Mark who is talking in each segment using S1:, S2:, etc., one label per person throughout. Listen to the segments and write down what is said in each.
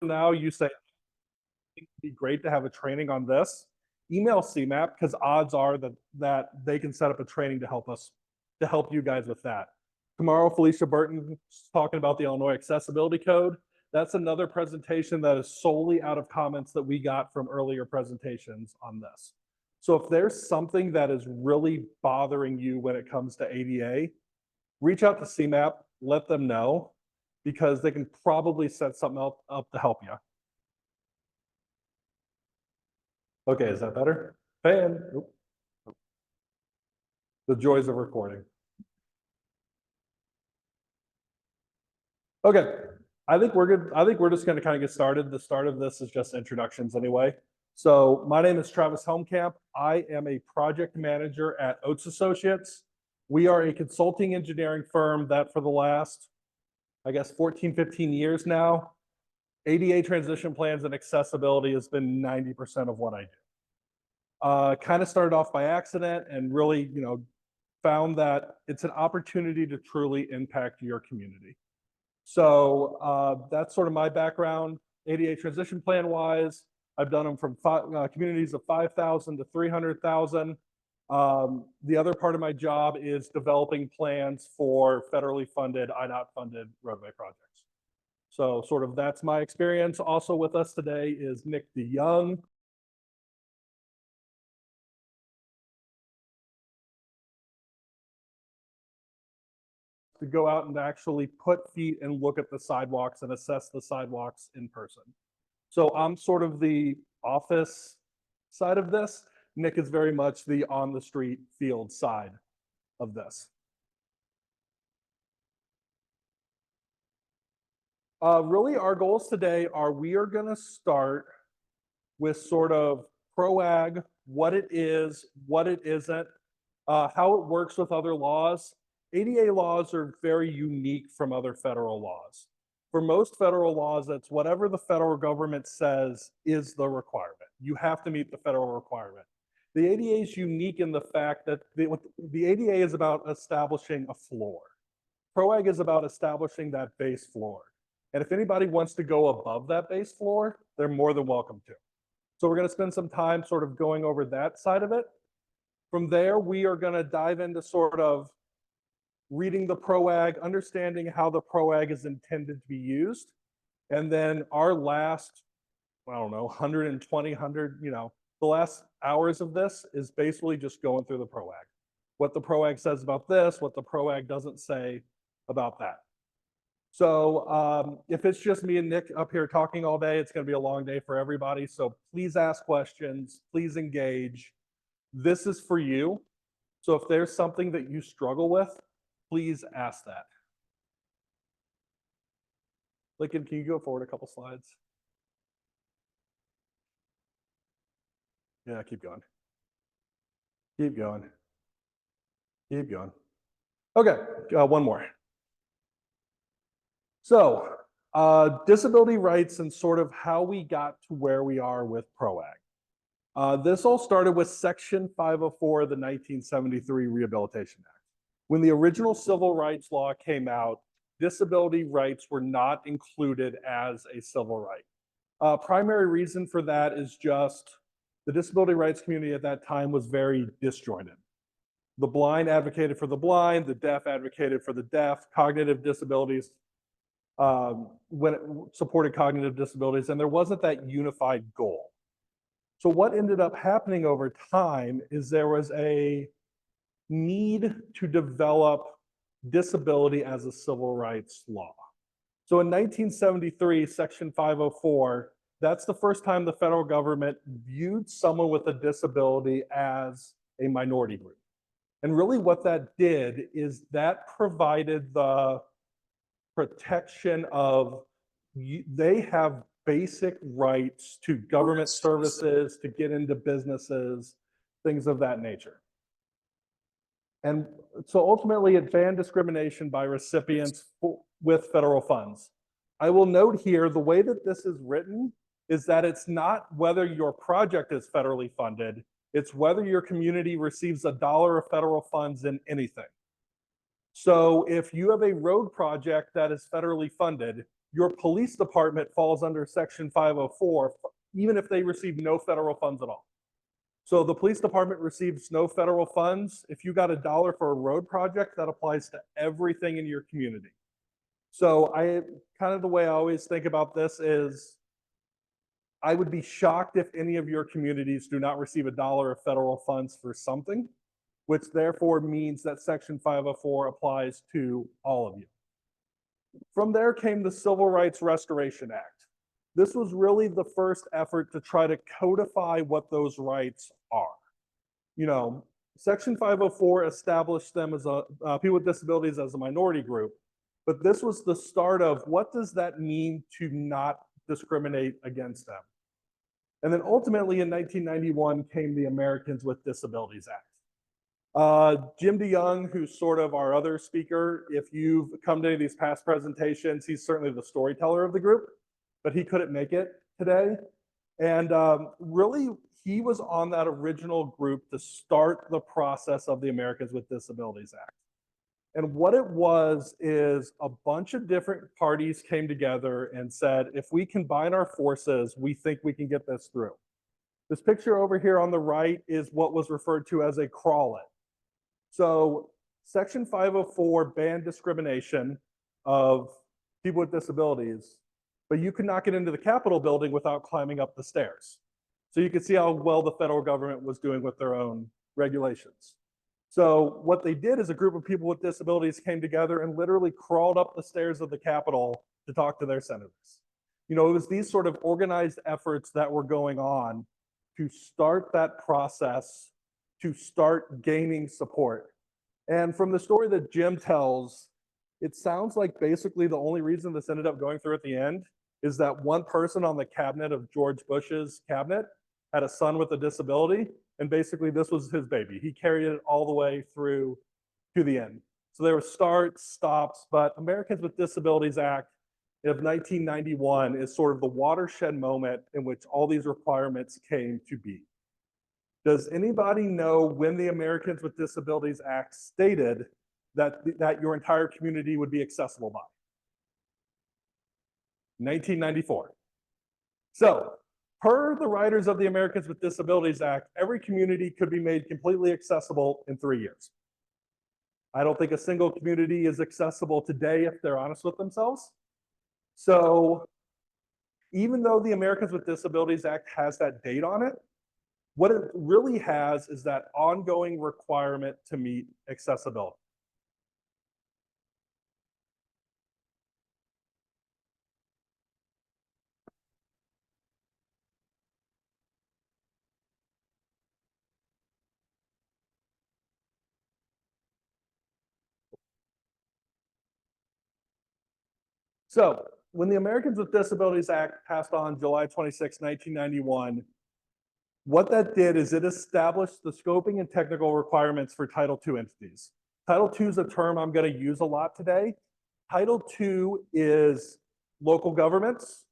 S1: now you say, it'd be great to have a training on this, email CMAP because odds are that they can set up a training to help you guys with that. Tomorrow, Felicia Burton's talking about the Illinois Accessibility Code. That's another presentation that is solely out of comments that we got from earlier presentations on this. So if there's something that is really bothering you when it comes to ADA, reach out to CMAP, let them know, because they can probably set something up to help you. Okay, is that better? Fan. Oop. The joys of recording. Okay, I think we're good. I think we're just going to kind of get started. The start of this is just introductions anyway. So my name is Travis Helmkamp. I am a project manager at Oates Associates. We are a consulting engineering firm that for the last, I guess, 14, 15 years now, ADA transition plans and accessibility has been 90% of what I do. Kind of started off by accident and really, found that it's an opportunity to truly impact your community. So that's sort of my background. ADA transition plan wise, I've done them from communities of 5,000 to 300,000. The other part of my job is developing plans for federally funded, IDOT funded roadway projects. So sort of that's my experience. Also with us today is Nick DeYoung. To go out and actually put feet and look at the sidewalks and assess the sidewalks in person. So I'm sort of the office side of this. Nick is very much the on the street field side of this. Really our goals today are we are going to start with sort of Prowag, what it is, what it isn't, how it works with other laws. ADA laws are very unique from other federal laws. For most federal laws, that's whatever the federal government says is the requirement. You have to meet the federal requirement. The ADA is unique in the fact that the ADA is about establishing a floor. Prowag is about establishing that base floor. And if anybody wants to go above that base floor, they're more than welcome to. So we're going to spend some time sort of going over that side of it. From there, we are going to dive into sort of reading the Prowag, understanding how the Prowag is intended to be used. And then our last, I don't know, 120, the last hours of this is basically just going through the Prowag. What the Prowag says about this, what the Prowag doesn't say about that. So if it's just me and Nick up here talking all day, it's going to be a long day for everybody. So please ask questions, please engage. This is for you. So if there's something that you struggle with, please ask that. Lincoln, can you go forward a couple slides? Yeah, keep going. Keep going. Keep going. Okay, one more. So disability rights and sort of how we got to where we are with Prowag. This all started with Section 504 of the 1973 Rehabilitation Act. When the original civil rights law came out, disability rights were not included as a civil right. Primary reason for that is just the disability rights community at that time was very disjointed. The blind advocated for the blind, the deaf advocated for the deaf, cognitive disabilities when it supported cognitive disabilities, and there wasn't that unified goal. So what ended up happening over time is there was a need to develop disability as a civil rights law. So in 1973, Section 504, that's the first time the federal government viewed someone with a disability as a minority group. And really what that did is that provided the protection of, they have basic rights to government services, to get into businesses, things of that nature. And so ultimately it banned discrimination by recipients with federal funds. I will note here, the way that this is written is that it's not whether your project is federally funded, it's whether your community receives $1 of federal funds in anything. So if you have a road project that is federally funded, your police department falls under Section 504, even if they receive no federal funds at all. So the police department receives no federal funds. If you got $1 for a road project, that applies to everything in your community. So kind of the way I always think about this is I would be shocked if any of your communities do not receive $1 of federal funds for something, which therefore means that Section 504 applies to all of you. From there came the Civil Rights Restoration Act. This was really the first effort to try to codify what those rights are. You know, Section 504 established them as people with disabilities as a minority group, but this was the start of what does that mean to not discriminate against them. And then ultimately in 1991 came the Americans with Disabilities Act. Jim DeYoung, who's sort of our other speaker, if you've come to any of these past presentations, he's certainly the storyteller of the group, but he couldn't make it today. And really, he was on that original group to start the process of the Americans with Disabilities Act. And what it was is a bunch of different parties came together and said, if we combine our forces, we think we can get this through. This picture over here on the right is what was referred to as a crawl-it. So Section 504 banned discrimination of people with disabilities, but you could not get into the Capitol building without climbing up the stairs. So you could see how well the federal government was doing with their own regulations. So what they did is a group of people with disabilities came together and literally crawled up the stairs of the Capitol to talk to their senators. You know, it was these sort of organized efforts that were going on to start that process, to start gaining support. And from the story that Jim tells, it sounds like basically the only reason this ended up going through at the end is that one person on the cabinet of George Bush's cabinet had a son with a disability, and basically this was his baby. He carried it all the way through to the end. So there were starts, stops, but Americans with Disabilities Act of 1991 is sort of the watershed moment in which all these requirements came to be. Does anybody know when the Americans with Disabilities Act stated that your entire community would be accessible by? 1994. So, per the writers of the Americans with Disabilities Act, every community could be made completely accessible in 3 years. I don't think a single community is accessible today if they're honest with themselves. So, even though the Americans with Disabilities Act has that date on it, what it really has is that ongoing requirement to meet accessibility. So, when the Americans with Disabilities Act passed on July 26, 1991, what that did is it established the scoping and technical requirements for Title II entities. Title II is a term I'm going to use a lot today. Title II is local governments,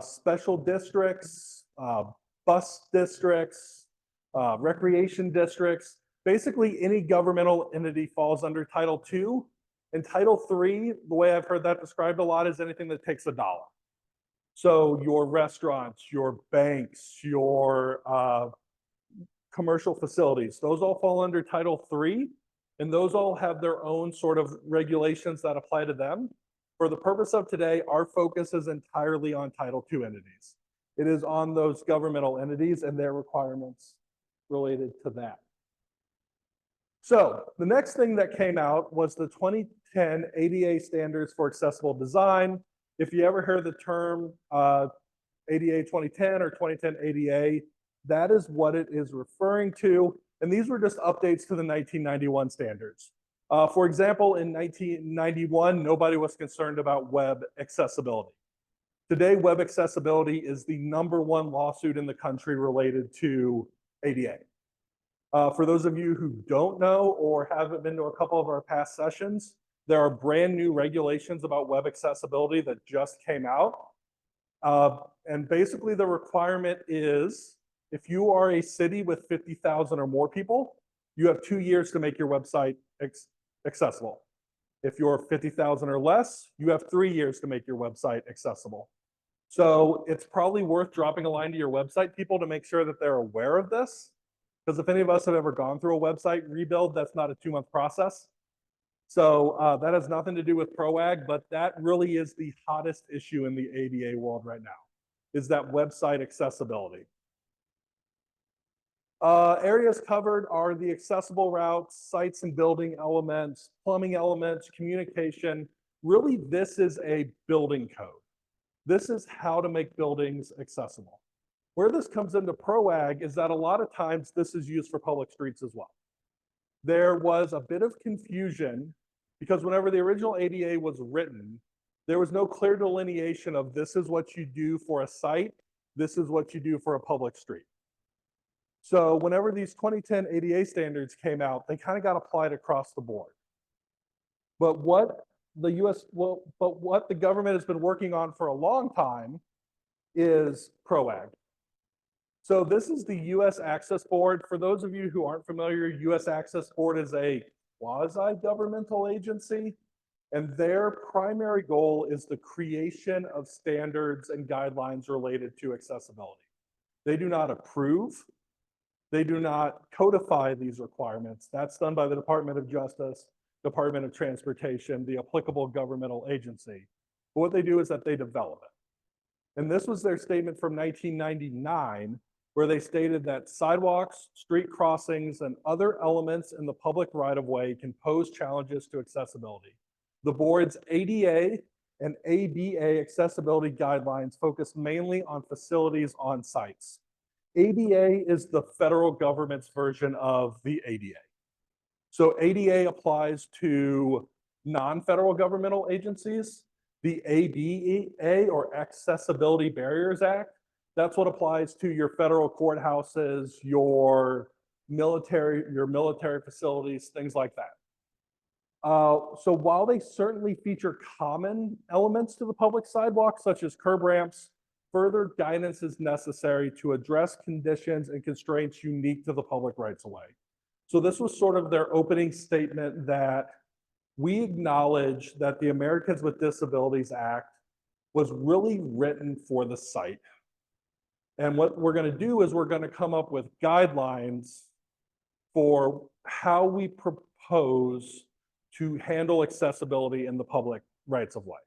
S1: special districts, bus districts, recreation districts. Basically, any governmental entity falls under Title II. And Title III, the way I've heard that described a lot, is anything that takes $1. So your restaurants, your banks, your commercial facilities, those all fall under Title III, and those all have their own sort of regulations that apply to them. For the purpose of today, our focus is entirely on Title II entities. It is on those governmental entities and their requirements related to that. So the next thing that came out was the 2010 ADA Standards for Accessible Design. If you ever heard the term ADA 2010 or 2010 ADA, that is what it is referring to. And these were just updates to the 1991 standards. For example, in 1991, nobody was concerned about web accessibility. Today, web accessibility is the #1 lawsuit in the country related to ADA. For those of you who don't know or haven't been to a couple of our past sessions, there are brand new regulations about web accessibility that just came out. And basically the requirement is if you are a city with 50,000 or more people, you have 2 years to make your website accessible. If you're 50,000 or less, you have 3 years to make your website accessible. So it's probably worth dropping a line to your website people to make sure that they're aware of this. Because if any of us have ever gone through a website rebuild, that's not a 2-month process. So that has nothing to do with Prowag, but that really is the hottest issue in the ADA world right now, is that website accessibility. Areas covered are the accessible routes, sites and building elements, plumbing elements, communication. Really, this is a building code. This is how to make buildings accessible. Where this comes into Prowag is that a lot of times this is used for public streets as well. There was a bit of confusion because whenever the original ADA was written, there was no clear delineation of this is what you do for a site, this is what you do for a public street. So whenever these 2010 ADA standards came out, they kind of got applied across the board. But what the government has been working on for a long time is Prowag. So this is the U.S. Access Board. For those of you who aren't familiar, U.S. Access Board is a quasi-governmental agency, and their primary goal is the creation of standards and guidelines related to accessibility. They do not approve. They do not codify these requirements. That's done by the Department of Justice, Department of Transportation, the applicable governmental agency. But what they do is that they develop it. And this was their statement from 1999, where they stated that sidewalks, street crossings, and other elements in the public right-of-way can pose challenges to accessibility. The board's ADA and ABA accessibility guidelines focus mainly on facilities on sites. ADA is the federal government's version of the ADA. So ADA applies to non-federal governmental agencies. The ABA, or Accessibility Barriers Act, that's what applies to your federal courthouses, your military facilities, things like that. So while they certainly feature common elements to the public sidewalk, such as curb ramps, further guidance is necessary to address conditions and constraints unique to the public rights-of-way. So this was sort of their opening statement that we acknowledge that the Americans with Disabilities Act was really written for the site. And what we're going to do is we're going to come up with guidelines for how we propose to handle accessibility in the public rights-of-way.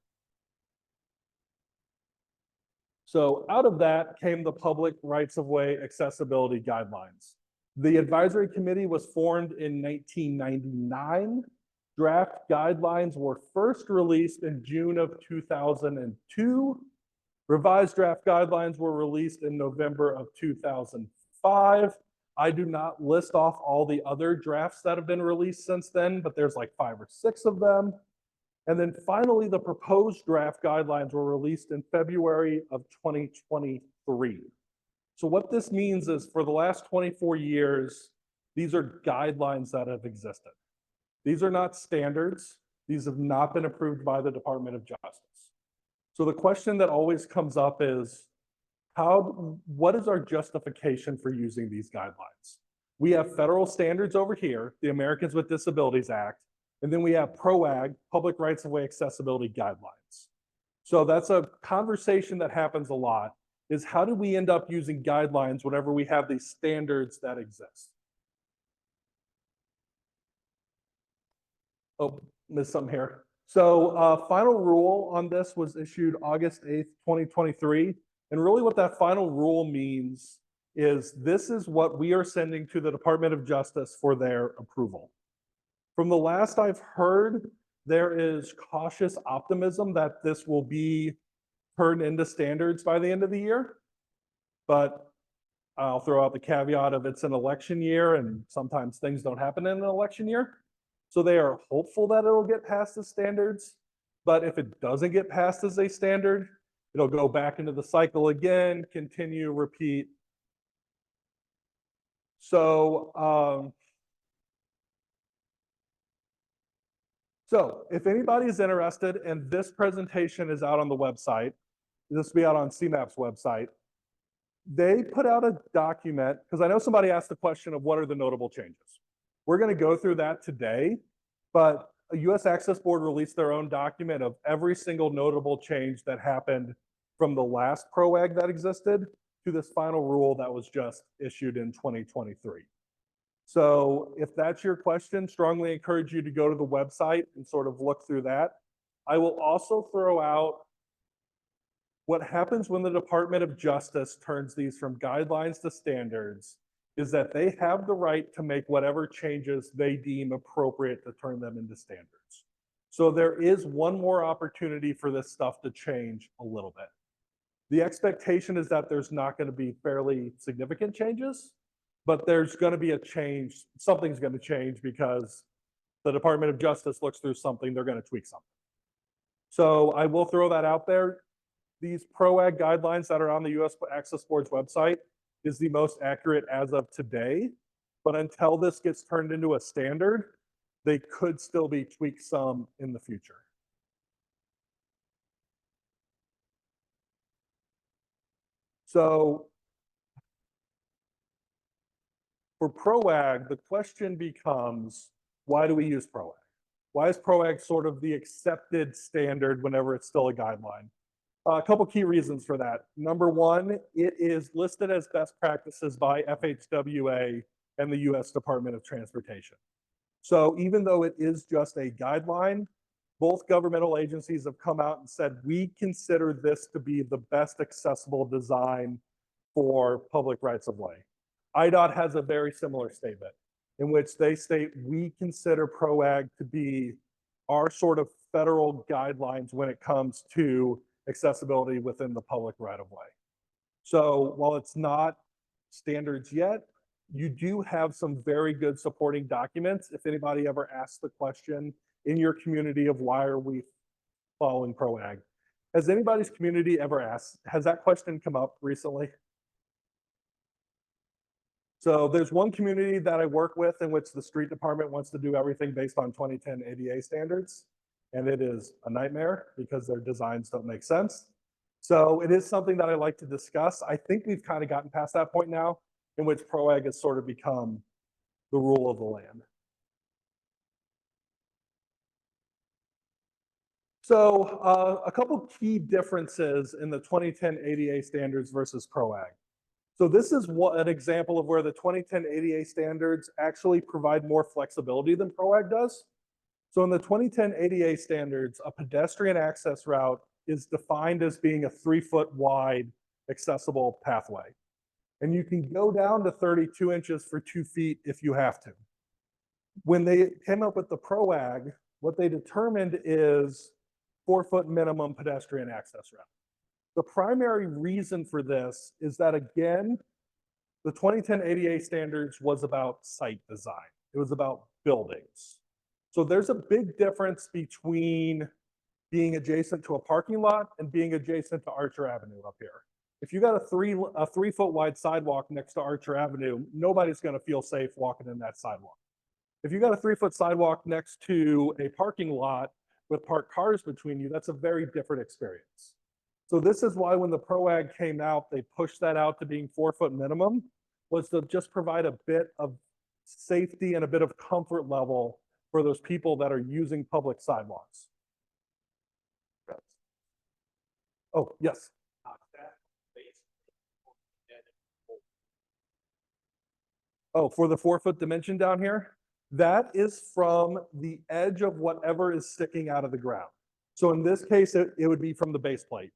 S1: So out of that came the Public Rights-of-Way Accessibility Guidelines. The advisory committee was formed in 1999. Draft guidelines were first released in June of 2002. Revised draft guidelines were released in November of 2005. I do not list off all the other drafts that have been released since then, but there's like 5 or 6 of them. And then finally, the proposed draft guidelines were released in February of 2023. So what this means is for the last 24 years, these are guidelines that have existed. These are not standards. These have not been approved by the Department of Justice. So the question that always comes up is, what is our justification for using these guidelines? We have federal standards over here, the Americans with Disabilities Act, and then we have Prowag, Public Rights-of-Way Accessibility Guidelines. So that's a conversation that happens a lot, is how do we end up using guidelines whenever we have these standards that exist? Oh, missed something here. So final rule on this was issued August 8th, 2023. And really what that final rule means is this is what we are sending to the Department of Justice for their approval. From the last I've heard, there is cautious optimism that this will be turned into standards by the end of the year. But I'll throw out the caveat of it's an election year and sometimes things don't happen in an election year. So they are hopeful that it'll get passed as standards. But if it doesn't get passed as a standard, it'll go back into the cycle again, continue, repeat. So, if anybody is interested, and this presentation is out on the website, this will be out on CMAP's website. They put out a document, because I know somebody asked the question of what are the notable changes. We're going to go through that today, but a US Access Board released their own document of every single notable change that happened from the last PROAG that existed to this final rule that was just issued in 2023. So if that's your question, strongly encourage you to go to the website and sort of look through that. I will also throw out what happens when the Department of Justice turns these from guidelines to standards is that they have the right to make whatever changes they deem appropriate to turn them into standards. So there is one more opportunity for this stuff to change a little bit. The expectation is that there's not going to be fairly significant changes, but there's going to be a change. Something's going to change because the Department of Justice looks through something, they're going to tweak something. So I will throw that out there. These PROAG guidelines that are on the US Access Board's website is the most accurate as of today. But until this gets turned into a standard, they could still be tweaked some in the future. So for PROAG, the question becomes, why do we use PROAG? Why is PROAG sort of the accepted standard whenever it's still a guideline? A couple key reasons for that. Number one, it is listed as best practices by FHWA and the US Department of Transportation. So even though it is just a guideline, both governmental agencies have come out and said, we consider this to be the best accessible design for public rights of way. IDOT has a very similar statement in which they state, we consider PROAG to be our sort of federal guidelines when it comes to accessibility within the public right of way. So while it's not standards yet, you do have some very good supporting documents. If anybody ever asks the question in your community of why are we following PROAG, has anybody's community ever asked, has that question come up recently? So there's one community that I work with in which the street department wants to do everything based on 2010 ADA standards. And it is a nightmare because their designs don't make sense. So it is something that I like to discuss. I think we've kind of gotten past that point now in which PROAG has sort of become the rule of the land. So a couple key differences in the 2010 ADA standards versus PROAG. So this is an example of where the 2010 ADA standards actually provide more flexibility than PROAG does. So in the 2010 ADA standards, a pedestrian access route is defined as being a 3-foot wide accessible pathway. And you can go down to 32 inches for 2 feet if you have to. When they came up with the PROAG, what they determined is 4-foot minimum pedestrian access route. The primary reason for this is that, again, the 2010 ADA standards was about site design. It was about buildings. So there's a big difference between being adjacent to a parking lot and being adjacent to Archer Avenue up here. If you got a 3-foot wide sidewalk next to Archer Avenue, nobody's going to feel safe walking in that sidewalk. If you got a 3-foot sidewalk next to a parking lot with parked cars between you, that's a very different experience. So this is why when the PROAG came out, they pushed that out to being 4-foot minimum, was to just provide a bit of safety and a bit of comfort level for those people that are using public sidewalks. Oh, yes. Oh, for the 4-foot dimension down here, that is from the edge of whatever is sticking out of the ground. So in this case, it would be from the base plate,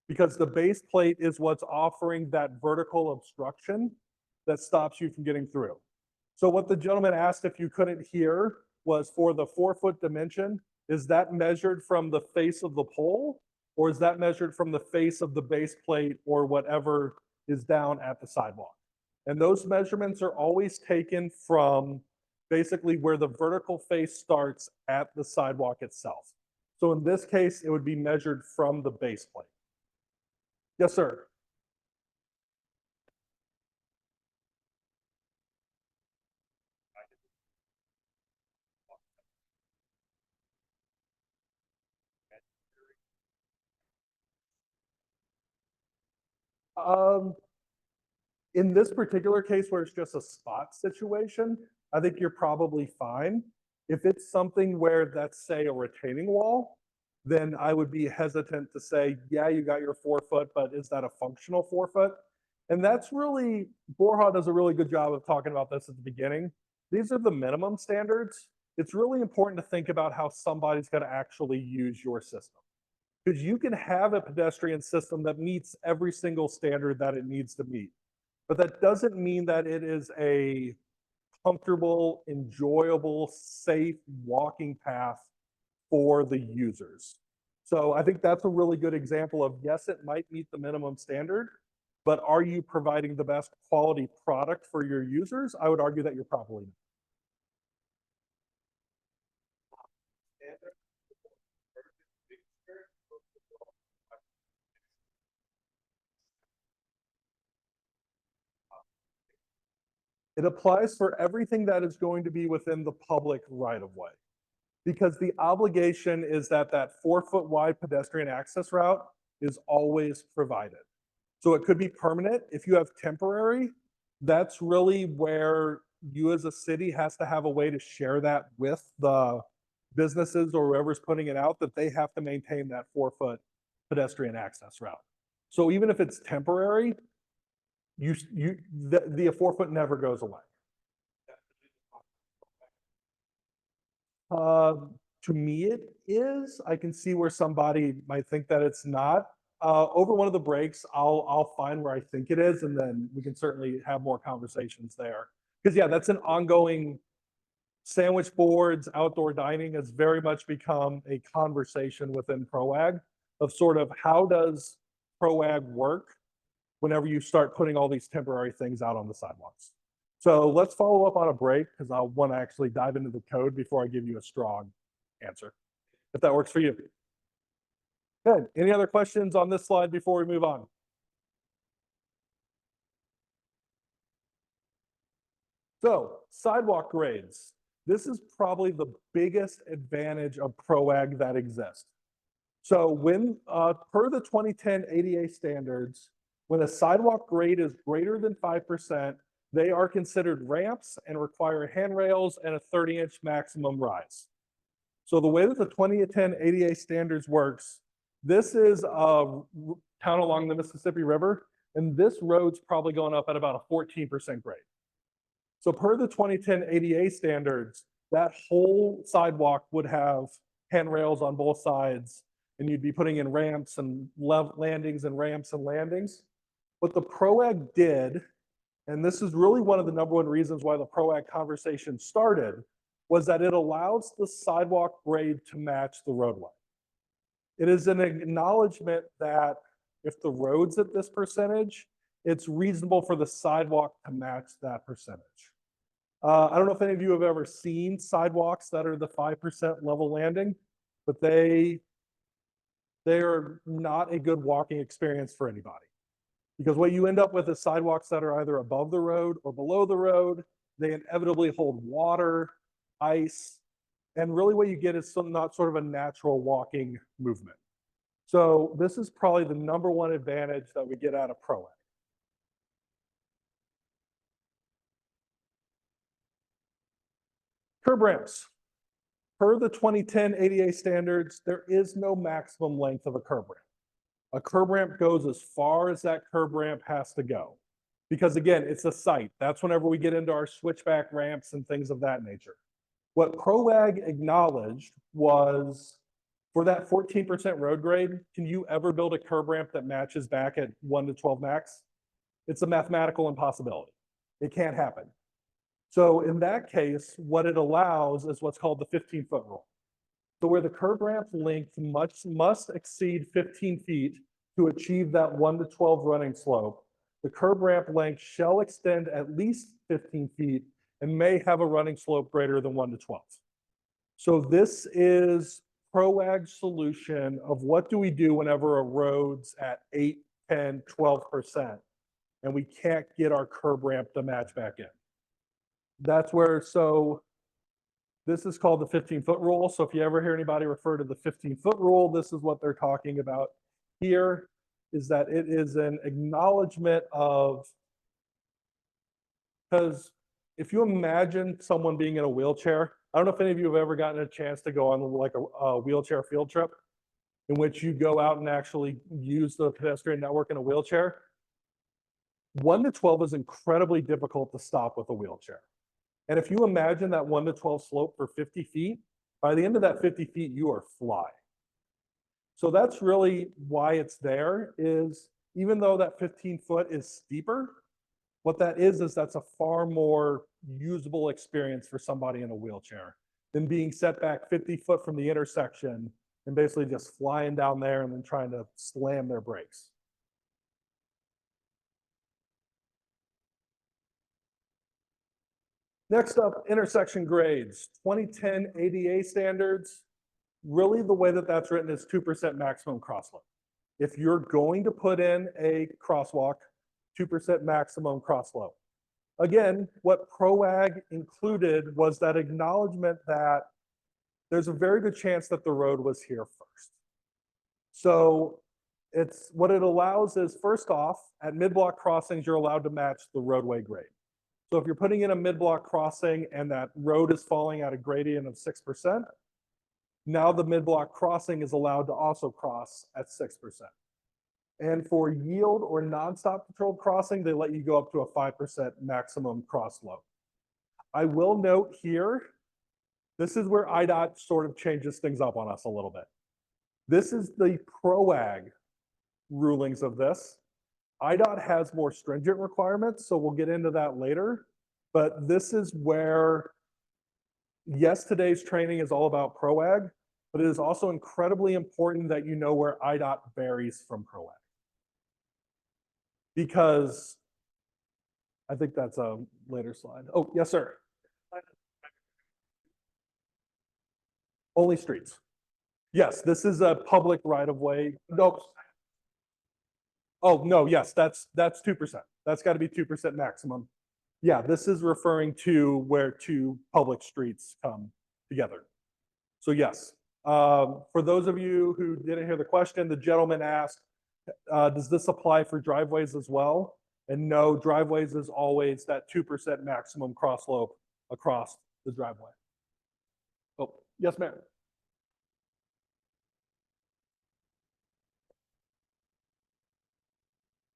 S1: because the base plate is what's offering that vertical obstruction that stops you from getting through. So what the gentleman asked, if you couldn't hear, was for the 4-foot dimension, is that measured from the face of the pole, or is that measured from the face of the base plate or whatever is down at the sidewalk? And those measurements are always taken from basically where the vertical face starts at the sidewalk itself. So in this case, it would be measured from the base plate. Yes, sir. In this particular case where it's just a spot situation, I think you're probably fine. If it's something where that's, say, a retaining wall, then I would be hesitant to say, yeah, you got your 4 foot, but is that a functional 4 foot? And that's really, Borja does a really good job of talking about this at the beginning. These are the minimum standards. It's really important to think about how somebody's going to actually use your system. Because you can have a pedestrian system that meets every single standard that it needs to meet. But that doesn't mean that it is a comfortable, enjoyable, safe walking path for the users. So I think that's a really good example of, yes, it might meet the minimum standard, but are you providing the best quality product for your users? I would argue that you're probably not. It applies for everything that is going to be within the public right of way. Because the obligation is that that 4 foot wide pedestrian access route is always provided. So it could be permanent. If you have temporary, that's really where you as a city has to have a way to share that with the businesses or whoever's putting it out, that they have to maintain that 4 foot pedestrian access route. So even if it's temporary, the 4 foot never goes away. To me, it is. I can see where somebody might think that it's not. Over one of the breaks, I'll find where I think it is, and then we can certainly have more conversations there. Because yeah, that's an ongoing. Sandwich boards, outdoor dining has very much become a conversation within Prowag of sort of how does Prowag work whenever you start putting all these temporary things out on the sidewalks. So let's follow up on a break because I want to actually dive into the code before I give you a strong answer, if that works for you. Good. Any other questions on this slide before we move on? So sidewalk grades. This is probably the biggest advantage of Prowag that exists. So when, per the 2010 ADA standards, when a sidewalk grade is greater than 5%, they are considered ramps and require handrails and a 30-inch maximum rise. So the way that the 2010 ADA standards works, this is a town along the Mississippi River, and this road's probably going up at about a 14% grade. So per the 2010 ADA standards, that whole sidewalk would have handrails on both sides, and you'd be putting in ramps and landings and ramps and landings. What the Prowag did, and this is really one of the number one reasons why the Prowag conversation started, was that it allows the sidewalk grade to match the roadway. It is an acknowledgement that if the road's at this percentage, it's reasonable for the sidewalk to match that percentage. I don't know if any of you have ever seen sidewalks that are the 5% level landing, but they're not a good walking experience for anybody. Because what you end up with is sidewalks that are either above the road or below the road. They inevitably hold water, ice, and really what you get is not sort of a natural walking movement. So this is probably the number one advantage that we get out of Prowag. Curb ramps. Per the 2010 ADA standards, there is no maximum length of a curb ramp. A curb ramp goes as far as that curb ramp has to go. Because again, it's a site. That's whenever we get into our switchback ramps and things of that nature. What Prowag acknowledged was, for that 14% road grade, can you ever build a curb ramp that matches back at 1 to 12 max? It's a mathematical impossibility. It can't happen. So in that case, what it allows is what's called the 15-foot rule. So where the curb ramp length must exceed 15 feet to achieve that 1 to 12 running slope, the curb ramp length shall extend at least 15 feet and may have a running slope greater than 1 to 12. So this is Prowag's solution of what do we do whenever a road's at 8, 10, 12%, and we can't get our curb ramp to match back in. That's where, so this is called the 15-foot rule. So if you ever hear anybody refer to the 15-foot rule, this is what they're talking about here, is that it is an acknowledgement of, because if you imagine someone being in a wheelchair, I don't know if any of you have ever gotten a chance to go on like a wheelchair field trip in which you go out and actually use the pedestrian network in a wheelchair. 1 to 12 is incredibly difficult to stop with a wheelchair. And if you imagine that 1 to 12 slope for 50 feet, by the end of that 50 feet, you are flying. So that's really why it's there, is even though that 15-foot is steeper, what that is that's a far more usable experience for somebody in a wheelchair than being set back 50 foot from the intersection and basically just flying down there and then trying to slam their brakes. Next up, intersection grades. 2010 ADA standards, really the way that that's written is 2% maximum crosslope. If you're going to put in a crosswalk, 2% maximum crosslope. Again, what Prowag included was that acknowledgement that there's a very good chance that the road was here first. So it's what it allows is, first off, at mid-block crossings, you're allowed to match the roadway grade. So if you're putting in a mid-block crossing and that road is falling at a gradient of 6%, now the mid-block crossing is allowed to also cross at 6%. And for yield or nonstop controlled crossing, they let you go up to a 5% maximum cross load. I will note here, this is where IDOT sort of changes things up on us a little bit. This is the Prowag rulings of this. IDOT has more stringent requirements, so we'll get into that later. But this is where, yes, today's training is all about Prowag, but it is also incredibly important that you know where IDOT varies from Prowag. Because I think that's a later slide. Oh, yes, sir. Only streets. Yes, this is a public right-of-way. Nope. Oh, no, yes, that's 2%. That's got to be 2% maximum. Yeah, this is referring to where two public streets come together. So yes, for those of you who didn't hear the question, the gentleman asked, does this apply for driveways as well? And no, driveways is always that 2% maximum cross slope across the driveway. Oh, yes, ma'am.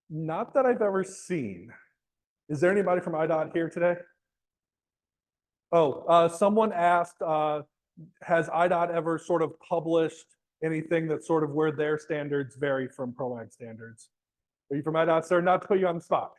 S1: Not that I've ever seen. Is there anybody from IDOT here today? Oh, someone asked, has IDOT ever sort of published anything that's sort of where their standards vary from Prowag standards? Are you from IDOT, sir? Not to put you on the spot.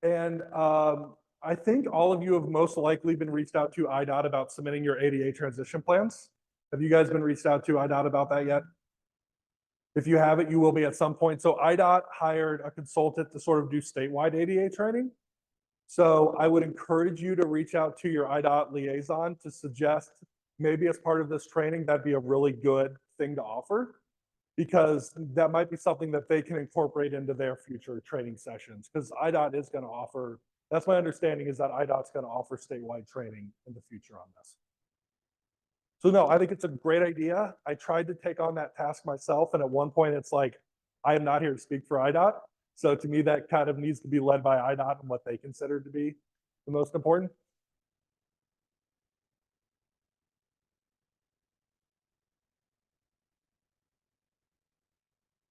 S1: And I think all of you have most likely been reached out to IDOT about submitting your ADA transition plans. Have you guys been reached out to IDOT about that yet? If you haven't, you will be at some point. So IDOT hired a consultant to sort of do statewide ADA training. So I would encourage you to reach out to your IDOT liaison to suggest maybe as part of this training, that'd be a really good thing to offer, because that might be something that they can incorporate into their future training sessions, because IDOT is going to offer, that's my understanding, is that IDOT's going to offer statewide training in the future on this. So no, I think it's a great idea. I tried to take on that task myself, and at one point it's like, I am not here to speak for IDOT. So to me, that kind of needs to be led by IDOT and what they consider to be the most important.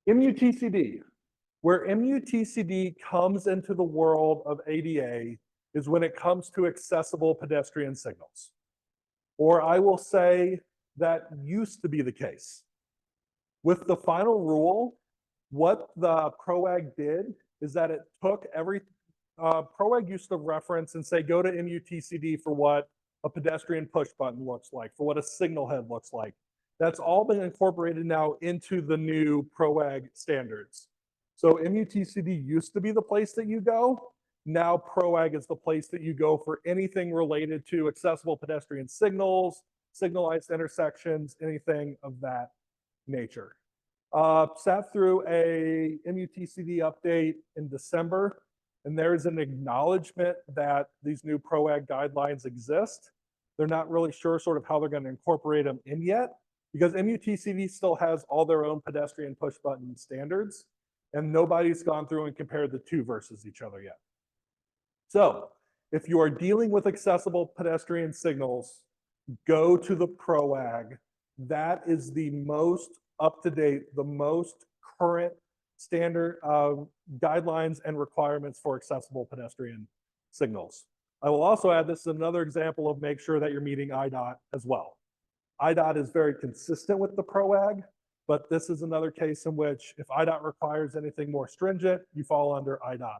S1: MUTCD. Where MUTCD comes into the world of ADA is when it comes to accessible pedestrian signals. Or I will say that used to be the case. With the final rule, what the Prowag did is that it took every, Prowag used to reference and say, go to MUTCD for what a pedestrian push button looks like, for what a signal head looks like. That's all been incorporated now into the new Prowag standards. So MUTCD used to be the place that you go. Now Prowag is the place that you go for anything related to accessible pedestrian signals, signalized intersections, anything of that nature. Sat through a MUTCD update in December, and there's an acknowledgement that these new Prowag guidelines exist. They're not really sure sort of how they're going to incorporate them in yet, because MUTCV still has all their own pedestrian push button standards, and nobody's gone through and compared the two versus each other yet. So if you are dealing with accessible pedestrian signals, go to the Prowag. That is the most up-to-date, the most current standard guidelines and requirements for accessible pedestrian signals. I will also add, this is another example of make sure that you're meeting IDOT as well. IDOT is very consistent with the Prowag, but this is another case in which if IDOT requires anything more stringent, you fall under IDOT.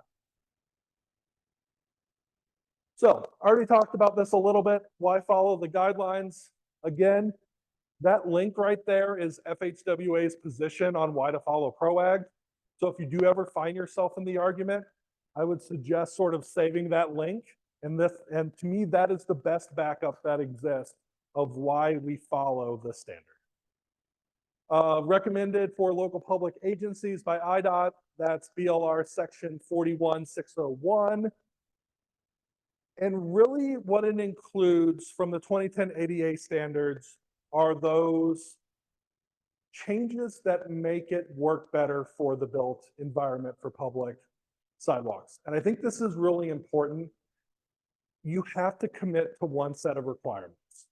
S1: So I already talked about this a little bit. Why follow the guidelines? Again, that link right there is FHWA's position on why to follow Prowag. So if you do ever find yourself in the argument, I would suggest sort of saving that link. And to me, that is the best backup that exists of why we follow the standard. Recommended for local public agencies by IDOT, that's BLR section 41601. And really what it includes from the 2010 ADA standards are those changes that make it work better for the built environment for public sidewalks. And I think this is really important. You have to commit to one set of requirements.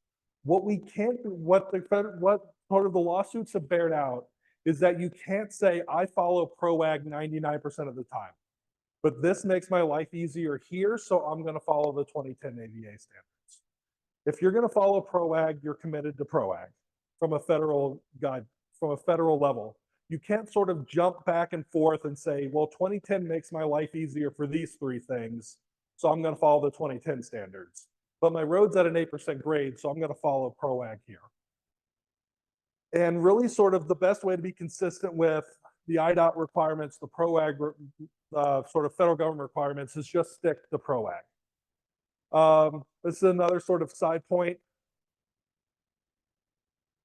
S1: What we can't, what part of the lawsuits have bared out is that you can't say, I follow Prowag 99% of the time, but this makes my life easier here, so I'm going to follow the 2010 ADA standards. If you're going to follow Prowag, you're committed to Prowag from a federal level. You can't sort of jump back and forth and say, well, 2010 makes my life easier for these three things, so I'm going to follow the 2010 standards. But my road's at an 8% grade, so I'm going to follow Prowag here. And really sort of the best way to be consistent with the IDOT requirements, the Prowag sort of federal government requirements, is just stick to Prowag. This is another sort of side point.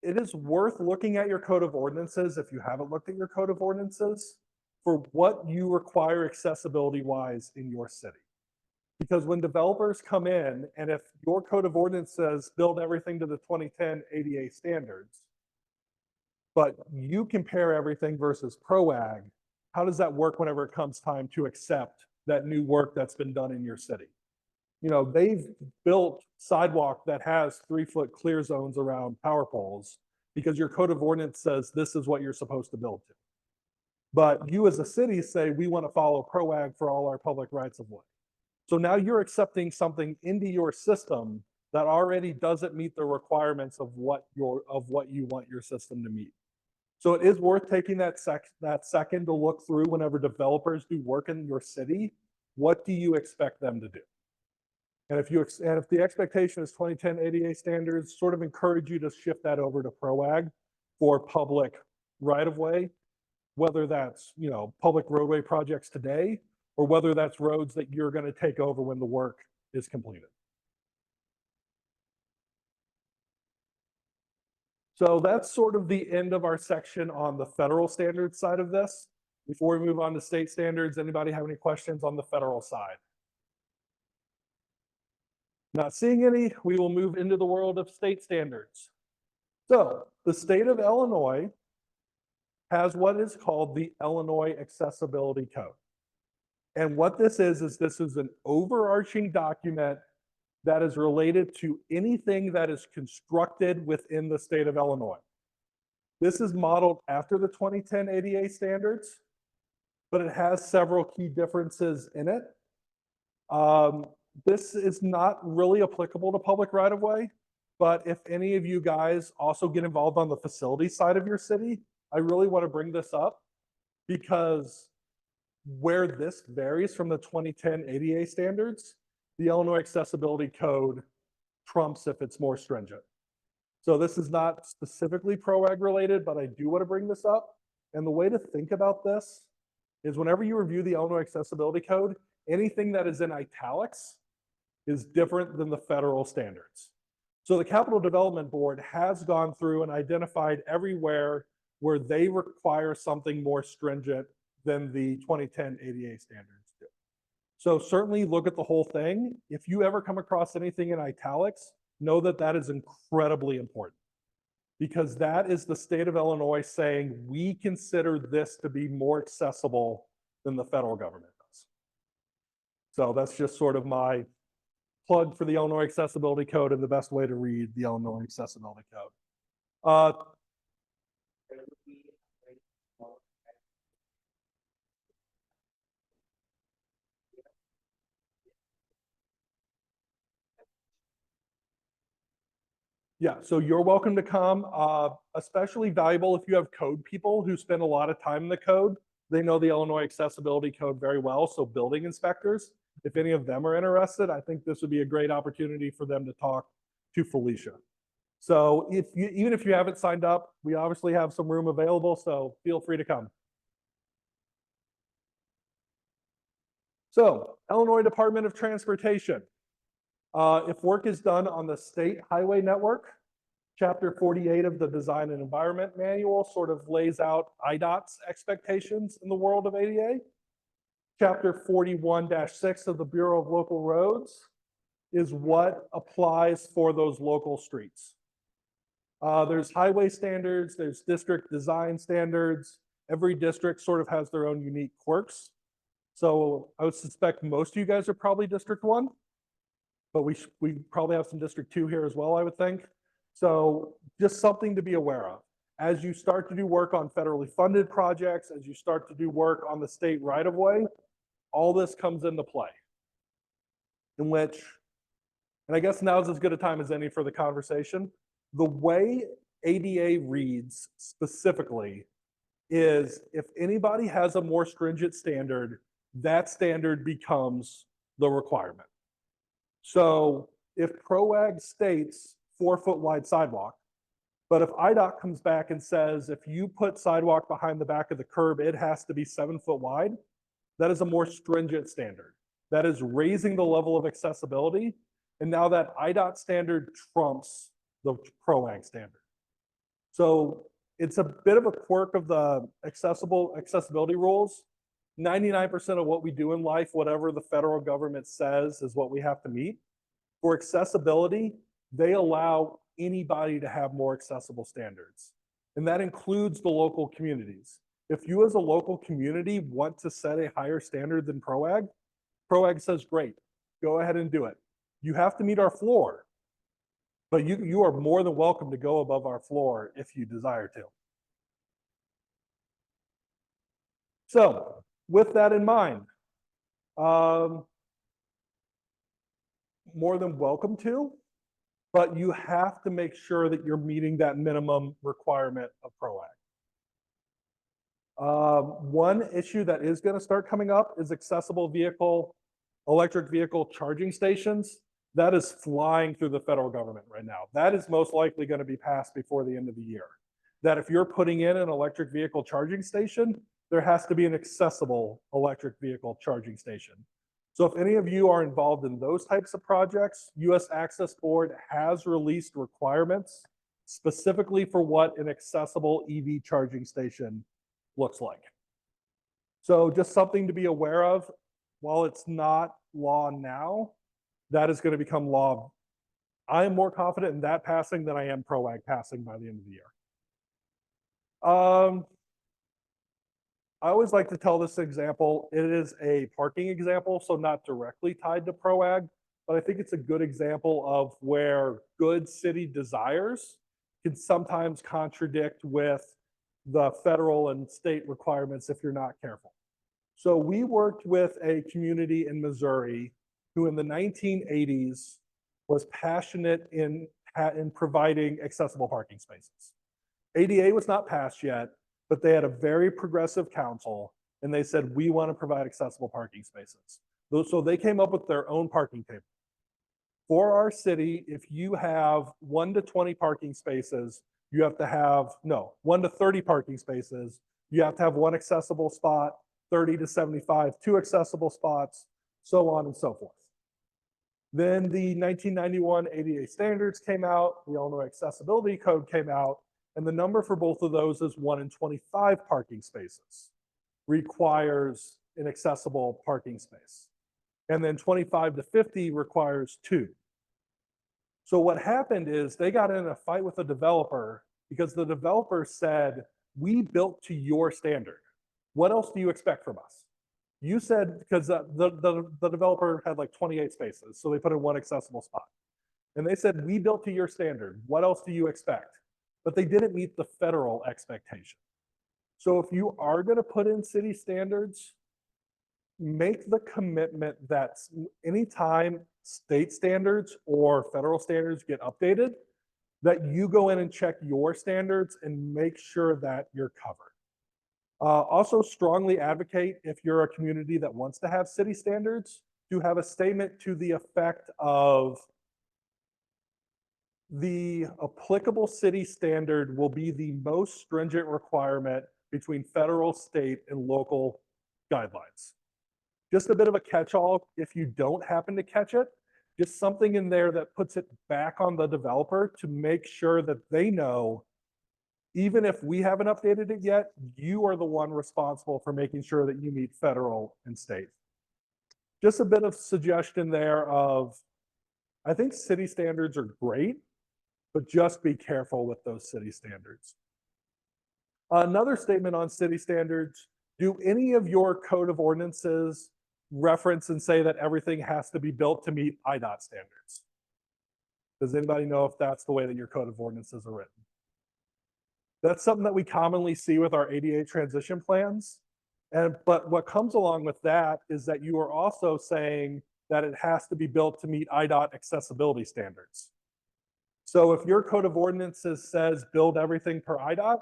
S1: It is worth looking at your code of ordinances, if you haven't looked at your code of ordinances, for what you require accessibility-wise in your city. Because when developers come in, and if your code of ordinance says build everything to the 2010 ADA standards, but you compare everything versus Prowag, how does that work whenever it comes time to accept that new work that's been done in your city? You know, they've built sidewalk that has 3-foot clear zones around power poles because your code of ordinance says this is what you're supposed to build to. But you as a city say, we want to follow Prowag for all our public rights of way. So now you're accepting something into your system that already doesn't meet the requirements of what you want your system to meet. So it is worth taking that second to look through whenever developers do work in your city. What do you expect them to do? And if the expectation is 2010 ADA standards, sort of encourage you to shift that over to Prowag for public right-of-way, whether that's, you know, public roadway projects today, or whether that's roads that you're going to take over when the work is completed. So that's sort of the end of our section on the federal standards side of this. Before we move on to state standards, anybody have any questions on the federal side? Not seeing any, we will move into the world of state standards. So the state of Illinois has what is called the Illinois Accessibility Code. And what this is an overarching document that is related to anything that is constructed within the state of Illinois. This is modeled after the 2010 ADA standards, but it has several key differences in it. This is not really applicable to public right-of-way, but if any of you guys also get involved on the facility side of your city, I really want to bring this up because where this varies from the 2010 ADA standards, the Illinois Accessibility Code trumps if it's more stringent. So this is not specifically Prowag related, but I do want to bring this up. And the way to think about this is whenever you review the Illinois Accessibility Code, anything that is in italics is different than the federal standards. So the Capital Development Board has gone through and identified everywhere where they require something more stringent than the 2010 ADA standards do. So certainly look at the whole thing. If you ever come across anything in italics, know that that is incredibly important, because that is the state of Illinois saying we consider this to be more accessible than the federal government does. So that's just sort of my plug for the Illinois Accessibility Code and the best way to read the Illinois Accessibility Code. Yeah, so you're welcome to come. Especially valuable if you have code people who spend a lot of time in the code. They know the Illinois Accessibility Code very well. So building inspectors, if any of them are interested, I think this would be a great opportunity for them to talk to Felicia. So even if you haven't signed up, we obviously have some room available, so feel free to come. So Illinois Department of Transportation. If work is done on the state highway network, Chapter 48 of the Design and Environment Manual sort of lays out IDOT's expectations in the world of ADA. Chapter 41-6 of the Bureau of Local Roads is what applies for those local streets. There's highway standards, there's district design standards. Every district sort of has their own unique quirks. So I would suspect most of you guys are probably District 1, but we probably have some District 2 here as well, I would think. So just something to be aware of. As you start to do work on federally funded projects, as you start to do work on the state right-of-way, all this comes into play. In which, and I guess now's as good a time as any for the conversation, the way ADA reads specifically is if anybody has a more stringent standard, that standard becomes the requirement. So if Prowag states 4-foot wide sidewalk, but if IDOT comes back and says, if you put sidewalk behind the back of the curb, it has to be 7-foot wide, that is a more stringent standard. That is raising the level of accessibility. And now that IDOT standard trumps the Prowag standard. So it's a bit of a quirk of the accessibility rules. 99% of what we do in life, whatever the federal government says is what we have to meet. For accessibility, they allow anybody to have more accessible standards. And that includes the local communities. If you as a local community want to set a higher standard than Prowag, Prowag says, great, go ahead and do it. You have to meet our floor, but you are more than welcome to go above our floor if you desire to. So with that in mind, more than welcome to, but you have to make sure that you're meeting that minimum requirement of Prowag. One issue that is going to start coming up is accessible electric vehicle charging stations. That is flying through the federal government right now. That is most likely going to be passed before the end of the year. That if you're putting in an electric vehicle charging station, there has to be an accessible electric vehicle charging station. So if any of you are involved in those types of projects, US Access Board has released requirements specifically for what an accessible EV charging station looks like. So just something to be aware of. While it's not law now, that is going to become law. I am more confident in that passing than I am Prowag passing by the end of the year. I always like to tell this example. It is a parking example, so not directly tied to Prowag, but I think it's a good example of where good city desires can sometimes contradict with the federal and state requirements if you're not careful. So we worked with a community in Missouri who in the 1980s was passionate in providing accessible parking spaces. ADA was not passed yet, but they had a very progressive council and they said, we want to provide accessible parking spaces. So they came up with their own parking table. For our city, if you have 1 to 20 parking spaces, you have to have, 1 to 30 parking spaces, you have to have 1 accessible spot, 30 to 75, 2 accessible spots, so on and so forth. Then the 1991 ADA standards came out, the Illinois Accessibility Code came out, and the number for both of those is 1 in 25 parking spaces requires an accessible parking space. And then 25 to 50 requires 2. So what happened is they got in a fight with a developer because the developer said, we built to your standard. What else do you expect from us? You said, because the developer had like 28 spaces, so they put in one accessible spot. And they said, we built to your standard. What else do you expect? But they didn't meet the federal expectation. So if you are going to put in city standards, make the commitment that anytime state standards or federal standards get updated, that you go in and check your standards and make sure that you're covered. Also strongly advocate, if you're a community that wants to have city standards, to have a statement to the effect of the applicable city standard will be the most stringent requirement between federal, state, and local guidelines. Just a bit of a catch-all if you don't happen to catch it, just something in there that puts it back on the developer to make sure that they know, even if we haven't updated it yet, you are the one responsible for making sure that you meet federal and state. Just a bit of suggestion there of, I think city standards are great, but just be careful with those city standards. Another statement on city standards, do any of your code of ordinances reference and say that everything has to be built to meet IDOT standards? Does anybody know if that's the way that your code of ordinances are written? That's something that we commonly see with our ADA transition plans. But what comes along with that is that you are also saying that it has to be built to meet IDOT accessibility standards. So if your code of ordinances says build everything per IDOT,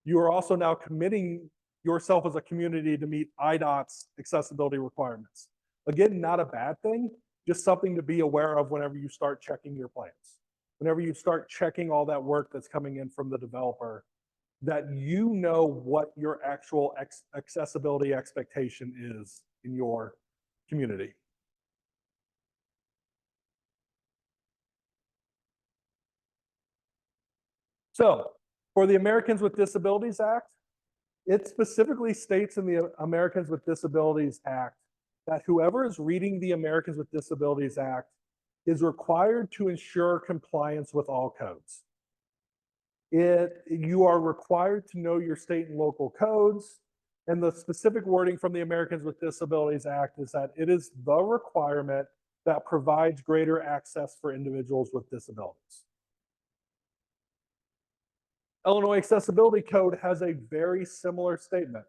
S1: you are also now committing yourself as a community to meet IDOT's accessibility requirements. Again, not a bad thing, just something to be aware of whenever you start checking your plans. Whenever you start checking all that work that's coming in from the developer, that you know what your actual accessibility expectation is in your community. So for the Americans with Disabilities Act, it specifically states in the Americans with Disabilities Act that whoever is reading the Americans with Disabilities Act is required to ensure compliance with all codes. You are required to know your state and local codes, and the specific wording from the Americans with Disabilities Act is that it is the requirement that provides greater access for individuals with disabilities. Illinois Accessibility Code has a very similar statement.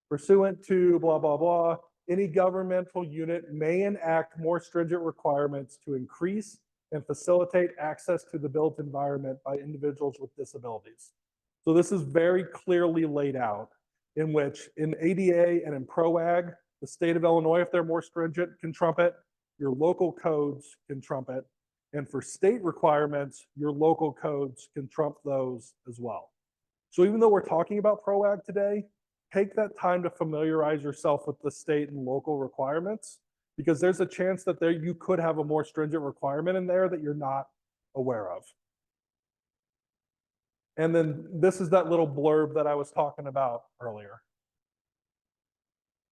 S1: Pursuant to blah, blah, blah, any governmental unit may enact more stringent requirements to increase and facilitate access to the built environment by individuals with disabilities. So this is very clearly laid out, in which in ADA and in Prowag, the state of Illinois, if they're more stringent, can trump it. Your local codes can trump it. And for state requirements, your local codes can trump those as well. So even though we're talking about Prowag today, take that time to familiarize yourself with the state and local requirements, because there's a chance that you could have a more stringent requirement in there that you're not aware of. And then this is that little blurb that I was talking about earlier.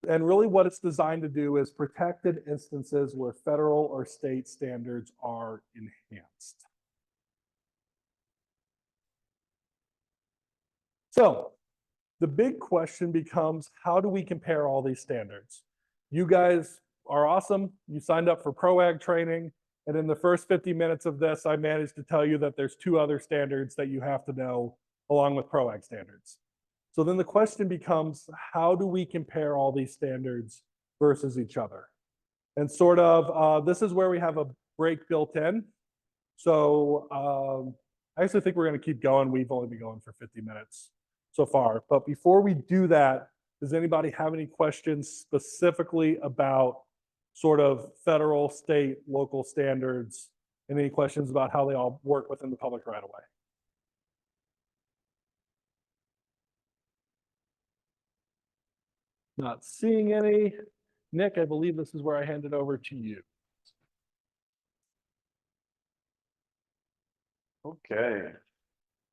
S1: And really what it's designed to do is protected instances where federal or state standards are enhanced. So the big question becomes, how do we compare all these standards? You guys are awesome. You signed up for Prowag training. And in the first 50 minutes of this, I managed to tell you that there's 2 other standards that you have to know along with Prowag standards. So then the question becomes, how do we compare all these standards versus each other? And sort of, this is where we have a break built in. So I actually think we're going to keep going. We've only been going for 50 minutes so far. But before we do that, does anybody have any questions specifically about sort of federal, state, local standards, and any questions about how they all work within the public right of way? Not seeing any. Nick, I believe this is where I hand it over to you.
S2: Okay.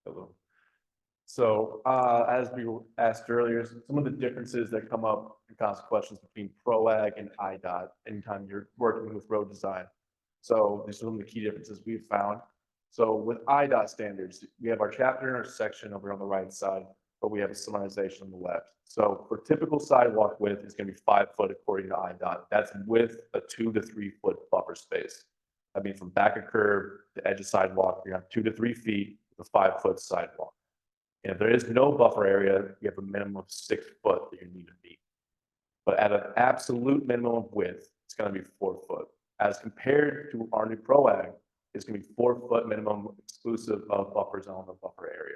S2: Hello. So as we asked earlier, some of the differences that come up and cause questions between Prowag and IDOT anytime you're working with road design. So these are some of the key differences we've found. So with IDOT standards, we have our chapter and our section over on the right side, but we have a summarization on the left. So for typical sidewalk width, it's gonna be 5 foot according to IDOT. That's with a 2 to 3 foot buffer space. I mean, from back of curb to edge of sidewalk, you have 2 to 3 feet with a 5 foot sidewalk. And if there is no buffer area, you have a minimum of 6 foot that you need to meet. But at an absolute minimum of width, it's gonna be 4 foot. As compared to our new Prowag, it's gonna be 4 foot minimum exclusive of buffer zone or buffer area.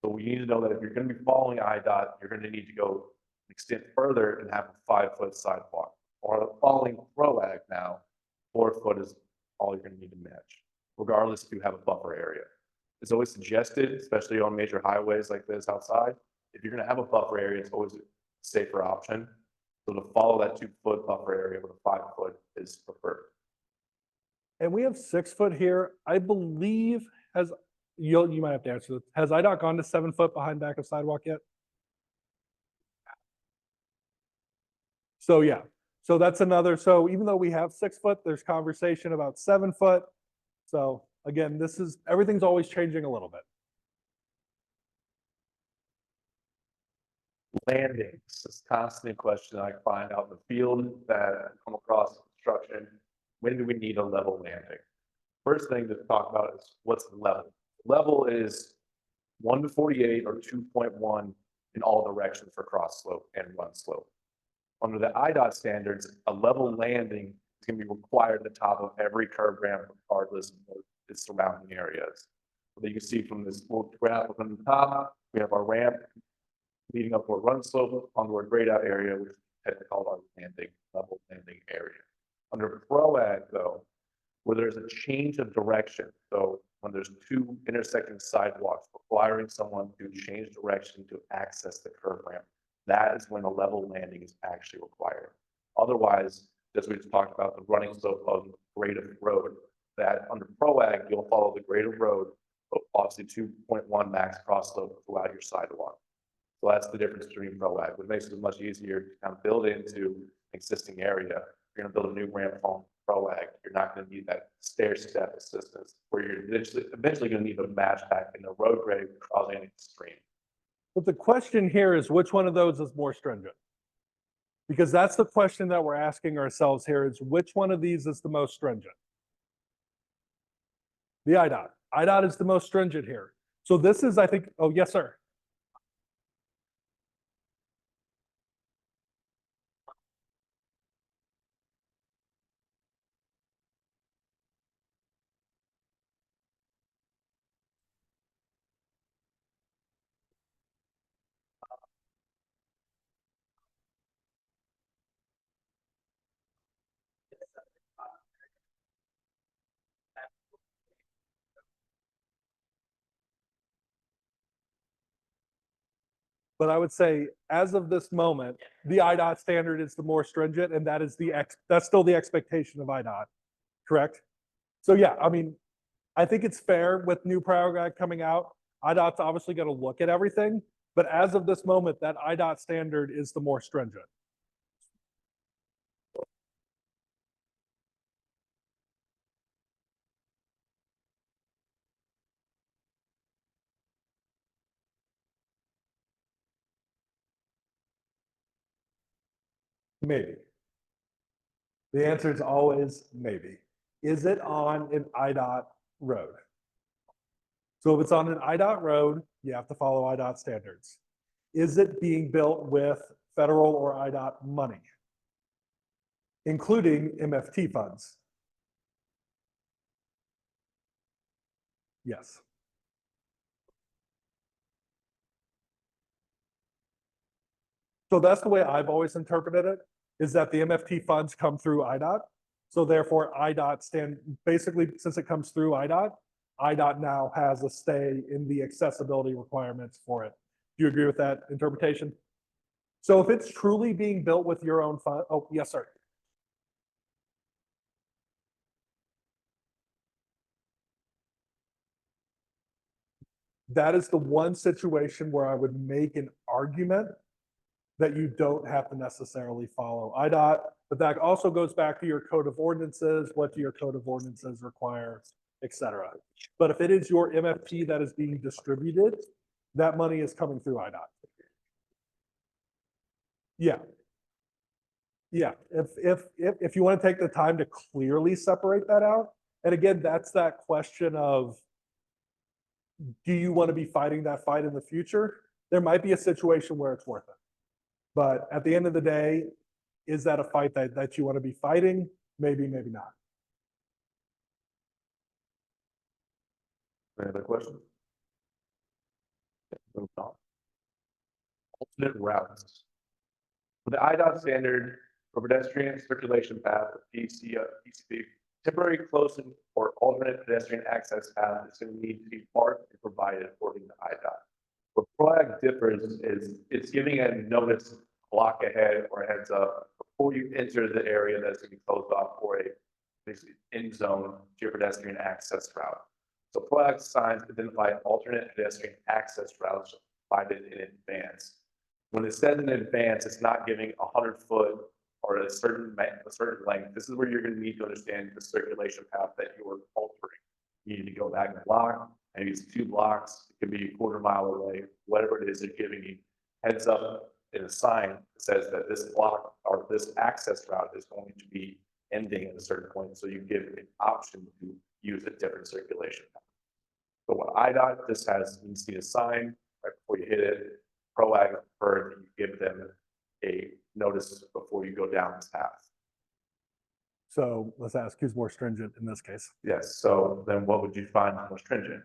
S2: So we need to know that if you're gonna be following IDOT, you're gonna need to go extend further and have a 5 foot sidewalk. Or following Prowag now, 4 foot is all you're gonna need to match, regardless if you have a buffer area. It's always suggested, especially on major highways like this outside, if you're gonna have a buffer area, it's always a safer option. So to follow that 2 foot buffer area with a 5 foot is preferred.
S1: And we have 6 foot here. I believe you might have to answer this. Has IDOT gone to 7 foot behind back of sidewalk yet? So yeah, so that's another, so even though we have 6 foot, there's conversation about 7 foot. So again, everything's always changing a little bit.
S2: Landings is constantly a question I find out in the field that I come across construction. When do we need a level landing? First thing to talk about is what's the level? Level is 1 to 48 or 2.1 in all directions for cross slope and run slope. Under the IDOT standards, a level landing is going to be required at the top of every curb ramp, regardless of its surrounding areas. So you can see from this little graph on the top, we have our ramp leading up to a run slope onto our grade out area, which is technically called our level landing area. Under Prowag, though, where there's a change of direction, so when there's 2 intersecting sidewalks requiring someone to change direction to access the curb ramp, that is when a level landing is actually required. Otherwise, as we just talked about, the running slope of the grade of road, that under Prowag, you'll follow the grade of road, but obviously 2.1 max cross slope throughout your sidewalk. So that's the difference between Prowag, which makes it much easier to kind of build into existing area. If you're gonna build a new ramp on Prowag, you're not gonna need that stair step assistance where you're eventually gonna need to match back in the road grade causing any stream.
S1: But the question here is which one of those is more stringent? Because that's the question that we're asking ourselves here is which one of these is the most stringent? The IDOT. IDOT is the most stringent here. So this is, I think, oh, yes, sir. But I would say, as of this moment, the IDOT standard is the more stringent, and that is that's still the expectation of IDOT, correct? So yeah, I mean, I think it's fair with new Prowag coming out. IDOT's obviously going to look at everything, but as of this moment, that IDOT standard is the more stringent. Maybe. The answer is always maybe. Is it on an IDOT road? So if it's on an IDOT road, you have to follow IDOT standards. Is it being built with federal or IDOT money, including MFT funds? Yes. So that's the way I've always interpreted it, is that the MFT funds come through IDOT. So therefore basically, since it comes through IDOT now has a stay in the accessibility requirements for it. Do you agree with that interpretation? So if it's truly being built with your own fund, oh, yes, sir. That is the one situation where I would make an argument that you don't have to necessarily follow IDOT. But that also goes back to your code of ordinances. What do your code of ordinances require, et cetera. But if it is your MFT that is being distributed, that money is coming through IDOT. Yeah. Yeah, if you want to take the time to clearly separate that out, and again, that's that question of, do you want to be fighting that fight in the future? There might be a situation where it's worth it. But at the end of the day, is that a fight that you want to be fighting? Maybe, maybe not.
S2: Any other questions? Move on. Alternate routes. For the IDOT standard for pedestrian circulation path, PCP, temporary closing or alternate pedestrian access path is going to need to be marked and provided according to IDOT. Where Prowag differs is it's giving a notice block ahead or a heads up before you enter the area that's going to be closed off for a basically end zone to your pedestrian access route. So Prowag signs identify alternate pedestrian access routes provided in advance. When it says in advance, it's not giving 100-foot or a certain length. This is where you're going to need to understand the circulation path that you're altering. You need to go back a block, maybe it's 2 blocks, it could be a quarter mile away, whatever it is, they're giving you heads up in a sign that says that this block or this access route is going to be ending at a certain point. So you give an option to use a different circulation path. So what IDOT just has, you see a sign right before you hit it. Prowag preferred that you give them a notice before you go down this path.
S1: So let's ask who's more stringent in this case.
S2: Yes, so then what would you find more stringent?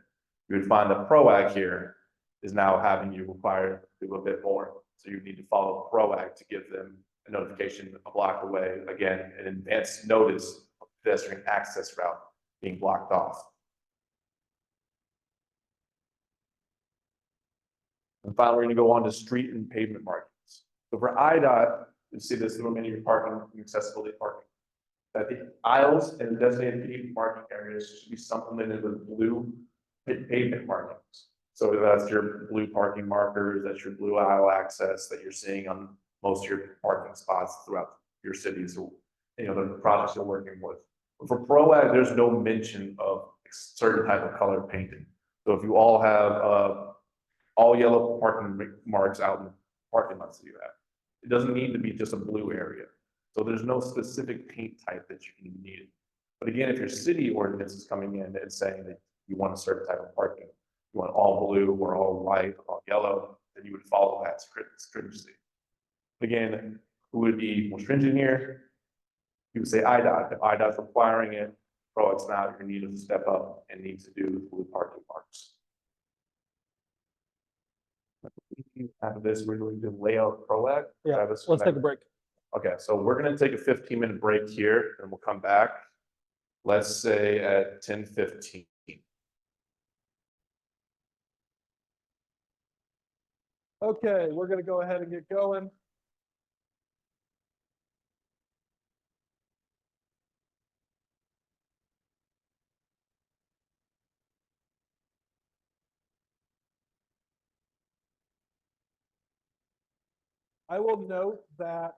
S2: You would find that Prowag here is now having you require to do a bit more. So you need to follow Prowag to give them a notification a block away, again, an advance notice of pedestrian access route being blocked off. And finally, we're going to go on to street and pavement markings. So for IDOT, you see this little menu parking, accessibility parking, that the aisles and designated pavement marking areas should be supplemented with blue pavement markings. So that's your blue parking markers, that's your blue aisle access that you're seeing on most of your parking spots throughout your cities, or the projects you're working with. But for Prowag, there's no mention of certain type of color painting. So if you all have all yellow parking marks out in the parking lots that you have, it doesn't need to be just a blue area. So there's no specific paint type that you can need. But again, if your city ordinance is coming in and saying that you want a certain type of parking, you want all blue or all white or all yellow, then you would follow that stringency. Again, who would be more stringent here? You would say IDOT. If IDOT's requiring it, Prowag's not, you need to step up and need to do blue parking marks. After this, we're going to lay out Prowag.
S1: Yeah, let's take a break.
S2: Okay, so we're going to take a 15-minute break here and we'll come back, let's say at 10:15.
S1: Okay, we're going to go ahead and get going. I will note that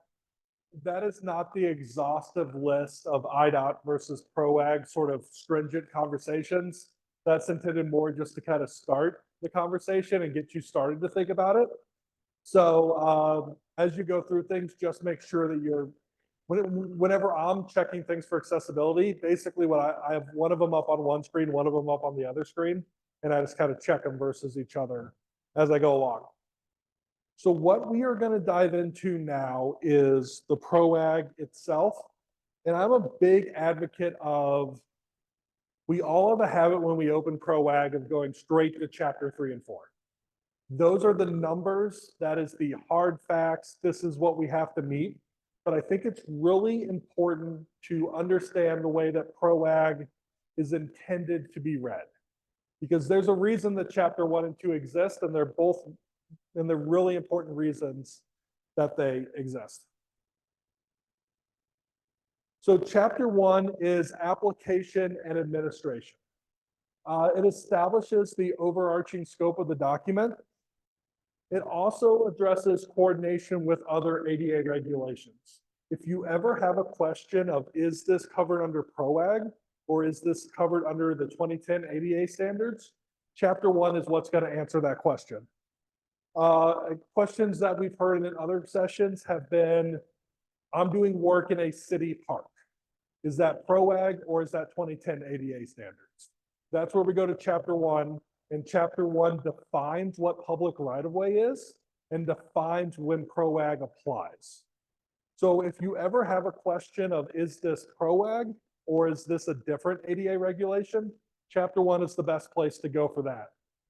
S1: that is not the exhaustive list of IDOT versus Prowag sort of stringent conversations. That's intended more just to kind of start the conversation and get you started to think about it. So as you go through things, just make sure that you're, whenever I'm checking things for accessibility, basically what I have one of them up on one screen, one of them up on the other screen, and I just kind of check them versus each other as I go along. So what we are going to dive into now is the Prowag itself. And I'm a big advocate of, we all have a habit when we open Prowag of going straight to chapter 3 and 4. Those are the numbers. That is the hard facts. This is what we have to meet. But I think it's really important to understand the way that Prowag is intended to be read. Because there's a reason that chapter 1 and 2 exist, and they're really important reasons that they exist. So chapter 1 is application and administration. It establishes the overarching scope of the document. It also addresses coordination with other ADA regulations. If you ever have a question of, is this covered under PROAG or is this covered under the 2010 ADA standards? Chapter 1 is what's going to answer that question. Questions that we've heard in other sessions have been, I'm doing work in a city park. Is that PROAG or is that 2010 ADA standards? That's where we go to chapter 1, and chapter 1 defines what public right-of-way is and defines when PROAG applies. So if you ever have a question of, is this PROAG or is this a different ADA regulation? Chapter 1 is the best place to go for that.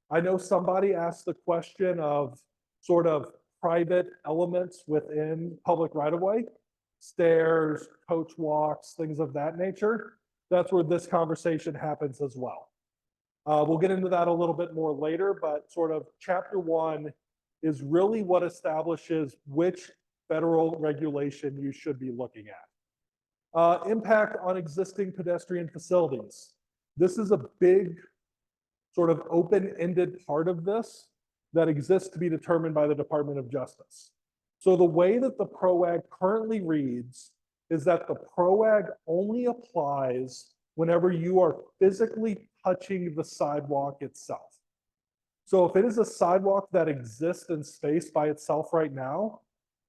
S1: I know somebody asked the question of sort of private elements within public right-of-way, stairs, coach walks, things of that nature. That's where this conversation happens as well. We'll get into that a little bit more later, but sort of chapter 1 is really what establishes which federal regulation you should be looking at. Impact on existing pedestrian facilities. This is a big sort of open-ended part of this that exists to be determined by the Department of Justice. So the way that the PROAG currently reads is that the PROAG only applies whenever you are physically touching the sidewalk itself. So if it is a sidewalk that exists in space by itself right now,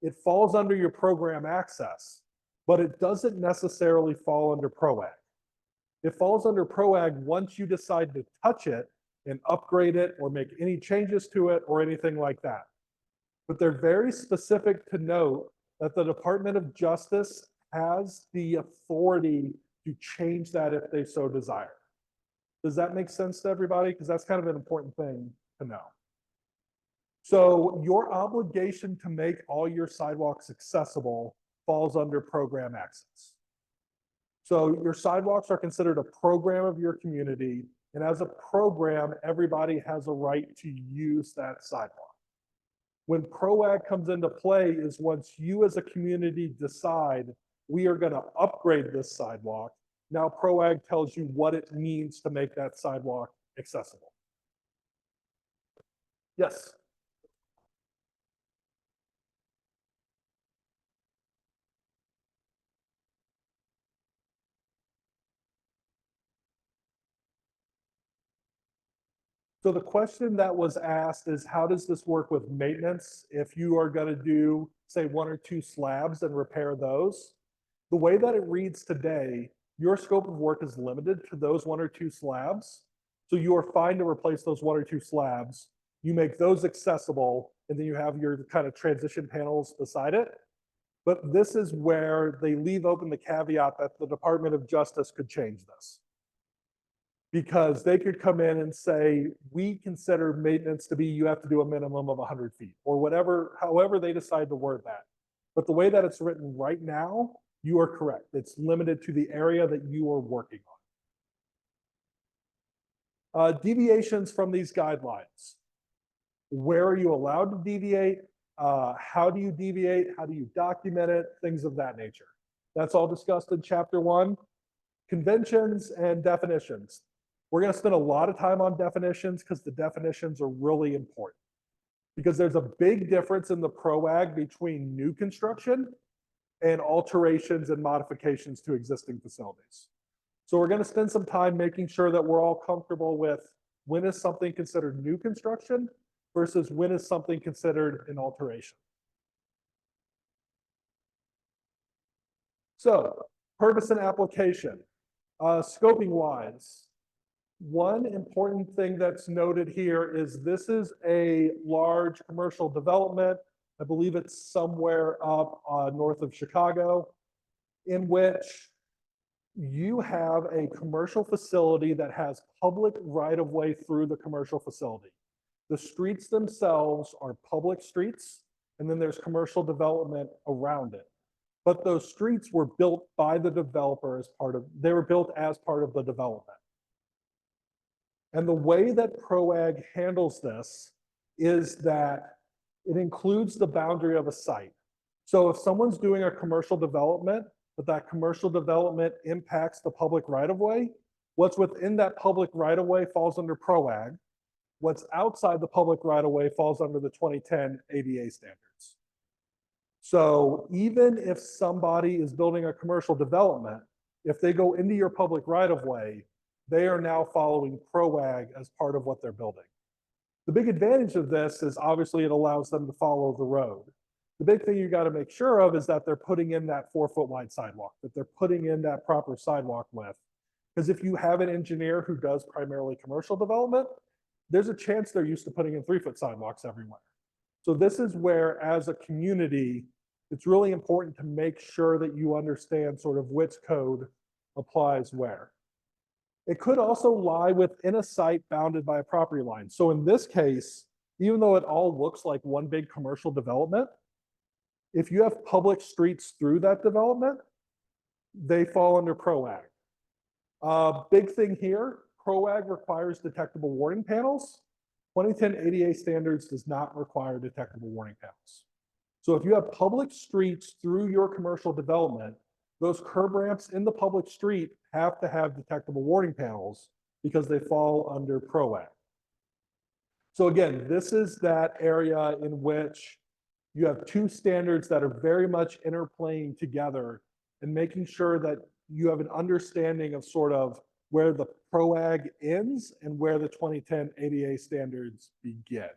S1: it falls under your program access, but it doesn't necessarily fall under PROAG. It falls under PROAG once you decide to touch it and upgrade it or make any changes to it or anything like that. But they're very specific to note that the Department of Justice has the authority to change that if they so desire. Does that make sense to everybody? Because that's kind of an important thing to know. So your obligation to make all your sidewalks accessible falls under program access. So your sidewalks are considered a program of your community, and as a program, everybody has a right to use that sidewalk. When PROAG comes into play is once you as a community decide we are going to upgrade this sidewalk. Now PROAG tells you what it means to make that sidewalk accessible. Yes. So the question that was asked is, how does this work with maintenance if you are going to do, say, 1 or 2 slabs and repair those? The way that it reads today, your scope of work is limited to those 1 or 2 slabs. So you are fine to replace those 1 or 2 slabs. You make those accessible, and then you have your kind of transition panels beside it. But this is where they leave open the caveat that the Department of Justice could change this. Because they could come in and say, we consider maintenance to be, you have to do a minimum of 100 feet or whatever, however they decide to word that. But the way that it's written right now, you are correct. It's limited to the area that you are working on. Deviations from these guidelines. Where are you allowed to deviate? How do you deviate? How do you document it? Things of that nature. That's all discussed in chapter 1. Conventions and definitions. We're going to spend a lot of time on definitions because the definitions are really important. Because there's a big difference in the PROAG between new construction and alterations and modifications to existing facilities. So we're going to spend some time making sure that we're all comfortable with when is something considered new construction versus when is something considered an alteration. So purpose and application. Scoping wise, one important thing that's noted here is this is a large commercial development. I believe it's somewhere up north of Chicago, in which you have a commercial facility that has public right-of-way through the commercial facility. The streets themselves are public streets, and then there's commercial development around it. But those streets were built by the developer as part of, they were built as part of the development. And the way that PROAG handles this is that it includes the boundary of a site. So if someone's doing a commercial development, but that commercial development impacts the public right-of-way, what's within that public right-of-way falls under PROAG. What's outside the public right-of-way falls under the 2010 ADA standards. So even if somebody is building a commercial development, if they go into your public right of way, they are now following Prowag as part of what they're building. The big advantage of this is obviously it allows them to follow the road. The big thing you got to make sure of is that they're putting in that 4-foot wide sidewalk, that they're putting in that proper sidewalk width. Because if you have an engineer who does primarily commercial development, there's a chance they're used to putting in 3-foot sidewalks everywhere. So this is where, as a community, it's really important to make sure that you understand sort of which code applies where. It could also lie within a site bounded by a property line. So in this case, even though it all looks like one big commercial development, if you have public streets through that development, they fall under Prowag. Big thing here, Prowag requires detectable warning panels. 2010 ADA standards does not require detectable warning panels. So if you have public streets through your commercial development, those curb ramps in the public street have to have detectable warning panels because they fall under Prowag. So again, this is that area in which you have two standards that are very much interplaying together and making sure that you have an understanding of sort of where the Prowag ends and where the 2010 ADA standards begin.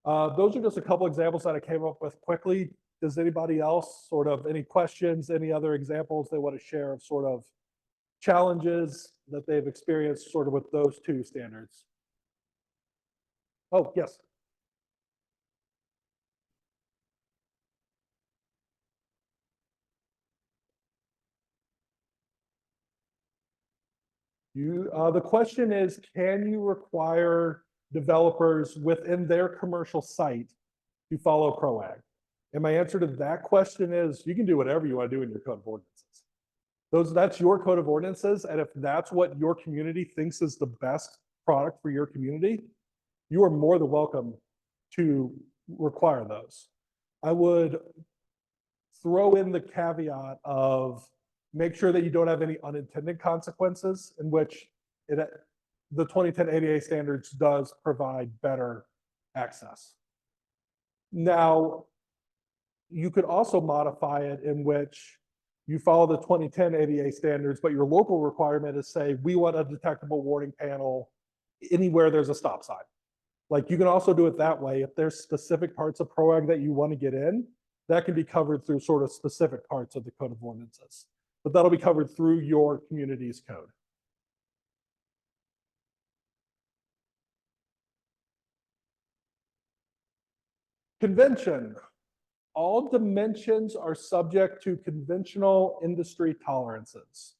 S1: Those are just a couple examples that I came up with quickly. Does anybody else sort of any questions, any other examples they want to share of sort of challenges that they've experienced sort of with those two standards? Oh, yes. The question is, can you require developers within their commercial site to follow Prowag? And my answer to that question is, you can do whatever you want to do in your code of ordinances. That's your code of ordinances, and if that's what your community thinks is the best product for your community, you are more than welcome to require those. I would throw in the caveat of make sure that you don't have any unintended consequences, in which the 2010 ADA standards does provide better access. Now, you could also modify it in which you follow the 2010 ADA standards, but your local requirement is, say, we want a detectable warning panel anywhere there's a stop sign. Like, you can also do it that way. If there's specific parts of Prowag that you want to get in, that can be covered through sort of specific parts of the code of ordinances. But that'll be covered through your community's code. Convention. All dimensions are subject to conventional industry tolerances.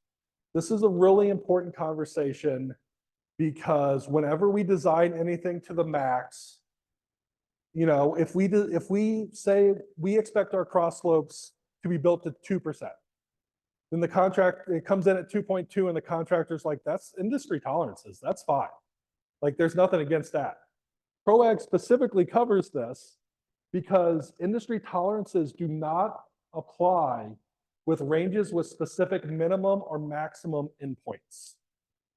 S1: This is a really important conversation because whenever we design anything to the max, you know, if we say we expect our cross slopes to be built to 2%, then the contract, it comes in at 2.2 and the contractor's like, that's industry tolerances, that's fine. Like, there's nothing against that. Prowag specifically covers this because industry tolerances do not apply with ranges with specific minimum or maximum endpoints.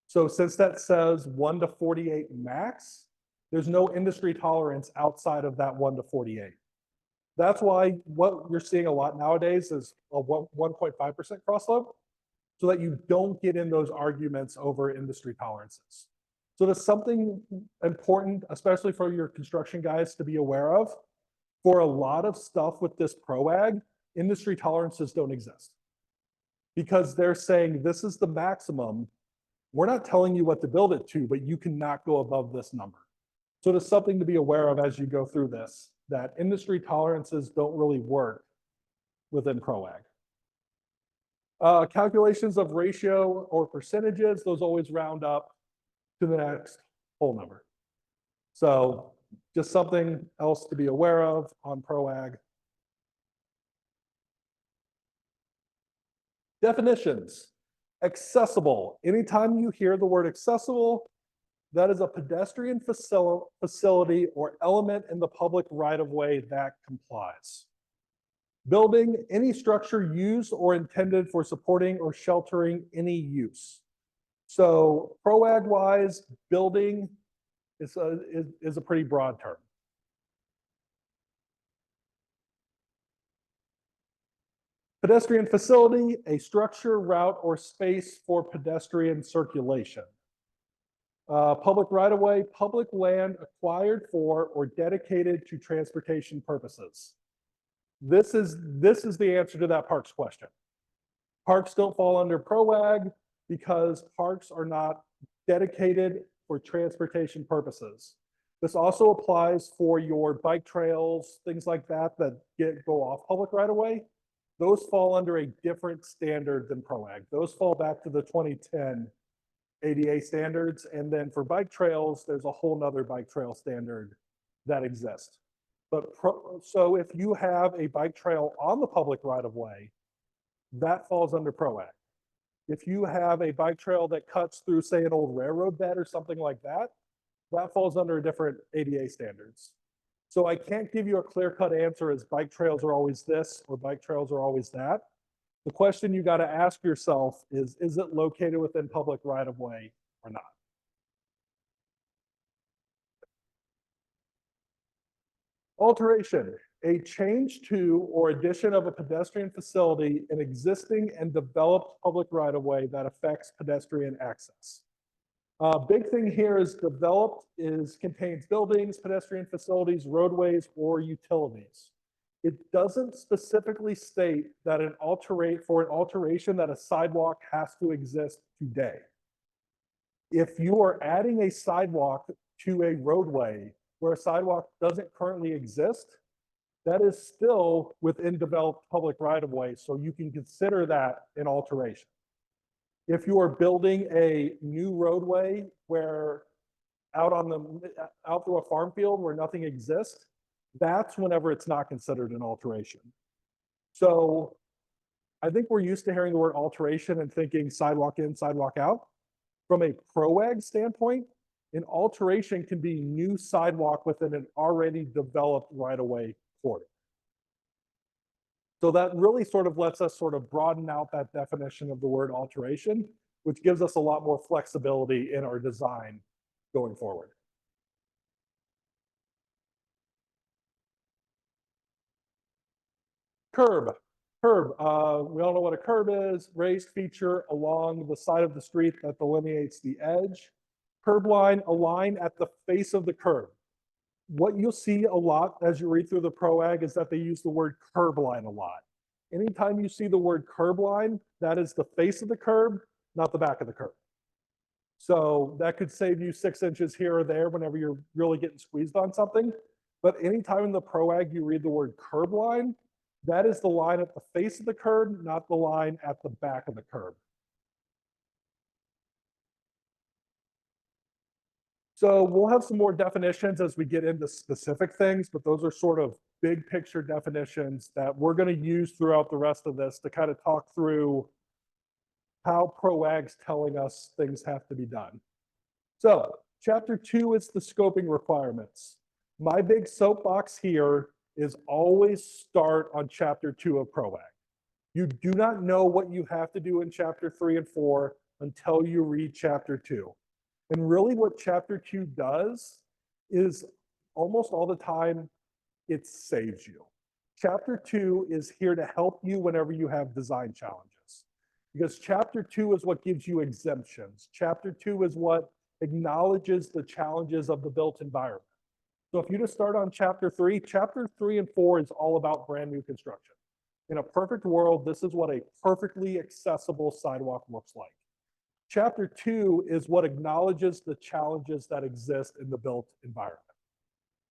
S1: So since that says 1 to 48 max, there's no industry tolerance outside of that 1 to 48. That's why what you're seeing a lot nowadays is a 1.5% cross slope, so that you don't get in those arguments over industry tolerances. So that's something important, especially for your construction guys to be aware of. For a lot of stuff with this Prowag, industry tolerances don't exist because they're saying this is the maximum. We're not telling you what to build it to, but you cannot go above this number. So there's something to be aware of as you go through this, that industry tolerances don't really work within Prowag. Calculations of ratio or percentages, those always round up to the next whole number. So just something else to be aware of on Prowag. Definitions. Accessible. Anytime you hear the word accessible, that is a pedestrian facility or element in the public right-of-way that complies. Building, any structure used or intended for supporting or sheltering any use. So Prowag-wise, building is a pretty broad term. Pedestrian facility, a structure, route, or space for pedestrian circulation. Public right-of-way, public land acquired for or dedicated to transportation purposes. This is the answer to that parks question. Parks don't fall under Prowag because parks are not dedicated for transportation purposes. This also applies for your bike trails, things like that go off public right-of-way. Those fall under a different standard than Prowag. Those fall back to the 2010 ADA standards. And then for bike trails, there's a whole nother bike trail standard that exists. So if you have a bike trail on the public right-of-way, that falls under Prowag. If you have a bike trail that cuts through, say, an old railroad bed or something like that, that falls under a different ADA standards. So I can't give you a clear-cut answer as bike trails are always this or bike trails are always that. The question you got to ask yourself is it located within public right-of-way or not? Alteration, a change to or addition of a pedestrian facility in existing and developed public right-of-way that affects pedestrian access. Big thing here is developed contains buildings, pedestrian facilities, roadways, or utilities. It doesn't specifically state that for an alteration that a sidewalk has to exist today. If you are adding a sidewalk to a roadway where a sidewalk doesn't currently exist, that is still within developed public right-of-way, so you can consider that an alteration. If you are building a new roadway where out through a farm field where nothing exists, that's whenever it's not considered an alteration. So I think we're used to hearing the word alteration and thinking sidewalk in, sidewalk out. From a Prowag standpoint, an alteration can be new sidewalk within an already developed right-of-way corridor. So that really sort of lets us sort of broaden out that definition of the word alteration, which gives us a lot more flexibility in our design going forward. Curb. We all know what a curb is. Raised feature along the side of the street that delineates the edge. Curb line, a line at the face of the curb. What you'll see a lot as you read through the Prowag is that they use the word curb line a lot. Anytime you see the word curb line, that is the face of the curb, not the back of the curb. So that could save you 6 inches here or there whenever you're really getting squeezed on something. But anytime in the Prowag you read the word curb line, that is the line at the face of the curb, not the line at the back of the curb. So we'll have some more definitions as we get into specific things, but those are sort of big picture definitions that we're going to use throughout the rest of this to kind of talk through how Prowag's telling us things have to be done. So chapter 2 is the scoping requirements. My big soapbox here is always start on chapter 2 of Prowag. You do not know what you have to do in chapter 3 and 4 until you read chapter 2. And really what chapter 2 does is almost all the time, it saves you. Chapter 2 is here to help you whenever you have design challenges. Because chapter 2 is what gives you exemptions. Chapter 2 is what acknowledges the challenges of the built environment. So if you just start on chapter 3 and 4 is all about brand new construction. In a perfect world, this is what a perfectly accessible sidewalk looks like. Chapter 2 is what acknowledges the challenges that exist in the built environment.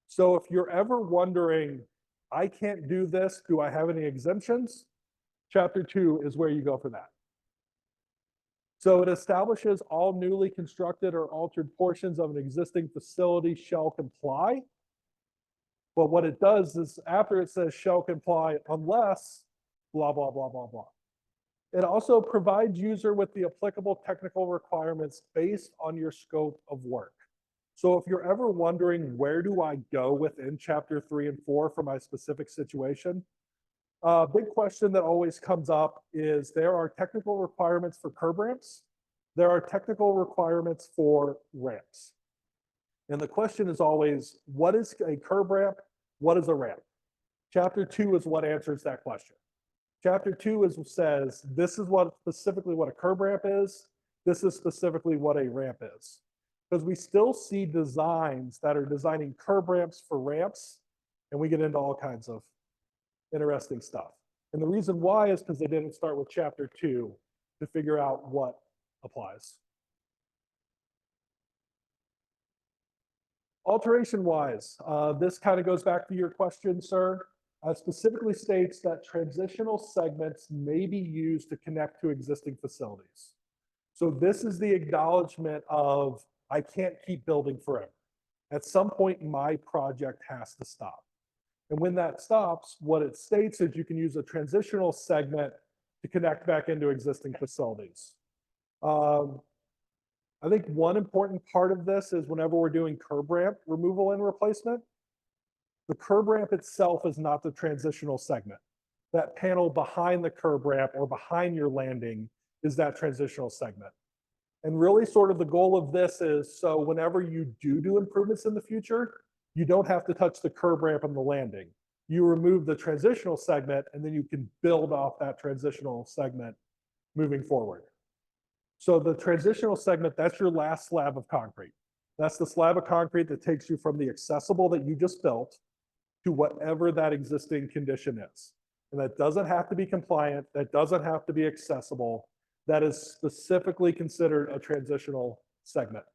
S1: So if you're ever wondering, I can't do this, do I have any exemptions? Chapter 2 is where you go for that. So it establishes all newly constructed or altered portions of an existing facility shall comply. But what it does is after it says shall comply unless blah, blah, blah, blah, blah. It also provides user with the applicable technical requirements based on your scope of work. So if you're ever wondering, where do I go within chapter 3 and 4 for my specific situation? A big question that always comes up is there are technical requirements for curb ramps. There are technical requirements for ramps. And the question is always, what is a curb ramp? What is a ramp? Chapter 2 is what answers that question. Chapter 2 says, this is specifically what a curb ramp is. This is specifically what a ramp is. Because we still see designs that are designing curb ramps for ramps, and we get into all kinds of interesting stuff. And the reason why is because they didn't start with chapter 2 to figure out what applies. Alteration wise, this kind of goes back to your question, sir. Specifically states that transitional segments may be used to connect to existing facilities. So this is the acknowledgement of, I can't keep building forever. At some point, my project has to stop. And when that stops, what it states is you can use a transitional segment to connect back into existing facilities. I think one important part of this is whenever we're doing curb ramp removal and replacement, the curb ramp itself is not the transitional segment. That panel behind the curb ramp or behind your landing is that transitional segment. And really sort of the goal of this is, so whenever you do improvements in the future, you don't have to touch the curb ramp and the landing. You remove the transitional segment and then you can build off that transitional segment moving forward. So the transitional segment, that's your last slab of concrete. That's the slab of concrete that takes you from the accessible that you just built to whatever that existing condition is. And that doesn't have to be compliant, that doesn't have to be accessible. That is specifically considered a transitional segment.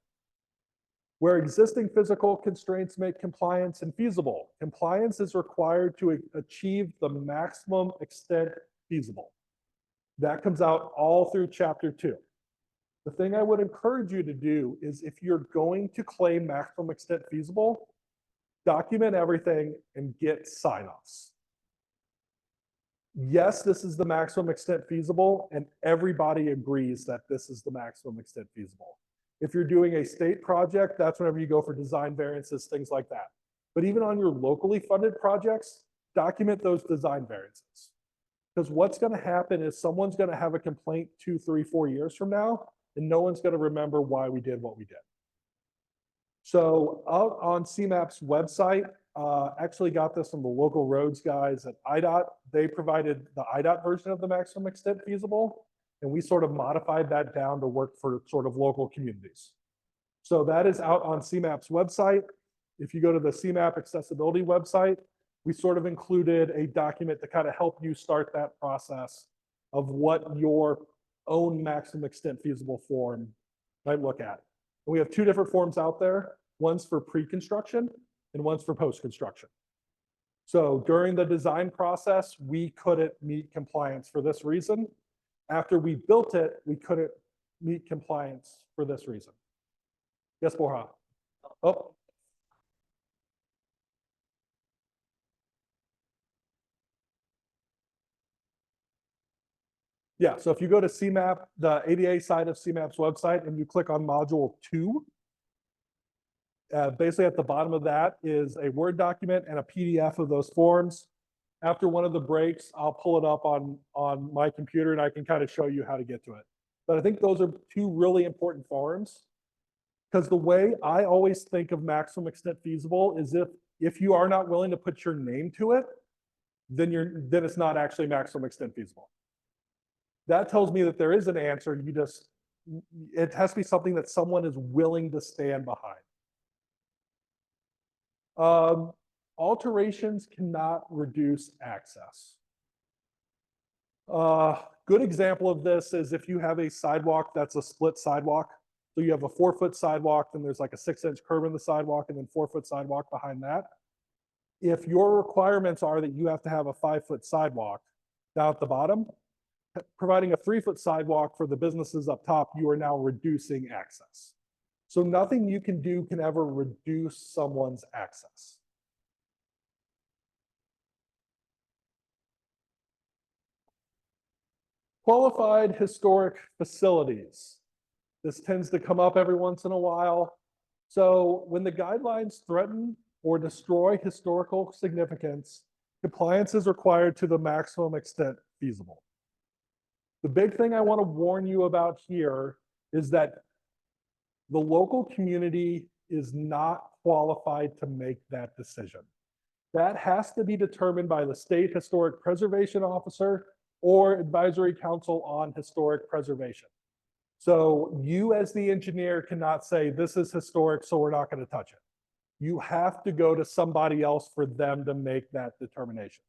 S1: Where existing physical constraints make compliance infeasible, compliance is required to achieve the maximum extent feasible. That comes out all through chapter 2. The thing I would encourage you to do is if you're going to claim maximum extent feasible, document everything and get sign-offs. Yes, this is the maximum extent feasible, and everybody agrees that this is the maximum extent feasible. If you're doing a state project, that's whenever you go for design variances, things like that. But even on your locally funded projects, document those design variances. Because what's going to happen is someone's going to have a complaint 2, 3, 4 years from now, and no one's going to remember why we did what we did. So out on CMAP's website, actually got this from the local roads guys at IDOT. They provided the IDOT version of the maximum extent feasible, and we sort of modified that down to work for sort of local communities. So that is out on CMAP's website. If you go to the CMAP accessibility website, we sort of included a document to kind of help you start that process of what your own maximum extent feasible form might look at. And we have 2 different forms out there. One's for pre-construction and one's for post-construction. So during the design process, we couldn't meet compliance for this reason. After we built it, we couldn't meet compliance for this reason. Yes, Borja. Oh. Yeah, so if you go to CMAP, the ADA side of CMAP's website, and you click on module 2, basically at the bottom of that is a Word document and a PDF of those forms. After one of the breaks, I'll pull it up on my computer and I can kind of show you how to get to it. But I think those are 2 really important forms, because the way I always think of maximum extent feasible is if you are not willing to put your name to it, then it's not actually maximum extent feasible. That tells me that there is an answer. It has to be something that someone is willing to stand behind. Alterations cannot reduce access. Good example of this is if you have a sidewalk that's a split sidewalk. So you have a 4-foot sidewalk, then there's like a 6-inch curb in the sidewalk, and then 4-foot sidewalk behind that. If your requirements are that you have to have a 5-foot sidewalk down at the bottom, providing a 3-foot sidewalk for the businesses up top, you are now reducing access. So nothing you can do can ever reduce someone's access. Qualified historic facilities. This tends to come up every once in a while. So when the guidelines threaten or destroy historical significance, compliance is required to the maximum extent feasible. The big thing I want to warn you about here is that the local community is not qualified to make that decision. That has to be determined by the state historic preservation officer or advisory council on historic preservation. So you as the engineer cannot say this is historic, so we're not going to touch it. You have to go to somebody else for them to make that determination.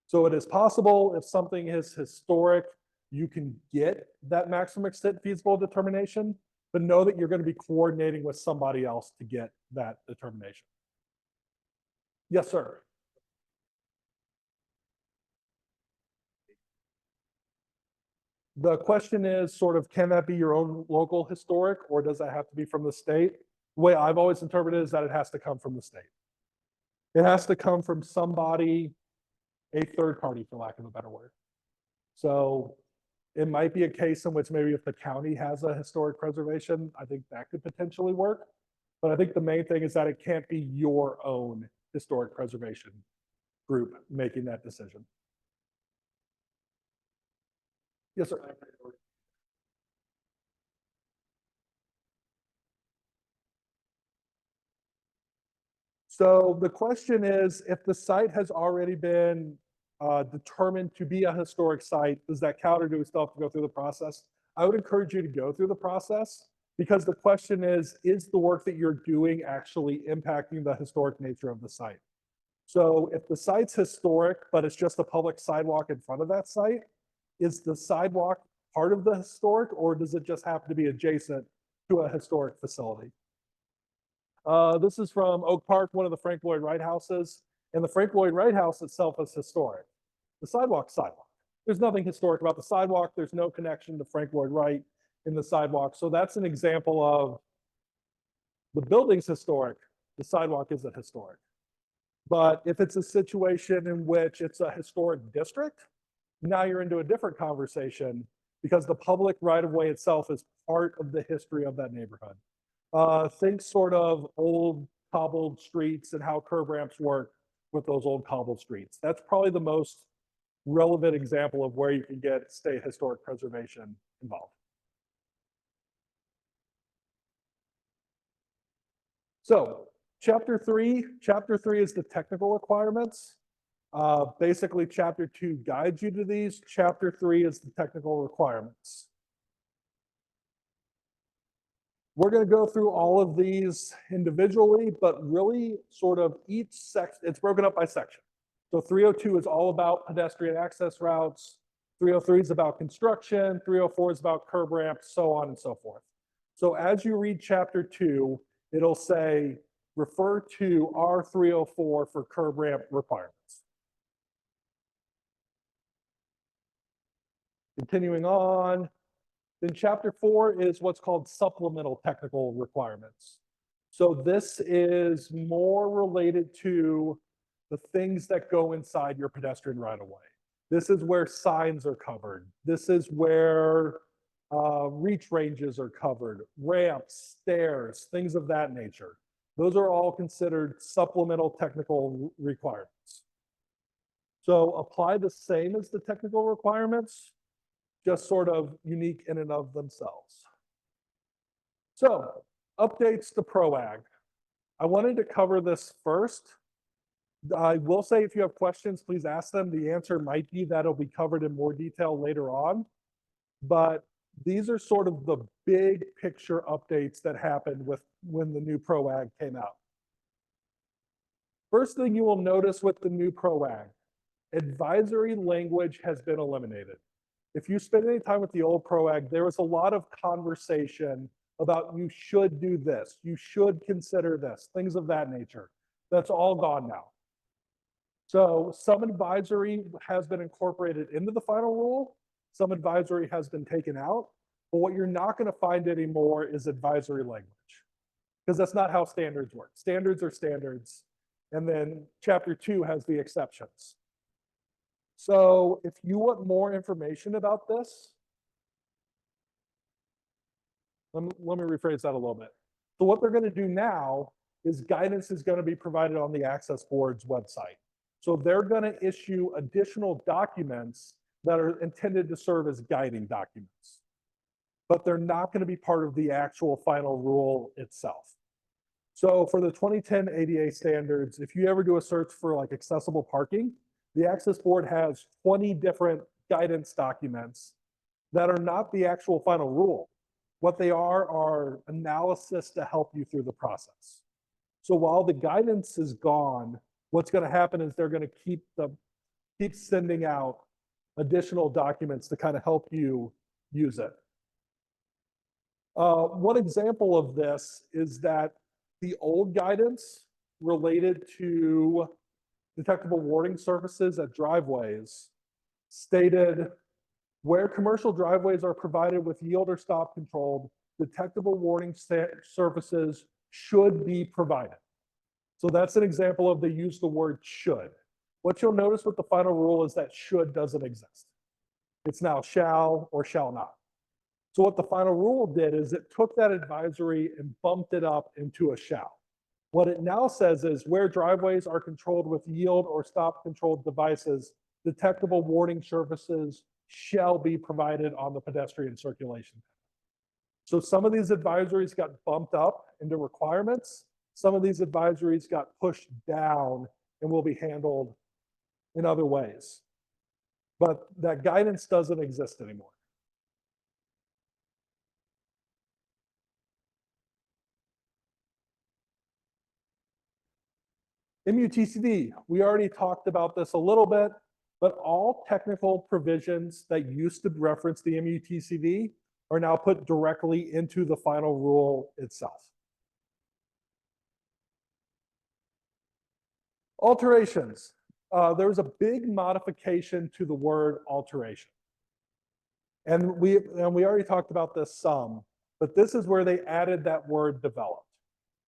S1: So it is possible if something is historic, you can get that maximum extent feasible determination, but know that you're going to be coordinating with somebody else to get that determination. Yes, sir. The question is sort of, can that be your own local historic, or does that have to be from the state? The way I've always interpreted it is that it has to come from the state. It has to come from somebody, a third party, for lack of a better word. So it might be a case in which maybe if the county has a historic preservation, I think that could potentially work. But I think the main thing is that it can't be your own historic preservation group making that decision. Yes, sir. So the question is, if the site has already been determined to be a historic site, does that count, or do we still have to go through the process? I would encourage you to go through the process, because the question is the work that you're doing actually impacting the historic nature of the site? So if the site's historic, but it's just a public sidewalk in front of that site, is the sidewalk part of the historic, or does it just happen to be adjacent to a historic facility? This is from Oak Park, one of the Frank Lloyd Wright houses. And the Frank Lloyd Wright house itself is historic. The sidewalk. There's nothing historic about the sidewalk. There's no connection to Frank Lloyd Wright in the sidewalk. So that's an example of the building's historic, the sidewalk isn't historic. But if it's a situation in which it's a historic district, now you're into a different conversation, because the public right-of-way itself is part of the history of that neighborhood. Think sort of old cobbled streets and how curb ramps work with those old cobbled streets. That's probably the most relevant example of where you can get state historic preservation involved. So chapter three is the technical requirements. Basically, chapter 2 guides you to these. Chapter 3 is the technical requirements. We're going to go through all of these individually, but really sort of each section, it's broken up by section. So 302 is all about pedestrian access routes. 303 is about construction. 304 is about curb ramps, so on and so forth. So as you read chapter 2, it'll say, refer to R304 for curb ramp requirements. Continuing on, then chapter 4 is what's called supplemental technical requirements. So this is more related to the things that go inside your pedestrian right-of-way. This is where signs are covered. This is where reach ranges are covered, ramps, stairs, things of that nature. Those are all considered supplemental technical requirements. So apply the same as the technical requirements, just sort of unique in and of themselves. So updates to Prowag. I wanted to cover this first. I will say if you have questions, please ask them. The answer might be that it'll be covered in more detail later on. But these are sort of the big picture updates that happened with when the new Prowag came out. First thing you will notice with the new Prowag, advisory language has been eliminated. If you spend any time with the old Prowag, there was a lot of conversation about you should do this, you should consider this, things of that nature. That's all gone now. So some advisory has been incorporated into the final rule. Some advisory has been taken out. But what you're not going to find anymore is advisory language, because that's not how standards work. Standards are standards. And then chapter 2 has the exceptions. So if you want more information about this, let me rephrase that a little bit. So what they're going to do now is guidance is going to be provided on the Access Board's website. So they're going to issue additional documents that are intended to serve as guiding documents, but they're not going to be part of the actual final rule itself. So for the 2010 ADA standards, if you ever do a search for like accessible parking, the Access Board has 20 different guidance documents that are not the actual final rule. What they are analysis to help you through the process. So while the guidance is gone, what's going to happen is they're going to keep sending out additional documents to kind of help you use it. One example of this is that the old guidance related to detectable warning surfaces at driveways stated where commercial driveways are provided with yield or stop controlled, detectable warning surfaces should be provided. So that's an example of they use the word should. What you'll notice with the final rule is that should doesn't exist. It's now shall or shall not. So what the final rule did is it took that advisory and bumped it up into a shall. What it now says is where driveways are controlled with yield or stop controlled devices, detectable warning surfaces shall be provided on the pedestrian circulation. So some of these advisories got bumped up into requirements. Some of these advisories got pushed down and will be handled in other ways. But that guidance doesn't exist anymore. MUTCD, we already talked about this a little bit, but all technical provisions that used to reference the MUTCD are now put directly into the final rule itself. Alterations. There was a big modification to the word alteration. And we already talked about this some, but this is where they added that word developed.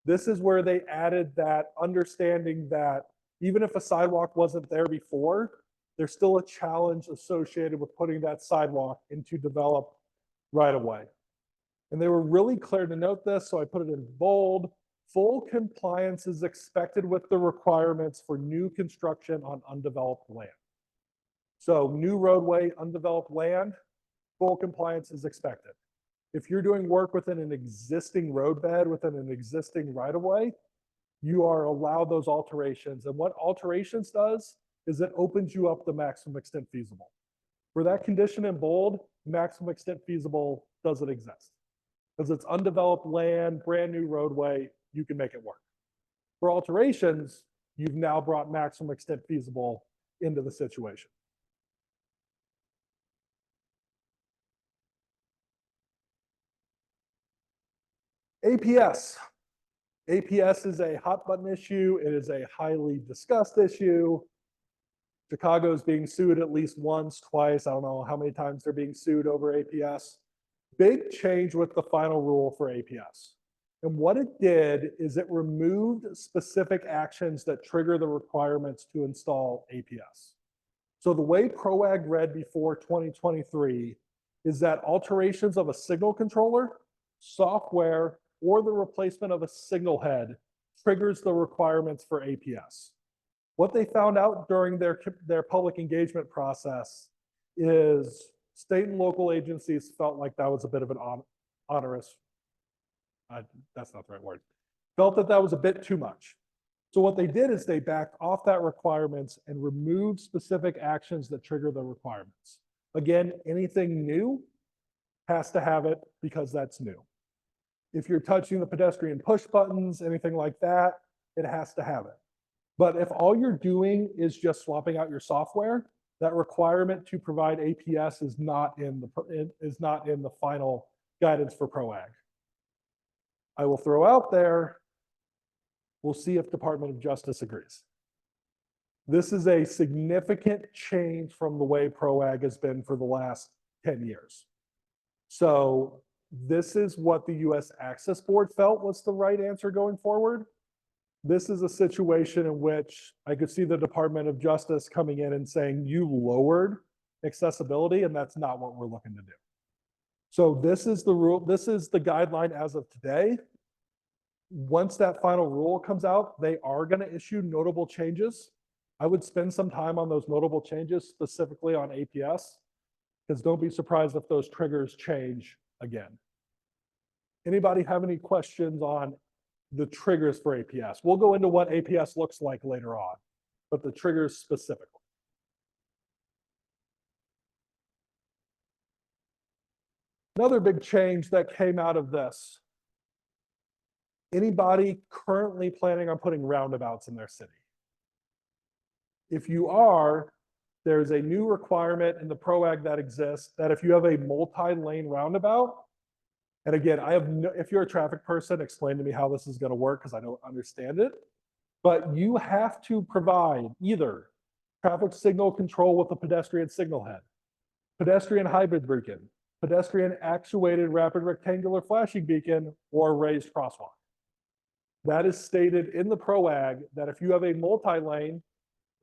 S1: This is where they added that understanding that even if a sidewalk wasn't there before, there's still a challenge associated with putting that sidewalk into developed right away. And they were really clear to note this, so I put it in bold. Full compliance is expected with the requirements for new construction on undeveloped land. So new roadway, undeveloped land, full compliance is expected. If you're doing work within an existing roadbed, within an existing right-of-way, you are allowed those alterations. And what alterations does is it opens you up the maximum extent feasible. For that condition in bold, maximum extent feasible doesn't exist. Because it's undeveloped land, brand new roadway, you can make it work. For alterations, you've now brought maximum extent feasible into the situation. APS. APS is a hot button issue. It is a highly discussed issue. Chicago is being sued at least once, twice. I don't know how many times they're being sued over APS. Big change with the final rule for APS. And what it did is it removed specific actions that trigger the requirements to install APS. So the way Prowag read before 2023 is that alterations of a signal controller, software, or the replacement of a signal head triggers the requirements for APS. What they found out during their public engagement process is state and local agencies felt like that was a bit of an onerous, that's not the right word, felt that that was a bit too much. So what they did is they backed off that requirements and removed specific actions that trigger the requirements. Again, anything new has to have it because that's new. If you're touching the pedestrian push buttons, anything like that, it has to have it. But if all you're doing is just swapping out your software, that requirement to provide APS is not in the final guidance for Prowag. I will throw out there, we'll see if Department of Justice agrees. This is a significant change from the way Prowag has been for the last 10 years. So this is what the US Access Board felt was the right answer going forward. This is a situation in which I could see the Department of Justice coming in and saying, you lowered accessibility, and that's not what we're looking to do. So this is the rule, this is the guideline as of today. Once that final rule comes out, they are going to issue notable changes. I would spend some time on those notable changes, specifically on APS, because don't be surprised if those triggers change again. Anybody have any questions on the triggers for APS? We'll go into what APS looks like later on, but the triggers specifically. Another big change that came out of this. Anybody currently planning on putting roundabouts in their city? If you are, there's a new requirement in the Prowag that exists that if you have a multi-lane roundabout, and again, if you're a traffic person, explain to me how this is going to work because I don't understand it. But you have to provide either traffic signal control with a pedestrian signal head, pedestrian hybrid beacon, pedestrian actuated rapid rectangular flashing beacon, or raised crosswalk. That is stated in the Prowag that if you have a multi-lane,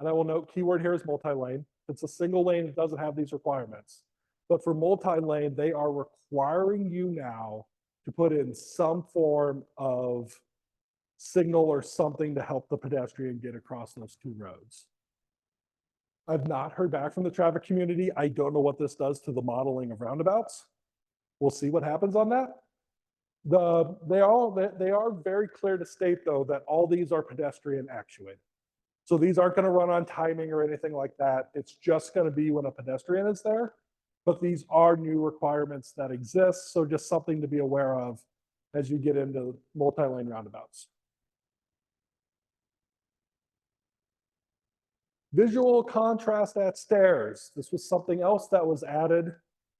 S1: and I will note keyword here is multi-lane. If it's a single lane, it doesn't have these requirements. But for multi-lane, they are requiring you now to put in some form of signal or something to help the pedestrian get across those two roads. I've not heard back from the traffic community. I don't know what this does to the modeling of roundabouts. We'll see what happens on that. They are very clear to state though that all these are pedestrian actuated. So these aren't going to run on timing or anything like that. It's just going to be when a pedestrian is there. But these are new requirements that exist. So just something to be aware of as you get into multi-lane roundabouts. Visual contrast at stairs. This was something else that was added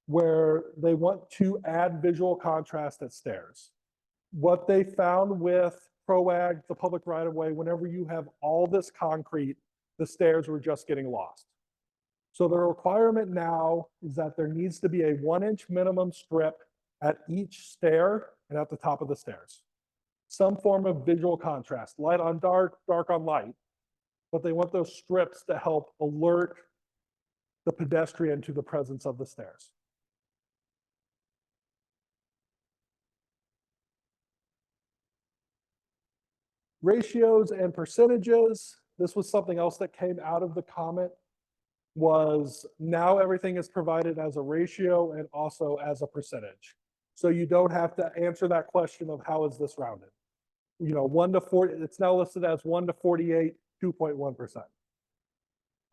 S1: where they want to add visual contrast at stairs. What they found with Prowag, the public right of way, whenever you have all this concrete, the stairs were just getting lost. So the requirement now is that there needs to be a 1-inch minimum strip at each stair and at the top of the stairs. Some form of visual contrast, light on dark, dark on light. But they want those strips to help alert the pedestrian to the presence of the stairs. Ratios and percentages. This was something else that came out of the comment, was now everything is provided as a ratio and also as a percentage. So you don't have to answer that question of how is this rounded. 1 to 40, it's now listed as 1 to 48, 2.1%.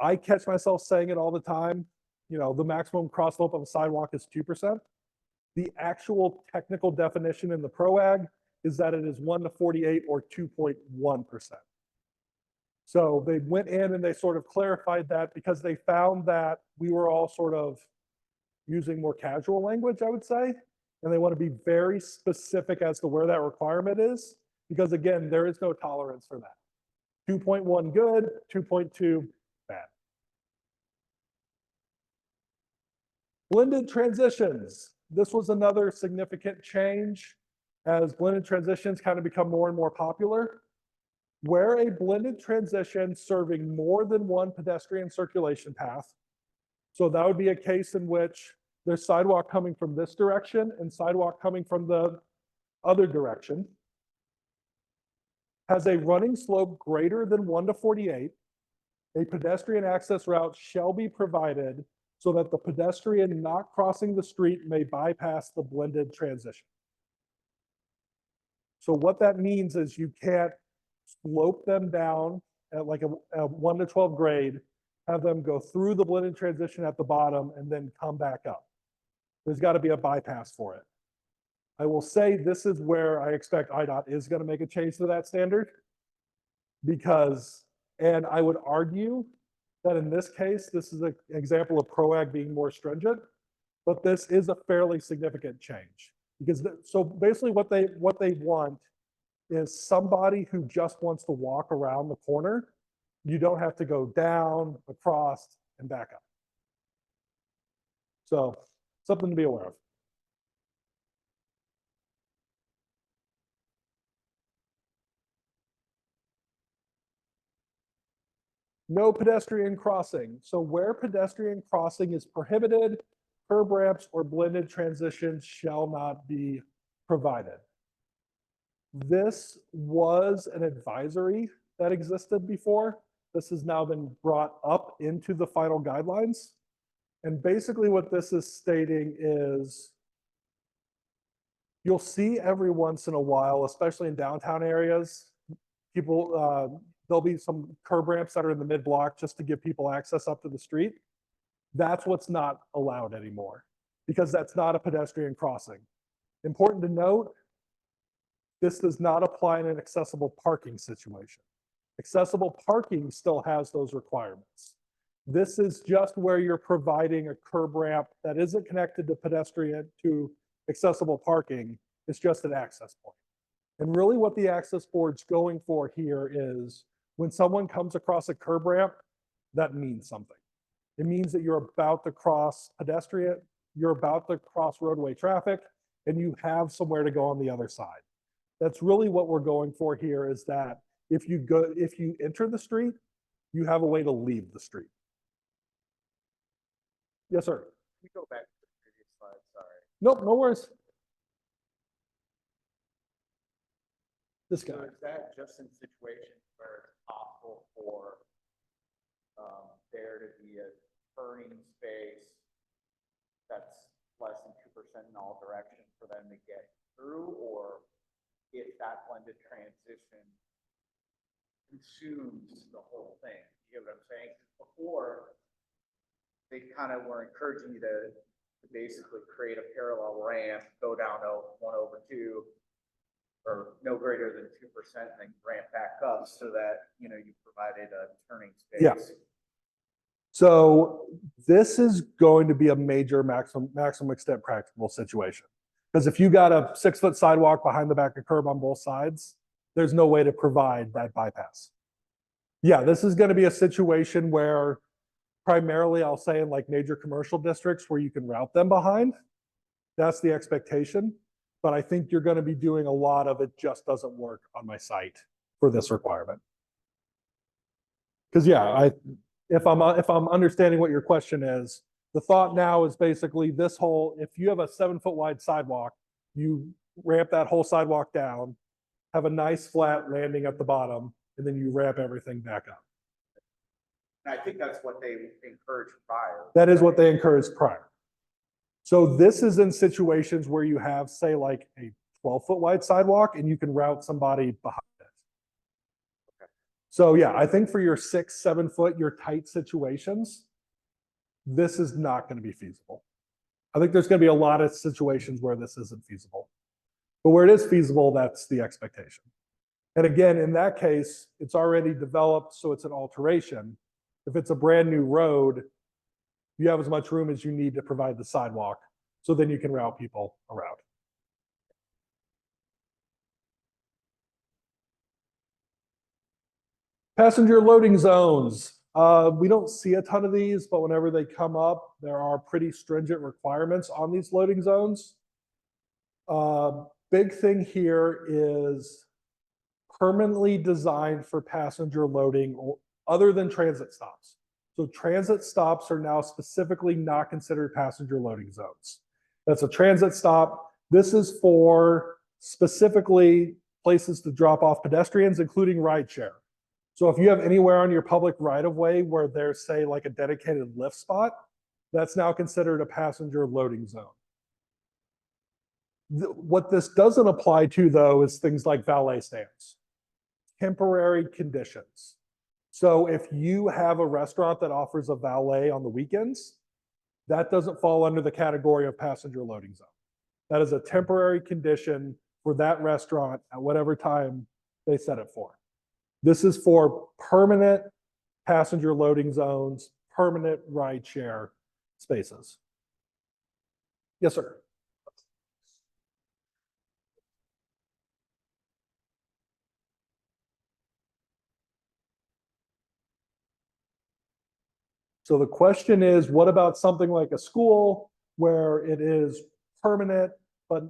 S1: I catch myself saying it all the time. The maximum cross slope of a sidewalk is 2%. The actual technical definition in the Prowag is that it is 1 to 48 or 2.1%. So they went in and they sort of clarified that because they found that we were all sort of using more casual language, I would say. And they want to be very specific as to where that requirement is, because again, there is no tolerance for that. 2.1 good, 2.2 bad. Blended transitions. This was another significant change as blended transitions kind of become more and more popular. Where a blended transition serving more than one pedestrian circulation path. So that would be a case in which there's sidewalk coming from this direction and sidewalk coming from the other direction. Has a running slope greater than 1 to 48, a pedestrian access route shall be provided so that the pedestrian not crossing the street may bypass the blended transition. So what that means is you can't slope them down at like a 1 to 12 grade, have them go through the blended transition at the bottom and then come back up. There's got to be a bypass for it. I will say this is where I expect IDOT is going to make a change to that standard because, and I would argue that in this case, this is an example of Prowag being more stringent, but this is a fairly significant change because so basically what they want is somebody who just wants to walk around the corner. You don't have to go down, across, and back up. So something to be aware of. No pedestrian crossing. So where pedestrian crossing is prohibited, curb ramps or blended transitions shall not be provided. This was an advisory that existed before. This has now been brought up into the final guidelines. And basically what this is stating is you'll see every once in a while, especially in downtown areas, people, there'll be some curb ramps that are in the mid block just to give people access up to the street. That's what's not allowed anymore because that's not a pedestrian crossing. Important to note, this does not apply in an accessible parking situation. Accessible parking still has those requirements. This is just where you're providing a curb ramp that isn't connected to pedestrian to accessible parking. It's just an access point. And really what the access board's going for here is when someone comes across a curb ramp, that means something. It means that you're about to cross pedestrian, you're about to cross roadway traffic, and you have somewhere to go on the other side. That's really what we're going for here, is that if you enter the street, you have a way to leave the street. Yes, sir.
S3: Can we go back to the previous slide? Sorry.
S1: Nope, no worries. This
S3: So
S1: guy.
S3: is that just in situations where it's possible for there to be a turning space that's less than 2% in all directions for them to get through, or if that blended transition consumes the whole thing? You get what I'm saying? 'Cause before, they kind of were encouraging you to basically create a parallel ramp, go down to 1/2, or no greater than 2%, and then ramp back up so that, you know, you provided a turning space.
S1: Yeah. So this is going to be a major maximum extent practicable situation. Because if you got a 6-foot sidewalk behind the back of curb on both sides, there's no way to provide that bypass. Yeah, this is going to be a situation where primarily I'll say in like major commercial districts where you can route them behind. That's the expectation. But I think you're going to be doing a lot of it just doesn't work on my site for this requirement. Because yeah, if I'm understanding what your question is, the thought now is basically this whole, if you have a 7-foot wide sidewalk, you ramp that whole sidewalk down, have a nice flat landing at the bottom, and then you ramp everything back up.
S3: And I think that's what they encouraged prior.
S1: That is what they encouraged prior. So this is in situations where you have, say, like a 12-foot wide sidewalk and you can route somebody behind it.
S3: Okay.
S1: So yeah, I think for your 6, 7-foot, your tight situations, this is not going to be feasible. I think there's going to be a lot of situations where this isn't feasible. But where it is feasible, that's the expectation. And again, in that case, it's already developed, so it's an alteration. If it's a brand new road, you have as much room as you need to provide the sidewalk, so then you can route people around. Passenger loading zones. We don't see a ton of these, but whenever they come up, there are pretty stringent requirements on these loading zones. Big thing here is permanently designed for passenger loading other than transit stops. So transit stops are now specifically not considered passenger loading zones. That's a transit stop. This is for specifically places to drop off pedestrians, including rideshare. So if you have anywhere on your public right-of-way where there's, say, like a dedicated lift spot, that's now considered a passenger loading zone. What this doesn't apply to, though, is things like valet stands, temporary conditions. So if you have a restaurant that offers a valet on the weekends, that doesn't fall under the category of passenger loading zone. That is a temporary condition for that restaurant at whatever time they set it for. This is for permanent passenger loading zones, permanent ride share spaces. Yes, sir. So the question is, what about something like a school where it is permanent, but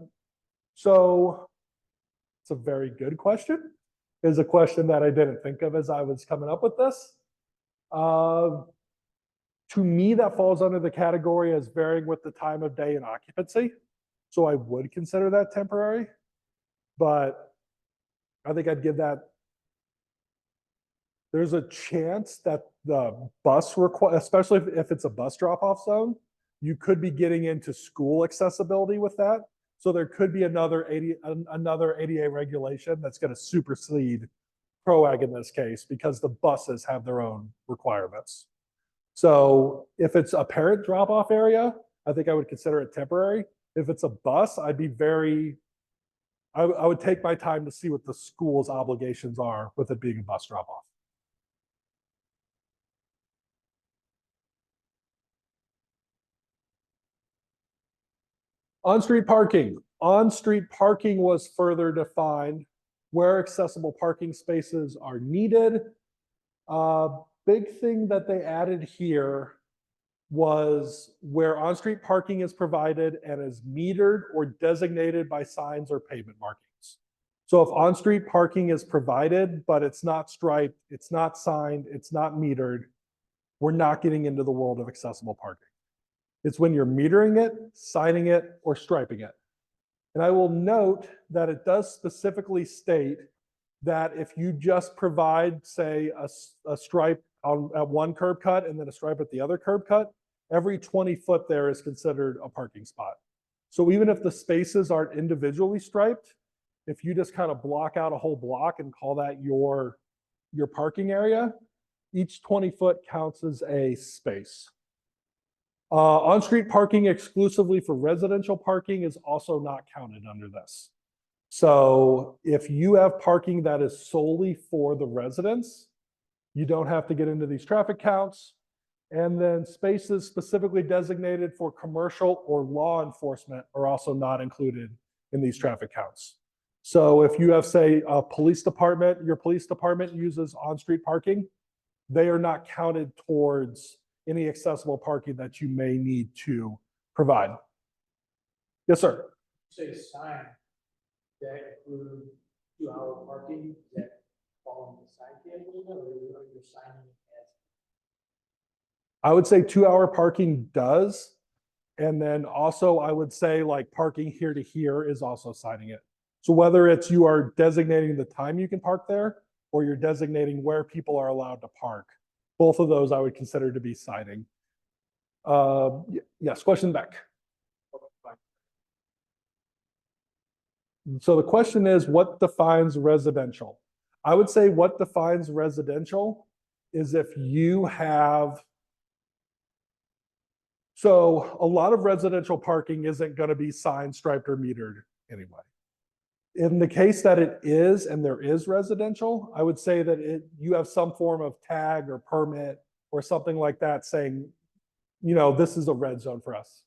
S1: so it's a very good question. It's a question that I didn't think of as I was coming up with this. To me, that falls under the category as varying with the time of day and occupancy. So I would consider that temporary, but I think I'd give that. There's a chance that the bus especially if it's a bus drop-off zone, you could be getting into school accessibility with that. So there could be another ADA regulation that's going to supersede Prowag in this case because the buses have their own requirements. So if it's a parent drop-off area, I think I would consider it temporary. If it's a bus, I'd be very, I would take my time to see what the school's obligations are with it being a bus drop off. On-street parking. On-street parking was further defined where accessible parking spaces are needed. Big thing that they added here was where on-street parking is provided and is metered or designated by signs or pavement markings. So if on-street parking is provided, but it's not striped, it's not signed, it's not metered, we're not getting into the world of accessible parking. It's when you're metering it, signing it, or striping it. And I will note that it does specifically state that if you just provide, say, a stripe at one curb cut and then a stripe at the other curb cut, every 20 foot there is considered a parking spot. So even if the spaces aren't individually striped, if you just kind of block out a whole block and call that your parking area, each 20 foot counts as a space. On-street parking exclusively for residential parking is also not counted under this. So if you have parking that is solely for the residents, you don't have to get into these traffic counts. And then spaces specifically designated for commercial or law enforcement are also not included in these traffic counts. So if you have, say, a police department, your police department uses on-street parking, they are not counted towards any accessible parking that you may need to provide. Yes, sir.
S4: Say sign that include 2-hour parking, that fall on the sign category, or are you signing it as?
S1: I would say 2-hour parking does. And then also I would say like parking here to here is also signing it. So whether it's you are designating the time you can park there or you're designating where people are allowed to park, both of those I would consider to be signing. Yes, question back. So the question is, what defines residential? I would say what defines residential is if you have, so a lot of residential parking isn't going to be signed, striped, or metered anyway. In the case that it is, and there is residential, I would say that you have some form of tag or permit or something like that saying, you know, this is a red zone for us.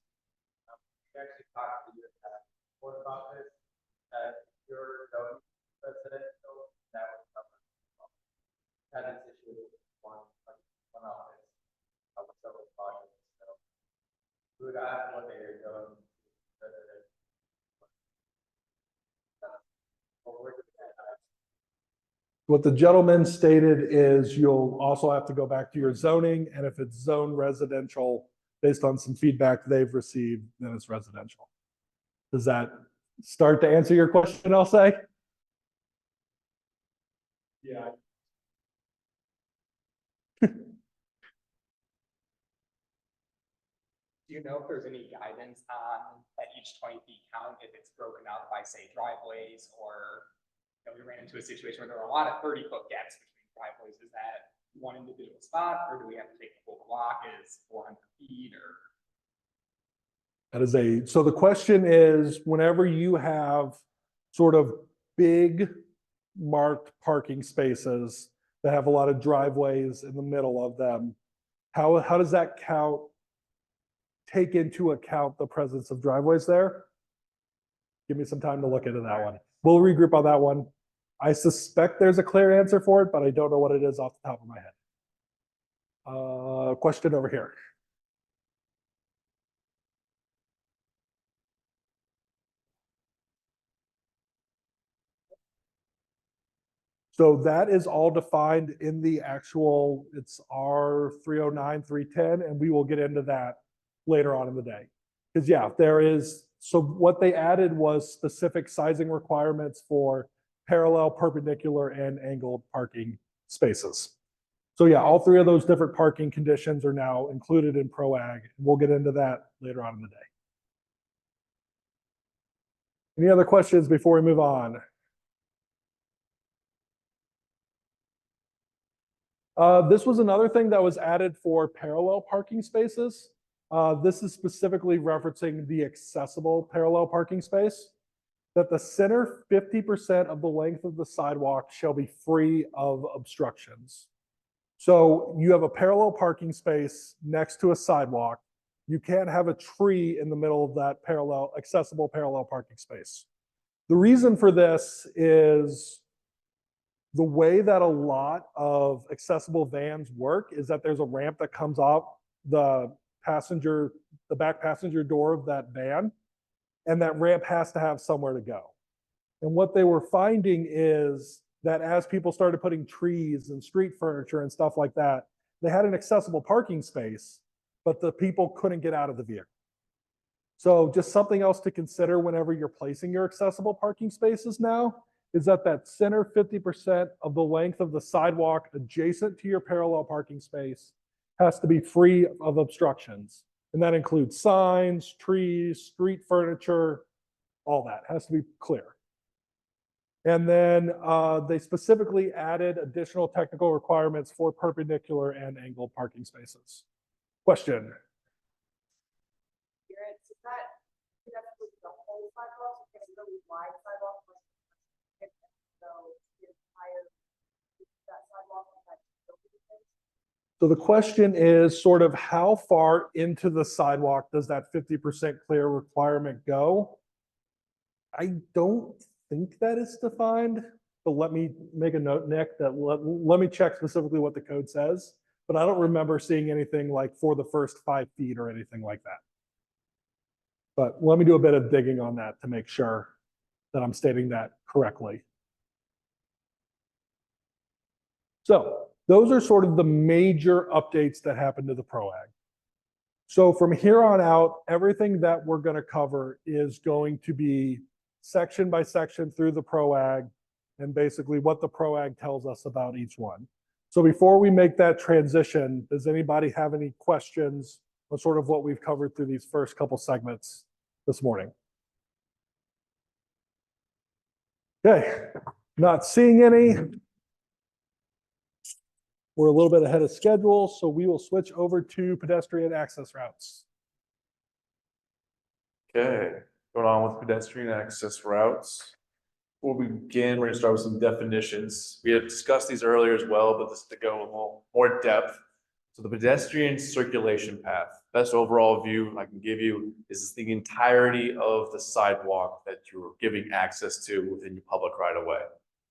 S4: We actually talked to you what about this, your zone residential, that was covered. That is issue with one office, several projects, so. We would ask what they are doing.
S1: What the gentleman stated is you'll also have to go back to your zoning, and if it's zone residential, based on some feedback they've received, then it's residential. Does that start to answer your question, I'll say?
S4: Yeah.
S5: Do you know if there's any guidance on at each 20 feet count, if it's broken out by, say, driveways, or, you know, we ran into a situation where there were a lot of 30-foot gaps between driveways? Is that one individual spot, or do we have to take the whole block as 400 feet, or?
S1: That is so the question is, whenever you have sort of big marked parking spaces that have a lot of driveways in the middle of them, how does that count? Take into account the presence of driveways there? Give me some time to look into that one. We'll regroup on that one. I suspect there's a clear answer for it, but I don't know what it is off the top of my head. Question over here. So that is all defined in the actual, it's R 309, 310, and we will get into that later on in the day. Because yeah, there is, so what they added was specific sizing requirements for parallel, perpendicular, and angled parking spaces. So yeah, all three of those different parking conditions are now included in Prowag. We'll get into that later on in the day. Any other questions before we move on? This was another thing that was added for parallel parking spaces. This is specifically referencing the accessible parallel parking space, that the center 50% of the length of the sidewalk shall be free of obstructions. So you have a parallel parking space next to a sidewalk. You can't have a tree in the middle of that accessible parallel parking space. The reason for this is the way that a lot of accessible vans work is that there's a ramp that comes off the back passenger door of that van, and that ramp has to have somewhere to go. And what they were finding is that as people started putting trees and street furniture and stuff like that, they had an accessible parking space, but the people couldn't get out of the vehicle. So just something else to consider whenever you're placing your accessible parking spaces now is that center 50% of the length of the sidewalk adjacent to your parallel parking space has to be free of obstructions. And that includes signs, trees, street furniture, all that has to be clear. And then they specifically added additional technical requirements for perpendicular and angled parking spaces. Question?
S6: Is that the whole sidewalk? It's a really wide sidewalk. So the entire that sidewalk.
S1: So the question is sort of how far into the sidewalk does that 50% clear requirement go? I don't think that is defined, but let me make a note, Nick, that let me check specifically what the code says, but I don't remember seeing anything like for the first 5 feet or anything like that. But let me do a bit of digging on that to make sure that I'm stating that correctly. So those are sort of the major updates that happened to the Prowag. So from here on out, everything that we're going to cover is going to be section by section through the Prowag and basically what the Prowag tells us about each one. So before we make that transition, does anybody have any questions on sort of what we've covered through these first couple segments this morning? Okay, not seeing any. We're a little bit ahead of schedule, so we will switch over to pedestrian access routes.
S2: Okay, going on with pedestrian access routes. Before we begin, we're gonna start with some definitions. We had discussed these earlier as well, but this is to go a little more depth. So the pedestrian circulation path, best overall view I can give you is the entirety of the sidewalk that you're giving access to within your public right of way.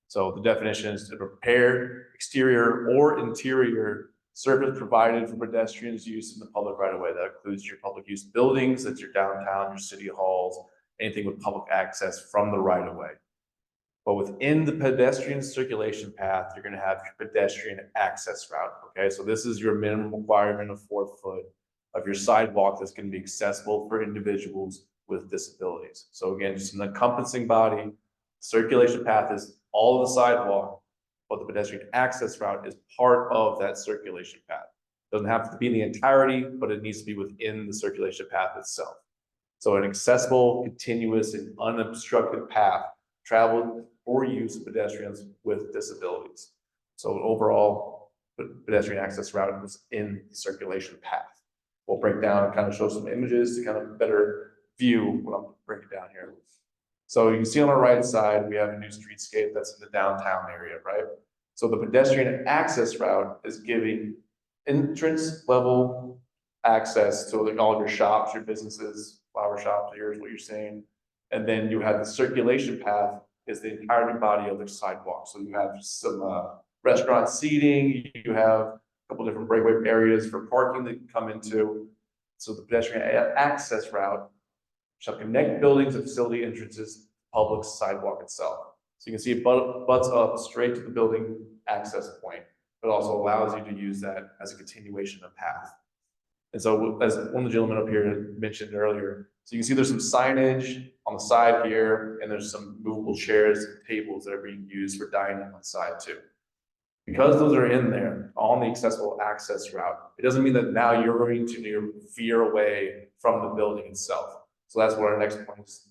S2: So the definition is to prepare exterior or interior surface provided for pedestrians' use in the public right of way. That includes your public use buildings, that's your downtown, your city halls, anything with public access from the right of way. But within the pedestrian circulation path, you're going to have your pedestrian access route. Okay, so this is your minimum requirement of 4 foot of your sidewalk that's going to be accessible for individuals with disabilities. So again, just an encompassing body. Circulation path is all of the sidewalk, but the pedestrian access route is part of that circulation path. It doesn't have to be the entirety, but it needs to be within the circulation path itself. So an accessible, continuous, and unobstructed path traveled or use of pedestrians with disabilities. So overall, the pedestrian access route is in the circulation path. We'll break down and kind of show some images to kind of better view what I'm breaking down here. So you can see on the right side, we have a new streetscape that's in the downtown area, right? So the pedestrian access route is giving entrance level access to like all of your shops, your businesses, flower shops, here's what you're seeing. And then you have the circulation path is the entire body of the sidewalk. So you have some restaurant seating, you have a couple different breakaway areas for parking that you can come into. So the pedestrian access route shall connect buildings and facility entrances to the public sidewalk itself. So you can see it butts up straight to the building access point, but also allows you to use that as a continuation of path. And so as one of the gentlemen up here mentioned earlier, so you can see there's some signage on the side here, and there's some movable chairs and tables that are being used for dining on the side too. Because those are in there on the accessible access route, it doesn't mean that now you're going to veer away from the building itself. So that's what our next point is.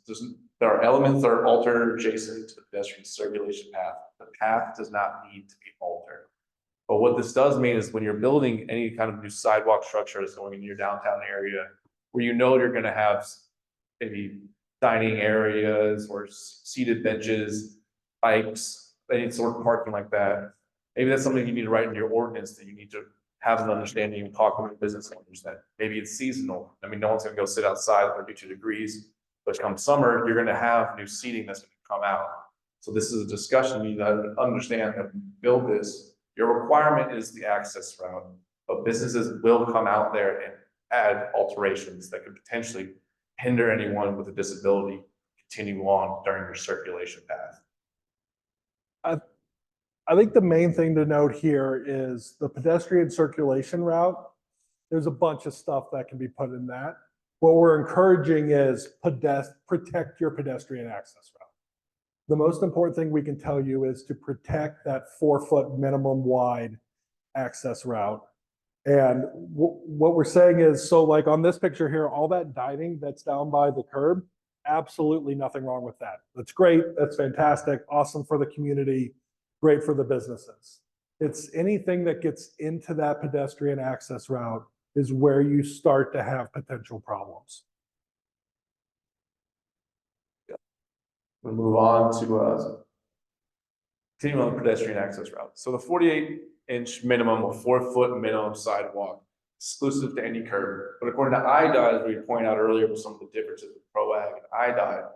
S2: There are elements that are altered or adjacent to the pedestrian circulation path. The path does not need to be altered. But what this does mean is when you're building any kind of new sidewalk structure that's going in your downtown area, where you know you're gonna have maybe dining areas or seated benches, bikes, any sort of parking like that. Maybe that's something you need to write in your ordinance, that you need to have an understanding and talk with business owners, that maybe it's seasonal. I mean, no one's gonna go sit outside at 32 degrees, but come summer, you're gonna have new seating that's gonna come out. So this is a discussion you need to understand and build this. Your requirement is the access route, but businesses will come out there and add alterations that could potentially hinder anyone with a disability continue on during your circulation path.
S1: I think the main thing to note here is the pedestrian circulation route. There's a bunch of stuff that can be put in that. What we're encouraging is protect your pedestrian access route. The most important thing we can tell you is to protect that 4-foot minimum wide access route. And what we're saying is, so like on this picture here, all that dining that's down by the curb, absolutely nothing wrong with that. That's great. That's fantastic. Awesome for the community. Great for the businesses. It's anything that gets into that pedestrian access route is where you start to have potential problems.
S2: We'll move on to continue on the pedestrian access route. So the 48-inch minimum or 4-foot minimum sidewalk, exclusive to any curb. But according to IDOT, as we pointed out earlier with some of the differences with Prowag and IDOT,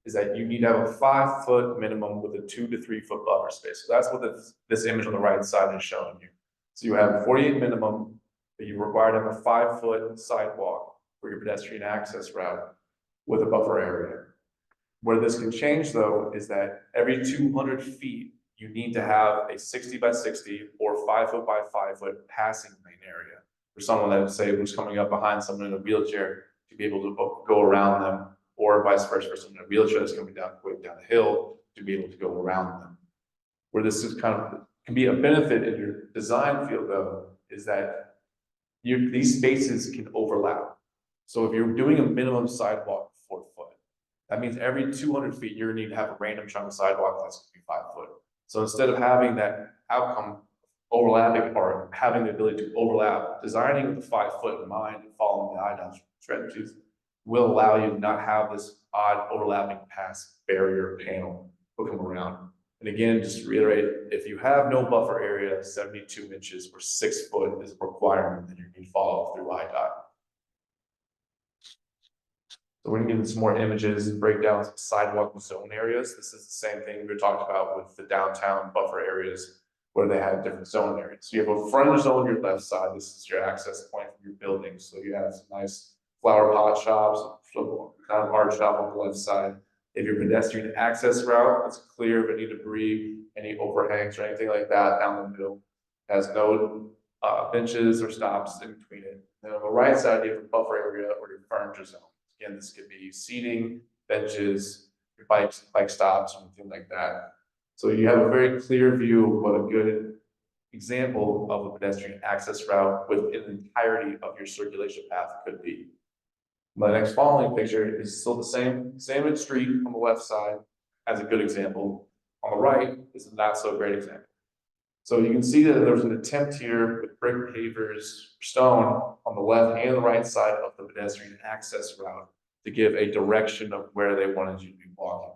S2: is that you need to have a 5-foot minimum with a 2 to 3 foot buffer space. So that's what this image on the right side is showing you. So you have 48 minimum, but you require to have a 5-foot sidewalk for your pedestrian access route with a buffer area. Where this can change though, is that every 200 feet, you need to have a 60 by 60 or 5 foot by 5 foot passing lane area for someone that, say, was coming up behind someone in a wheelchair to be able to go around them, or vice versa for someone in a wheelchair that's coming down the hill to be able to go around them. Where this is can be a benefit in your design field though, is that these spaces can overlap. So if you're doing a minimum sidewalk 4 foot, that means every 200 feet, you're gonna need to have a random chunk of sidewalk that's gonna be 5 foot. So instead of having that outcome overlapping or having the ability to overlap, designing with the 5 foot in mind and following the IDOT strategies will allow you to not have this odd overlapping pass barrier panel will come around. And again, just to reiterate, if you have no buffer area, 72 inches or 6 foot is a requirement that you need to follow through IDOT. So we're gonna get into some more images and break down some sidewalk zone areas. This is the same thing we talked about with the downtown buffer areas where they have different zone areas. So you have a frontage zone on your left side. This is your access point from your building. So you have some nice flower pot shops, kind of art shop on the left side. If your pedestrian access route, it's clear of any debris, any overhangs or anything like that down the middle. Has no benches or stops in between it. Then on the right side, you have a buffer area or your furniture zone. Again, this could be seating, benches, your bike stops, anything like that. So you have a very clear view of what a good example of a pedestrian access route within the entirety of your circulation path could be. My next following picture is still the same street on the left side as a good example. On the right is a not so great example. So you can see that there was an attempt here with brick pavers, stone on the left and the right side of the pedestrian access route to give a direction of where they wanted you to be walking.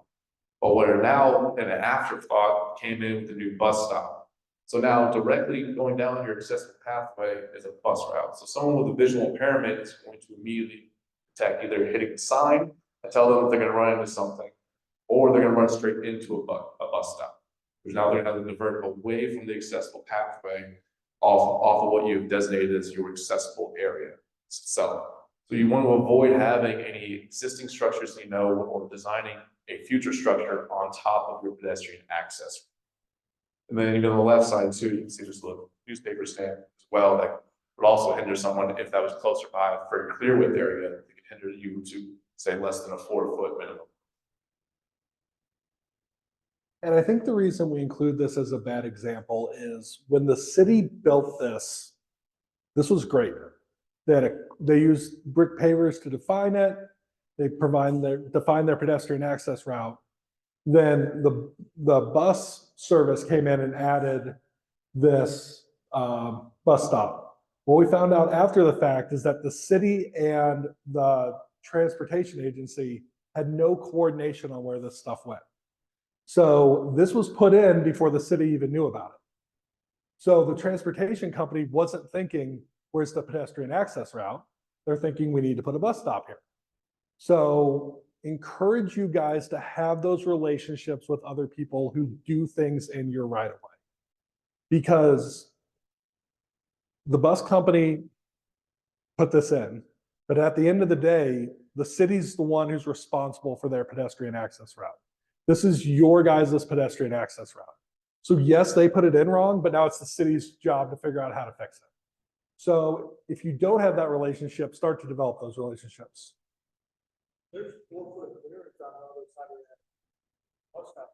S2: But what are now in an afterthought came in with the new bus stop. So now directly going down your accessible pathway is a bus route. So someone with a visual impairment is going to immediately detect either hitting the sign and tell them if they're going to run into something, or they're going to run straight into a bus stop. Which now they're going to divert away from the accessible pathway off of what you've designated as your accessible area itself. So you want to avoid having any existing structures or designing a future structure on top of your pedestrian access. And then even on the left side too, you can see there's a little newspaper stand as well that would also hinder someone if that was closer by for a clear width area. It could hinder you to say less than a 4 foot minimum.
S1: And I think the reason we include this as a bad example is when the city built this, this was great. They used brick pavers to define it. They define their pedestrian access route. Then the bus service came in and added this bus stop. What we found out after the fact is that the city and the transportation agency had no coordination on where this stuff went. So this was put in before the city even knew about it. So the transportation company wasn't thinking, where's the pedestrian access route? They're thinking we need to put a bus stop here. So encourage you guys to have those relationships with other people who do things in your right of way. Because the bus company put this in, but at the end of the day, the city's the one who's responsible for their pedestrian access route. This is your guys' pedestrian access route. So yes, they put it in wrong, but now it's the city's job to figure out how to fix it. So if you don't have that relationship, start to develop those relationships.
S4: There's 4-foot clearance on the other side of that bus stop.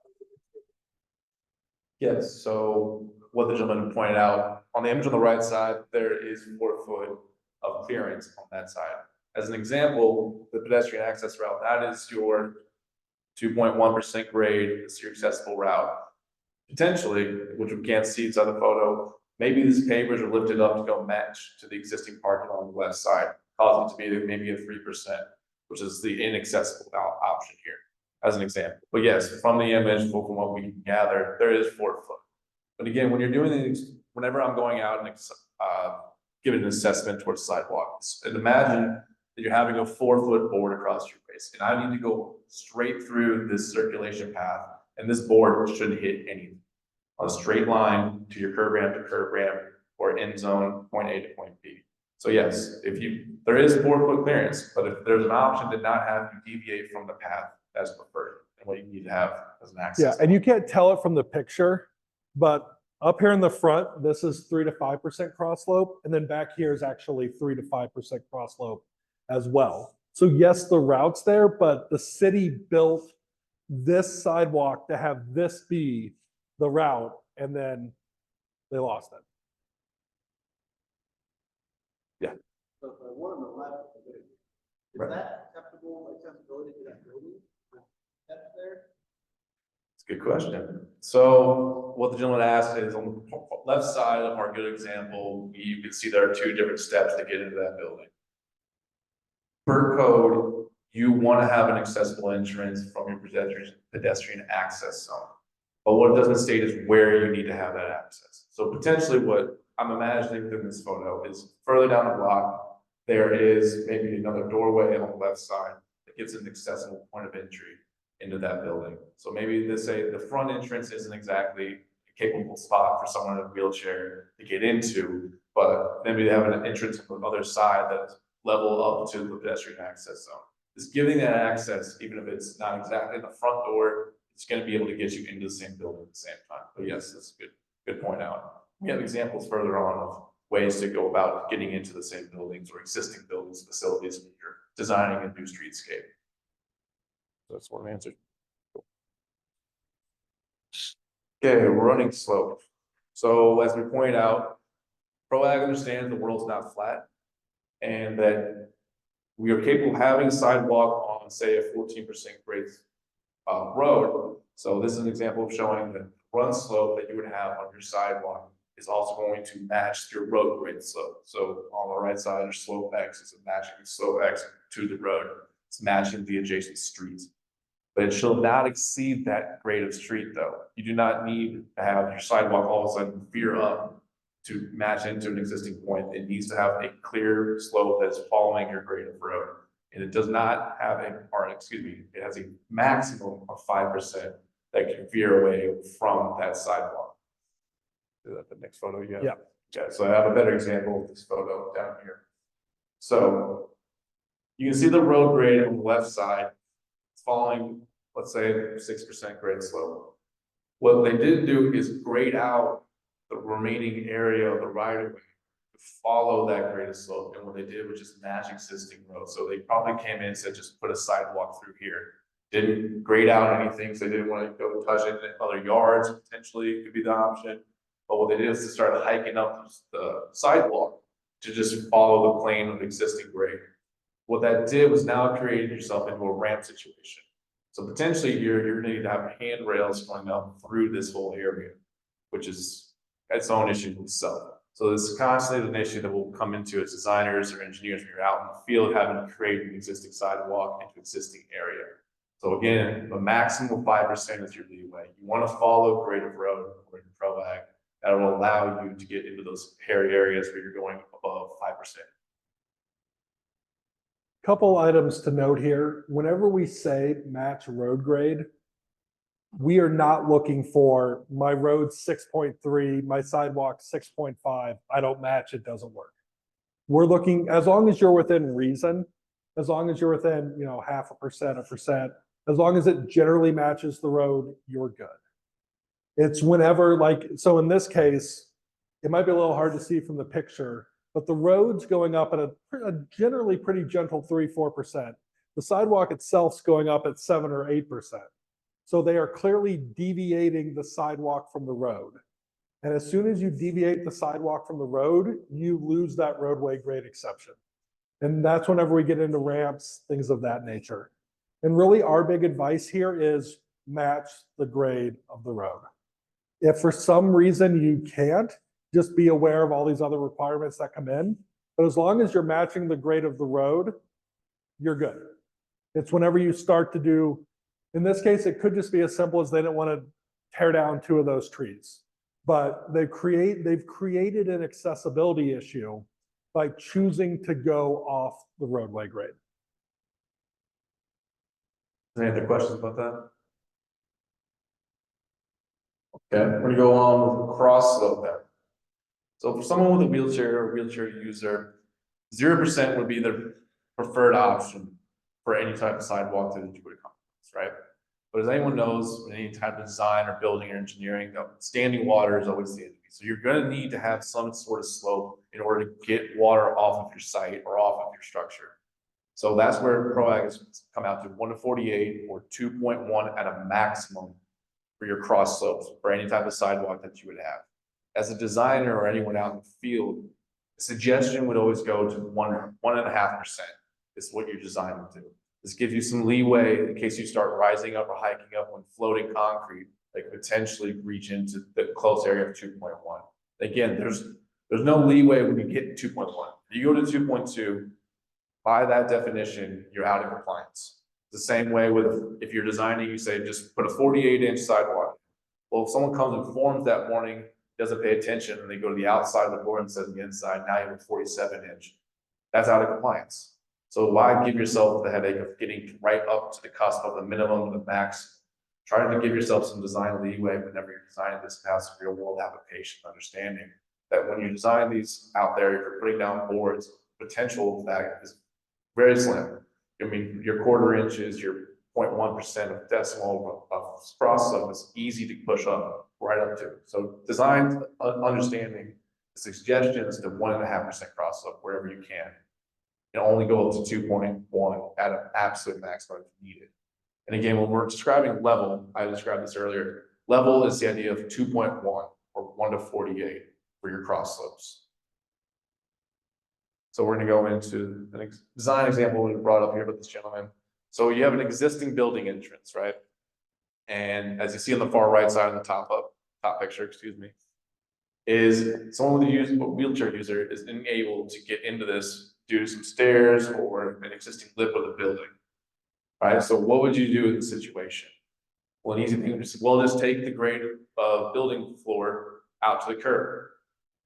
S2: Yes, so what the gentleman pointed out, on the image on the right side, there is 4 foot of clearance on that side. As an example, the pedestrian access route, that is your 2.1% grade, it's your accessible route. Potentially, which we can't see inside the photo, maybe these pavers are lifted up to go match to the existing parking on the left side, causing it to be maybe a 3%, which is the inaccessible option here, as an example. But yes, from the image, from what we can gather, there is 4 foot. But again, when you're doing these, whenever I'm going out and giving an assessment towards sidewalks, and imagine that you're having a 4-foot board across your face, and I need to go straight through this circulation path, and this board shouldn't hit anything. On a straight line to your curb ramp to curb ramp, or end zone, point A to point B. So yes, there is 4-foot clearance, but if there's an option to not have you deviate from the path, that's preferred, and what you need to have as an access.
S1: Yeah, and you can't tell it from the picture, but up here in the front, this is 3 to 5% cross slope, and then back here is actually 3 to 5% cross slope as well. So yes, the route's there, but the city built this sidewalk to have this be the route, and then they lost it.
S3: So the one on the left, is
S2: Right.
S3: that acceptable accessibility to that building? That's there?
S2: It's a good question. So what the gentleman asked is on the left side of our good example, you can see there are 2 different steps to get into that building. Per code, you want to have an accessible entrance from your pedestrian access zone. But what it doesn't state is where you need to have that access. So potentially what I'm imagining in this photo is further down the block, there is maybe another doorway on the left side that gives an accessible point of entry into that building. So maybe they say the front entrance isn't exactly a capable spot for someone in a wheelchair to get into, but maybe they have an entrance on the other side that's level up to the pedestrian access zone. Just giving that access, even if it's not exactly the front door, it's going to be able to get you into the same building at the same time. But yes, that's a good point out. We have examples further on of ways to go about getting into the same buildings or existing buildings, facilities when you're designing a new streetscape. That's one answer. Okay, running slope. So as we point out, Prowag understands the world's not flat, and that we are capable of having a sidewalk on, say, a 14% grade road. So this is an example of showing the run slope that you would have on your sidewalk is also going to match your road grade slope. So on the right side, your slope X is matching slope X to the road. It's matching the adjacent streets. But it shall not exceed that grade of street though. You do not need to have your sidewalk all of a sudden veer up to match into an existing point. It needs to have a clear slope that's following your grade of road. And it does not have it has a maximum of 5% that can veer away from that sidewalk. Is that the next photo you have?
S1: Yeah.
S2: Okay, so I have a better example of this photo down here. So you can see the road grade on the left side. It's following, let's say, 6% grade slope. What they did do is grade out the remaining area of the right of way to follow that grade of slope. And what they did was just match existing roads. So they probably came in and said, just put a sidewalk through here. Didn't grade out anything, so they didn't want to go touch it in other yards, potentially could be the option. But what they did is to start hiking up the sidewalk to just follow the plane of existing grade. What that did was now created yourself into a ramp situation. So potentially you're going to need to have handrails going up through this whole area, which is its own issue itself. So this is constantly an issue that we'll come into as designers or engineers when you're out in the field having to create an existing sidewalk into existing area. So again, the maximum of 5% is your leeway. You want to follow grade of road according to Prowag. That will allow you to get into those hairy areas where you're going above 5%.
S1: Couple items to note here. Whenever we say match road grade, we are not looking for my road 6.3, my sidewalk 6.5. I don't match, it doesn't work. We're looking, as long as you're within reason, as long as you're within, 0.5%, 1%, as long as it generally matches the road, you're good. It's whenever, so in this case, it might be a little hard to see from the picture, but the road's going up at a generally pretty gentle 3-4%. The sidewalk itself's going up at 7 or 8%. So they are clearly deviating the sidewalk from the road. And as soon as you deviate the sidewalk from the road, you lose that roadway grade exception. And that's whenever we get into ramps, things of that nature. And really our big advice here is match the grade of the road. If for some reason you can't, just be aware of all these other requirements that come in. But as long as you're matching the grade of the road, you're good. It's whenever you start to do, in this case, it could just be as simple as they didn't want to tear down 2 of those trees. But they've created an accessibility issue by choosing to go off the roadway grade.
S2: Any other questions about that? Okay, we're gonna go on with cross slope then. So for someone with a wheelchair or wheelchair user, 0% would be the preferred option for any type of sidewalk that you would accomplish, right? But as anyone knows, in any type of design or building or engineering, standing water is always the enemy. So you're gonna need to have some sort of slope in order to get water off of your site or off of your structure. So that's where Prowag has come out to 1:48 or 2.1 at a maximum for your cross slopes for any type of sidewalk that you would have. As a designer or anyone out in the field, the suggestion would always go to 1.5% is what you're designed to do. This gives you some leeway in case you start rising up or hiking up on floating concrete that could potentially reach into the close area of 2.1. Again, there's no leeway when you get 2.1. You go to 2.2, by that definition, you're out of compliance. The same way with if you're designing, you say just put a 48-inch sidewalk. Well, if someone comes and forms that morning, doesn't pay attention, and they go to the outside of the board and says the inside, now you have a 47-inch. That's out of compliance. So why give yourself the headache of getting right up to the cusp of the minimum and the max? Try to give yourself some design leeway whenever you're designing this to have some real world application understanding that when you design these out there, if you're putting down boards, potential that is very slim. I mean, your 1/4 inches, your 0.1% of decimal of cross slope is easy to push up right up to. So design understanding the suggestions to 1.5% cross slope wherever you can. And only go up to 2.1 at an absolute maximum if needed. And again, when we're describing level, I described this earlier, level is the idea of 2.1 or 1:48 for your cross slopes. So we're gonna go into a design example we brought up here with this gentleman. So you have an existing building entrance, right? And as you see on the far right side on the top picture, excuse me, is someone with a wheelchair user is unable to get into this due to some stairs or an existing lip of the building. Right? So what would you do in this situation? Well, an easy thing is, well, just take the grade of building floor out to the curb.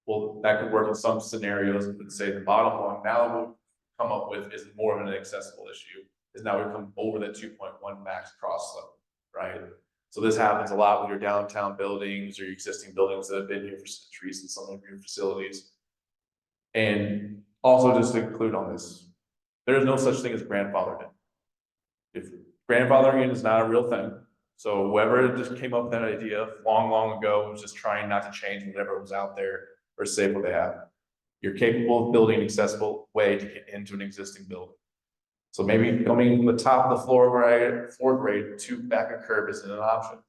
S2: Well, that could work in some scenarios, but say the bottom one, now what we come up with is more of an accessible issue, is now we come over that 2.1 max cross slope, right? So this happens a lot with your downtown buildings or your existing buildings that have been here for centuries in some of your facilities. And also just to include on this, there is no such thing as grandfathered in. If grandfathering in is not a real thing, so whoever just came up with that idea long ago was just trying not to change whatever was out there or save what they have. You're capable of building an accessible way to get into an existing building. So maybe coming from the top of the floor grade to back a curb isn't an option.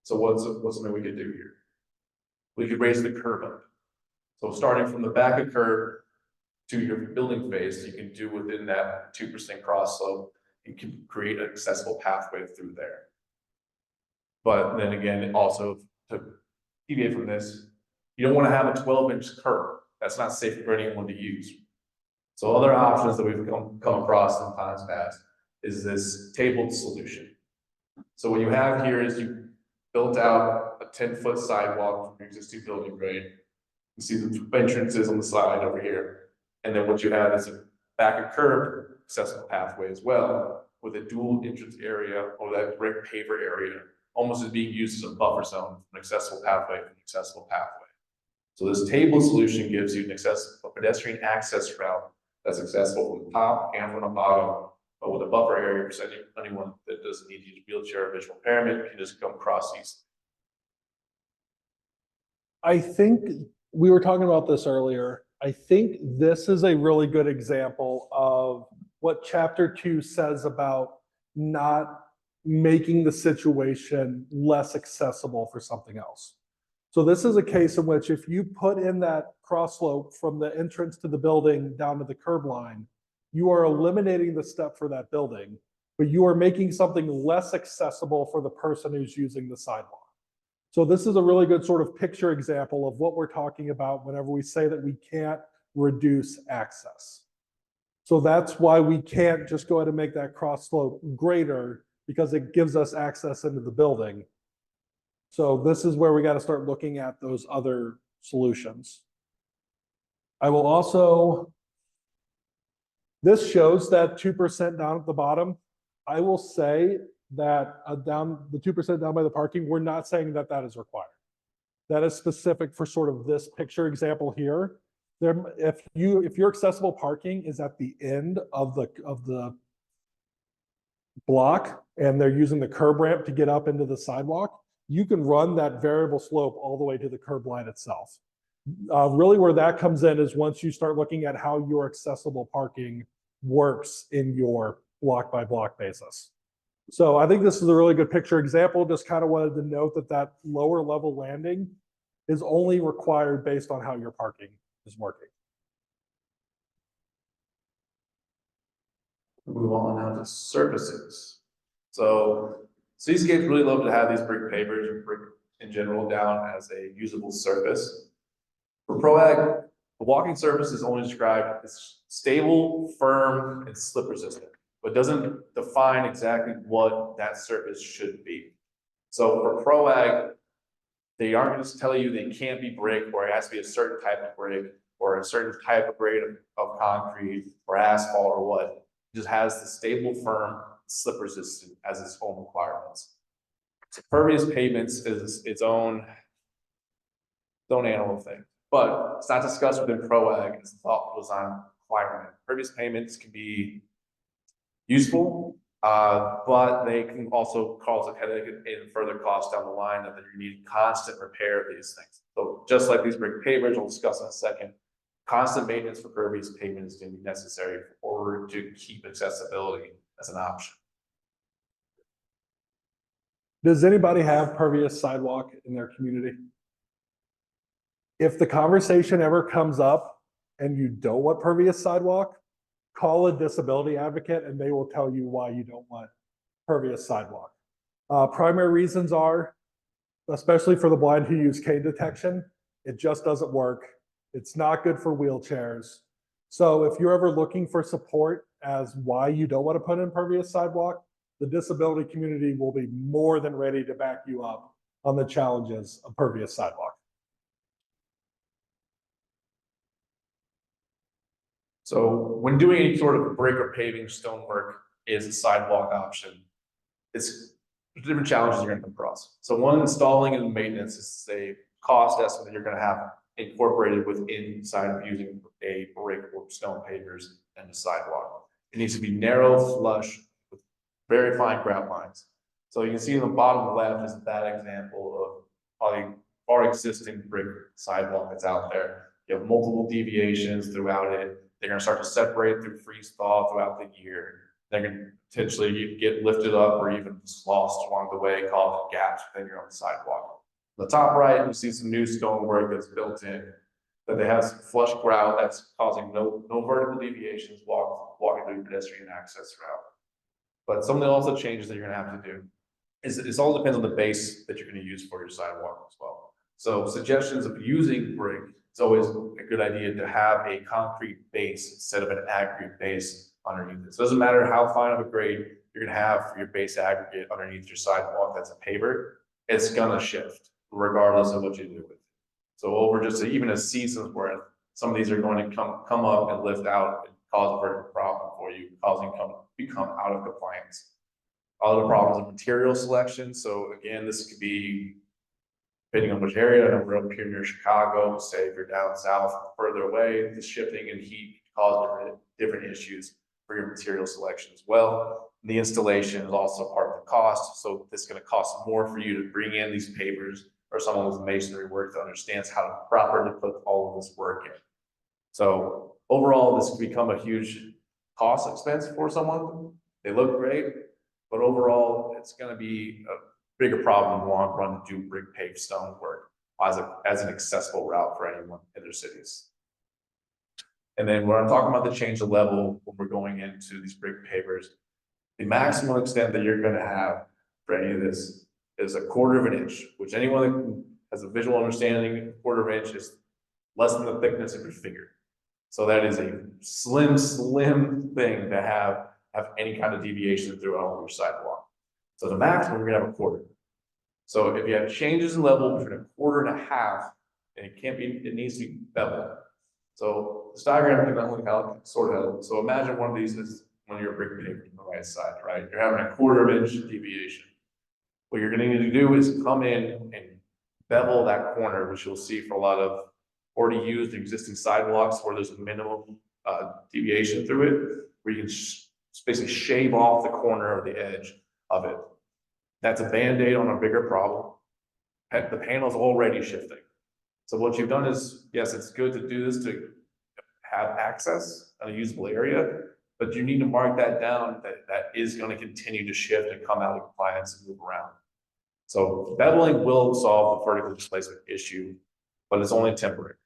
S2: So what's something we could do here? We could raise the curb up. So starting from the back of curb to your building face, you can do within that 2% cross slope. You can create an accessible pathway through there. But then again, also to deviate from this, you don't want to have a 12-inch curb. That's not safe for anyone to use. So other options that we've come across in times past is this tabled solution. So what you have here is you built out a 10-foot sidewalk from your existing building grade. You see the entrances on the side over here. And then what you have is a back and curb accessible pathway as well, with a dual entrance area or that brick paver area, almost as being used as a buffer zone, an accessible pathway from an accessible pathway. So this table solution gives you a pedestrian access route that's accessible from the top and from the bottom, but with a buffer area for anyone that doesn't need to use a wheelchair or visual impairment can just come across these.
S1: I think we were talking about this earlier. I think this is a really good example of what chapter 2 says about not making the situation less accessible for something else. So this is a case in which if you put in that cross slope from the entrance to the building down to the curb line, you are eliminating the step for that building, but you are making something less accessible for the person who's using the sidewalk. So this is a really good sort of picture example of what we're talking about whenever we say that we can't reduce access. So that's why we can't just go ahead and make that cross slope greater, because it gives us access into the building. So this is where we got to start looking at those other solutions. I will also, this shows that 2% down at the bottom. I will say that down the 2% down by the parking, we're not saying that that is required. That is specific for sort of this picture example here. There, if your accessible parking is at the end of the block and they're using the curb ramp to get up into the sidewalk, you can run that variable slope all the way to the curb line itself. Really where that comes in is once you start looking at how your accessible parking works in your block by block basis. So I think this is a really good picture example. Just kind of wanted to note that that lower level landing is only required based on how your parking is working.
S2: Move on now to surfaces. So Seascapes really love to have these brick pavers or brick in general down as a usable surface. For Prowag, the walking surface is only described as stable, firm, and slip resistant, but doesn't define exactly what that surface should be. So for Prowag, they aren't going to tell you they can't be brick, or it has to be a certain type of brick, or a certain type of grade of concrete or asphalt or what. It just has the stable, firm, slip resistant as its own requirements. So pervious pavements is its own animal thing, but it's not discussed within Prowag as a thoughtful design requirement. Pervious pavements can be useful, but they can also cause a headache and further cost down the line, that you need constant repair of these things. So just like these brick pavers, we'll discuss in a second, constant maintenance for pervious pavement is going to be necessary in order to keep accessibility as an option.
S1: Does anybody have pervious sidewalk in their community? If the conversation ever comes up and you don't want pervious sidewalk, call a disability advocate and they will tell you why you don't want pervious sidewalk. Primary reasons are, especially for the blind who use cane detection, it just doesn't work. It's not good for wheelchairs. So if you're ever looking for support as why you don't want to put in pervious sidewalk, the disability community will be more than ready to back you up on the challenges of pervious sidewalk.
S2: So when doing any sort of brick or paving stonework is a sidewalk option, it's different challenges you're going to come across. So one, installing and maintenance is a cost estimate you're going to have incorporated within inside of using a brick or stone pavers and a sidewalk. It needs to be narrow, flush, with very fine grout lines. So you can see in the bottom left is that example of probably our existing brick sidewalk that's out there. You have multiple deviations throughout it. They're going to start to separate through freeze thaw throughout the year. They're going to potentially get lifted up or even just lost along the way, causing gaps within your own sidewalk. On the top right, you see some new stonework that's built in, that they have some flush grout that's causing no vertical deviations walking through pedestrian access route. But some of the also changes that you're going to have to do is it all depends on the base that you're going to use for your sidewalk as well. So suggestions of using brick, it's always a good idea to have a concrete base instead of an aggregate base underneath it. So it doesn't matter how fine of a grade you're gonna have for your base aggregate underneath your sidewalk that's a paver, it's gonna shift regardless of what you do with it. So over just even a season's worth, some of these are going to come up and lift out and cause a vertical problem for you, causing become out of compliance. Other problems of material selection. So again, this could be depending on which area. I know we're up here near Chicago. Say if you're down south, further away, the shifting and heat cause different issues for your material selection as well. The installation is also part of the cost. So this is going to cost more for you to bring in these pavers or someone with masonry work that understands how to properly put all of this work in. So overall, this can become a huge cost expense for someone. They look great, but overall, it's going to be a bigger problem in the long run to do brick paved stone work as an accessible route for anyone in their cities. And then when I'm talking about the change of level, when we're going into these brick pavers, the maximum extent that you're going to have for any of this is 1/4 inch, which anyone that has a visual understanding, 1/4 inch is less than the thickness of your finger. So that is a slim thing to have any kind of deviation throughout your sidewalk. So the maximum, we're gonna have 1/4. So if you have changes in level between 1/4 and 1/2, and it needs to be beveled. So this diagram can look out sort of, so imagine one of these is one of your brick pavers on the right side, right? You're having 1/4 inch deviation. What you're gonna need to do is come in and bevel that corner, which you'll see for a lot of already used existing sidewalks where there's a minimum deviation through it, where you can basically shave off the corner or the edge of it. That's a Band-Aid on a bigger problem. The panel's already shifting. So what you've done is, yes, it's good to do this to have access on a usable area, but you need to mark that down that is going to continue to shift and come out of compliance and move around. So beveling will solve the vertical displacement issue, but it's only temporary.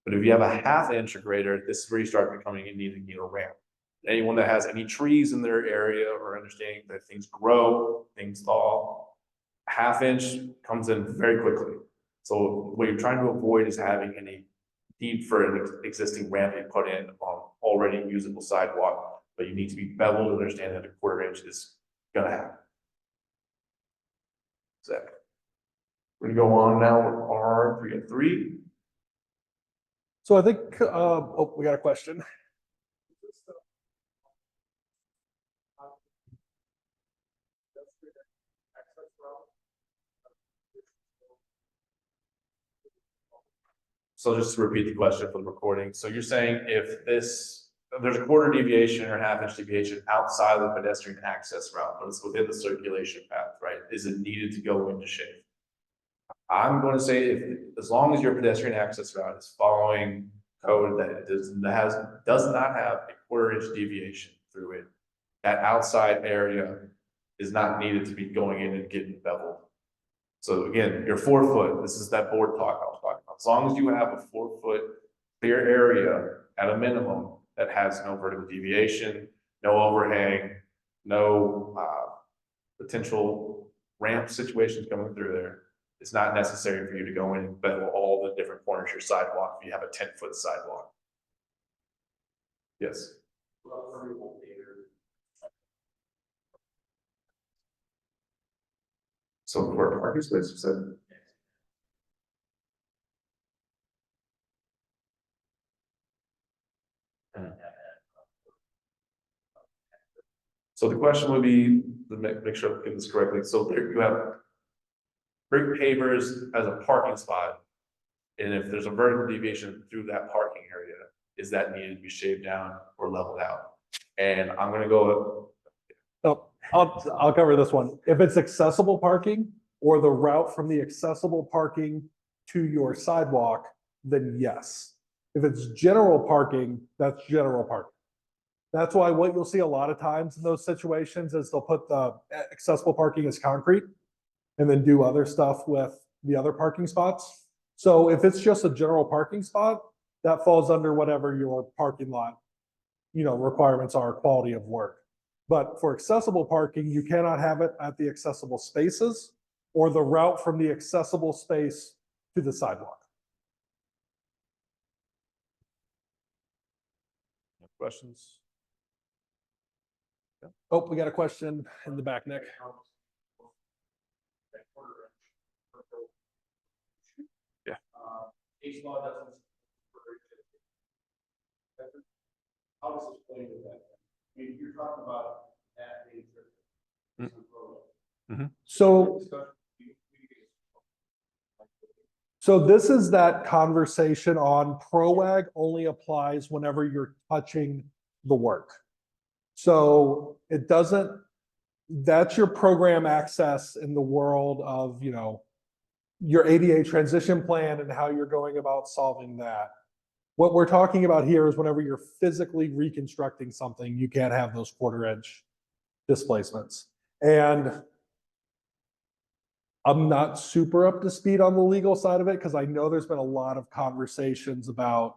S2: But if you have a 1/2 inch or greater, this is where you start becoming in need of a ramp. Anyone that has any trees in their area or understanding that things grow, things thaw, 1/2 inch comes in very quickly. So what you're trying to avoid is having any need for an existing ramp you put in on already usable sidewalk, but you need to be beveled to understand that 1/4 inch is gonna happen. So we're gonna go on now with R303.
S1: So I think, oh, we got a question.
S2: So just to repeat the question for the recording. So you're saying if there's a 1/4 deviation or 1/2 inch deviation outside of the pedestrian access route, but it's within the circulation path, right? Is it needed to go into shade? I'm going to say as long as your pedestrian access route is following code that does not have a 1/4 inch deviation through it, that outside area is not needed to be going in and getting beveled. So again, your 4 foot, this is that board talk I was talking about. As long as you have a 4 foot clear area at a minimum that has no vertical deviation, no overhang, no potential ramp situations coming through there, it's not necessary for you to go in and bevel all the different corners of your sidewalk if you have a 10-foot sidewalk. Yes. So for a parking space, you said? So the question would be, to make sure I'm getting this correctly. So there you have brick pavers as a parking spot. And if there's a vertical deviation through that parking area, is that needed to be shaved down or leveled out? And I'm gonna go.
S1: Oh, I'll cover this one. If it's accessible parking or the route from the accessible parking to your sidewalk, then yes. If it's general parking, that's general parking. That's why what you'll see a lot of times in those situations is they'll put the accessible parking as concrete and then do other stuff with the other parking spots. So if it's just a general parking spot, that falls under whatever your parking lot, requirements are, quality of work. But for accessible parking, you cannot have it at the accessible spaces or the route from the accessible space to the sidewalk.
S2: Questions?
S1: Oh, we got a question in the back, Nick.
S2: Yeah.
S4: Case law doesn't. How does this play with that? I mean, you're talking about that being.
S1: So, so this is that conversation on Prowag only applies whenever you're touching the work. So it doesn't, that's your program access in the world of, you know, your ADA transition plan and how you're going about solving that. What we're talking about here is whenever you're physically reconstructing something, you can't have those 1/4 inch displacements. And I'm not super up to speed on the legal side of it because I know there's been a lot of conversations about,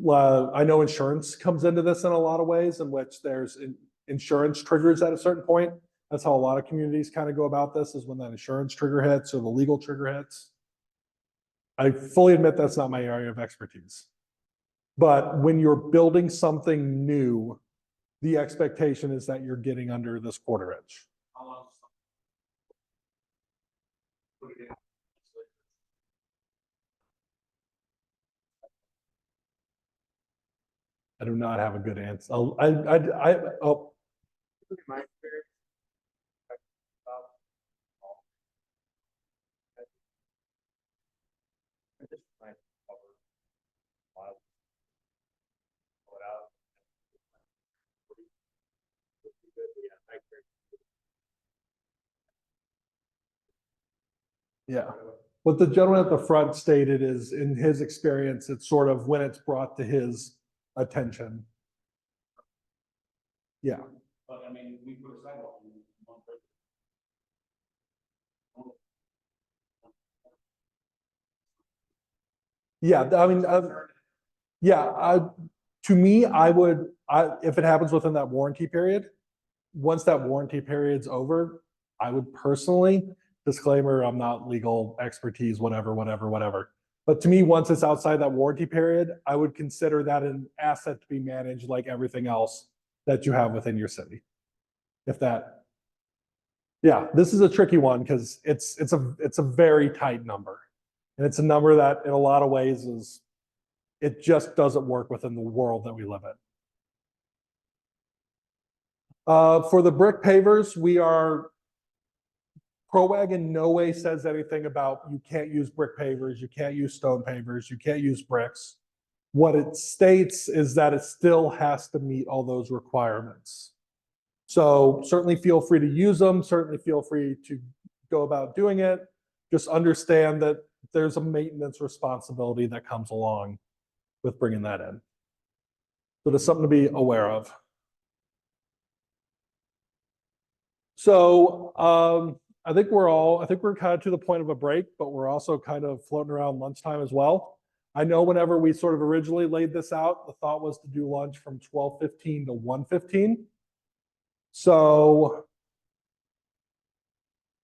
S1: I know insurance comes into this in a lot of ways in which there's insurance triggers at a certain point. That's how a lot of communities kind of go about this, is when that insurance trigger hits or the legal trigger hits. I fully admit that's not my area of expertise. But when you're building something new, the expectation is that you're getting under this 1/4 inch.
S4: How long?
S1: I do not have a good answer. Oh,
S4: My experience.
S1: yeah. What the gentleman at the front stated is, in his experience, it's sort of when it's brought to his attention. Yeah.
S4: But I mean, we put a sidewalk in one place.
S1: Yeah, I mean, yeah, to me, if it happens within that warranty period, once that warranty period's over, I would personally, disclaimer, I'm not legal expertise, whatever. But to me, once it's outside that warranty period, I would consider that an asset to be managed like everything else that you have within your city. Yeah, this is a tricky one because it's a very tight number. And it's a number that in a lot of ways it just doesn't work within the world that we live in. For the brick pavers, Prowag in no way says anything about you can't use brick pavers, you can't use stone pavers, you can't use bricks. What it states is that it still has to meet all those requirements. So certainly feel free to use them, certainly feel free to go about doing it. Just understand that there's a maintenance responsibility that comes along with bringing that in. So there's something to be aware of. So I think we're kind of to the point of a break, but we're also kind of floating around lunchtime as well. I know whenever we sort of originally laid this out, the thought was to do lunch from 12:15 to 1:15. So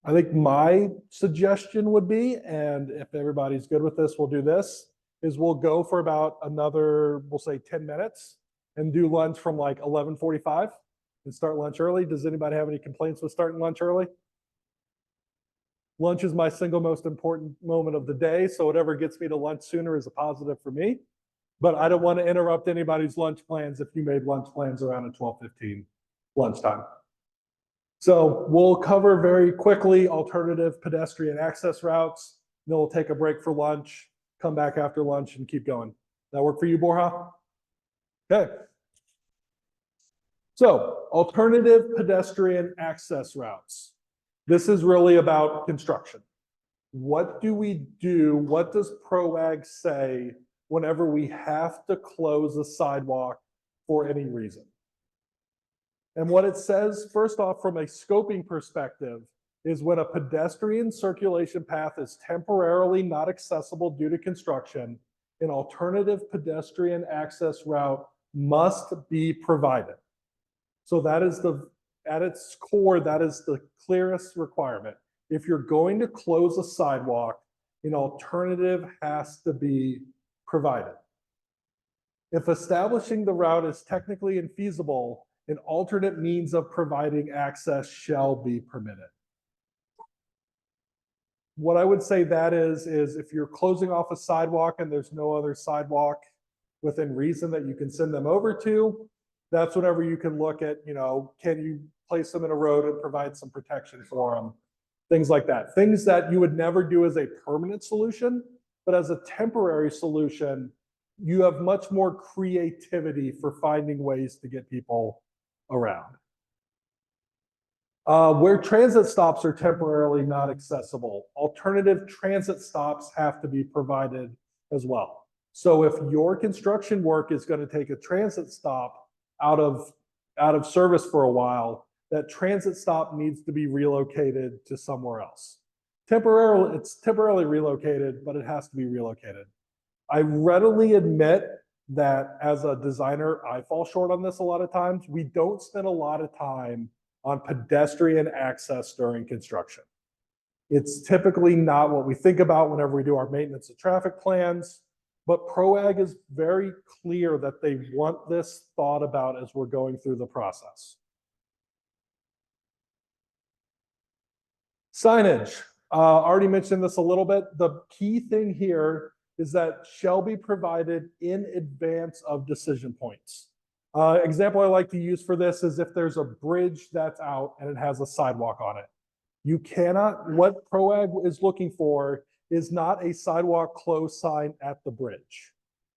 S1: I think my suggestion would be, and if everybody's good with this, we'll do this, is we'll go for about another, we'll say 10 minutes and do lunch from like 11:45 and start lunch early. Does anybody have any complaints with starting lunch early? Lunch is my single most important moment of the day, so whatever gets me to lunch sooner is a positive for me. But I don't want to interrupt anybody's lunch plans if you made lunch plans around at 12:15 lunchtime. So we'll cover very quickly alternative pedestrian access routes. Then we'll take a break for lunch, come back after lunch and keep going. That work for you, Borja? Okay. So alternative pedestrian access routes. This is really about construction. What do we do? What does Prowag say whenever we have to close a sidewalk for any reason? And what it says, first off, from a scoping perspective, is when a pedestrian circulation path is temporarily not accessible due to construction, an alternative pedestrian access route must be provided. So that is at its core, that is the clearest requirement. If you're going to close a sidewalk, an alternative has to be provided. If establishing the route is technically infeasible, an alternate means of providing access shall be permitted. What I would say that is if you're closing off a sidewalk and there's no other sidewalk within reason that you can send them over to, that's whenever you can look at, can you place them in a road and provide some protection for them? Things like that. Things that you would never do as a permanent solution, but as a temporary solution, you have much more creativity for finding ways to get people around. Where transit stops are temporarily not accessible, alternative transit stops have to be provided as well. So if your construction work is going to take a transit stop out of service for a while, that transit stop needs to be relocated to somewhere else. It's temporarily relocated, but it has to be relocated. I readily admit that as a designer, I fall short on this a lot of times. We don't spend a lot of time on pedestrian access during construction. It's typically not what we think about whenever we do our maintenance of traffic plans, but Prowag is very clear that they want this thought about as we're going through the process. Signage. Already mentioned this a little bit. The key thing here is that shall be provided in advance of decision points. Example I like to use for this is if there's a bridge that's out and it has a sidewalk on it. You cannot, what Prowag is looking for is not a sidewalk closed sign at the bridge.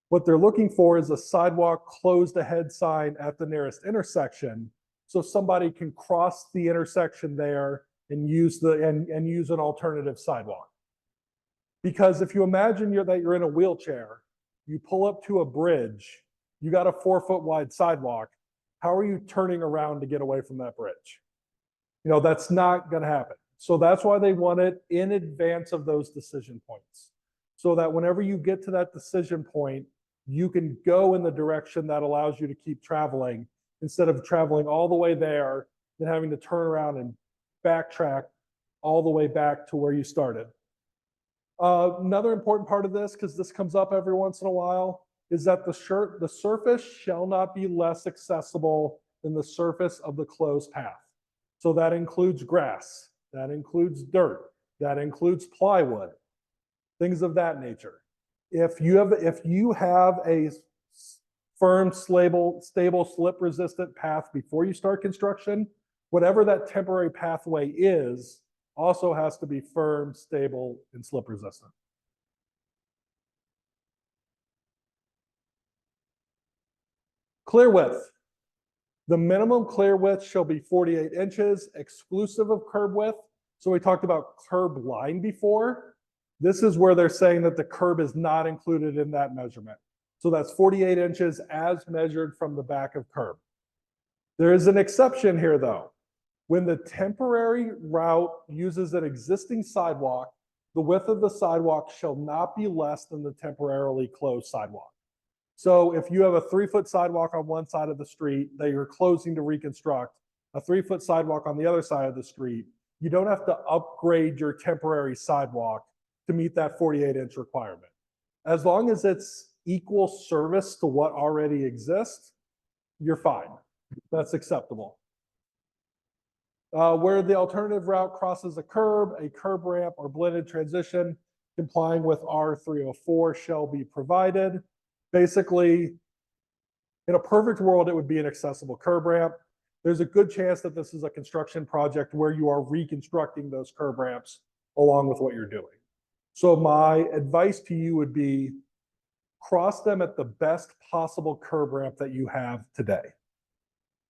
S1: What they're looking for is a sidewalk closed ahead sign at the nearest intersection, so somebody can cross the intersection there and use an alternative sidewalk. Because if you imagine that you're in a wheelchair, you pull up to a bridge, you got a 4-foot wide sidewalk, how are you turning around to get away from that bridge? That's not going to happen. So that's why they want it in advance of those decision points. So that whenever you get to that decision point, you can go in the direction that allows you to keep traveling instead of traveling all the way there and having to turn around and backtrack all the way back to where you started. Another important part of this, because this comes up every once in a while, is that the surface shall not be less accessible than the surface of the closed path. So that includes grass, that includes dirt, that includes plywood, things of that nature. If you have a firm, stable, slip-resistant path before you start construction, whatever that temporary pathway is also has to be firm, stable, and slip-resistant. Clear width. The minimum clear width shall be 48 inches, exclusive of curb width. So we talked about curb line before. This is where they're saying that the curb is not included in that measurement. So that's 48 inches as measured from the back of curb. There is an exception here though. When the temporary route uses an existing sidewalk, the width of the sidewalk shall not be less than the temporarily closed sidewalk. So if you have a 3-foot sidewalk on one side of the street that you're closing to reconstruct, a 3-foot sidewalk on the other side of the street, you don't have to upgrade your temporary sidewalk to meet that 48-inch requirement. As long as it's equal service to what already exists, you're fine. That's acceptable. Where the alternative route crosses a curb ramp, or blended transition, complying with R304 shall be provided. Basically, in a perfect world, it would be an accessible curb ramp. There's a good chance that this is a construction project where you are reconstructing those curb ramps along with what you're doing. So my advice to you would be cross them at the best possible curb ramp that you have today.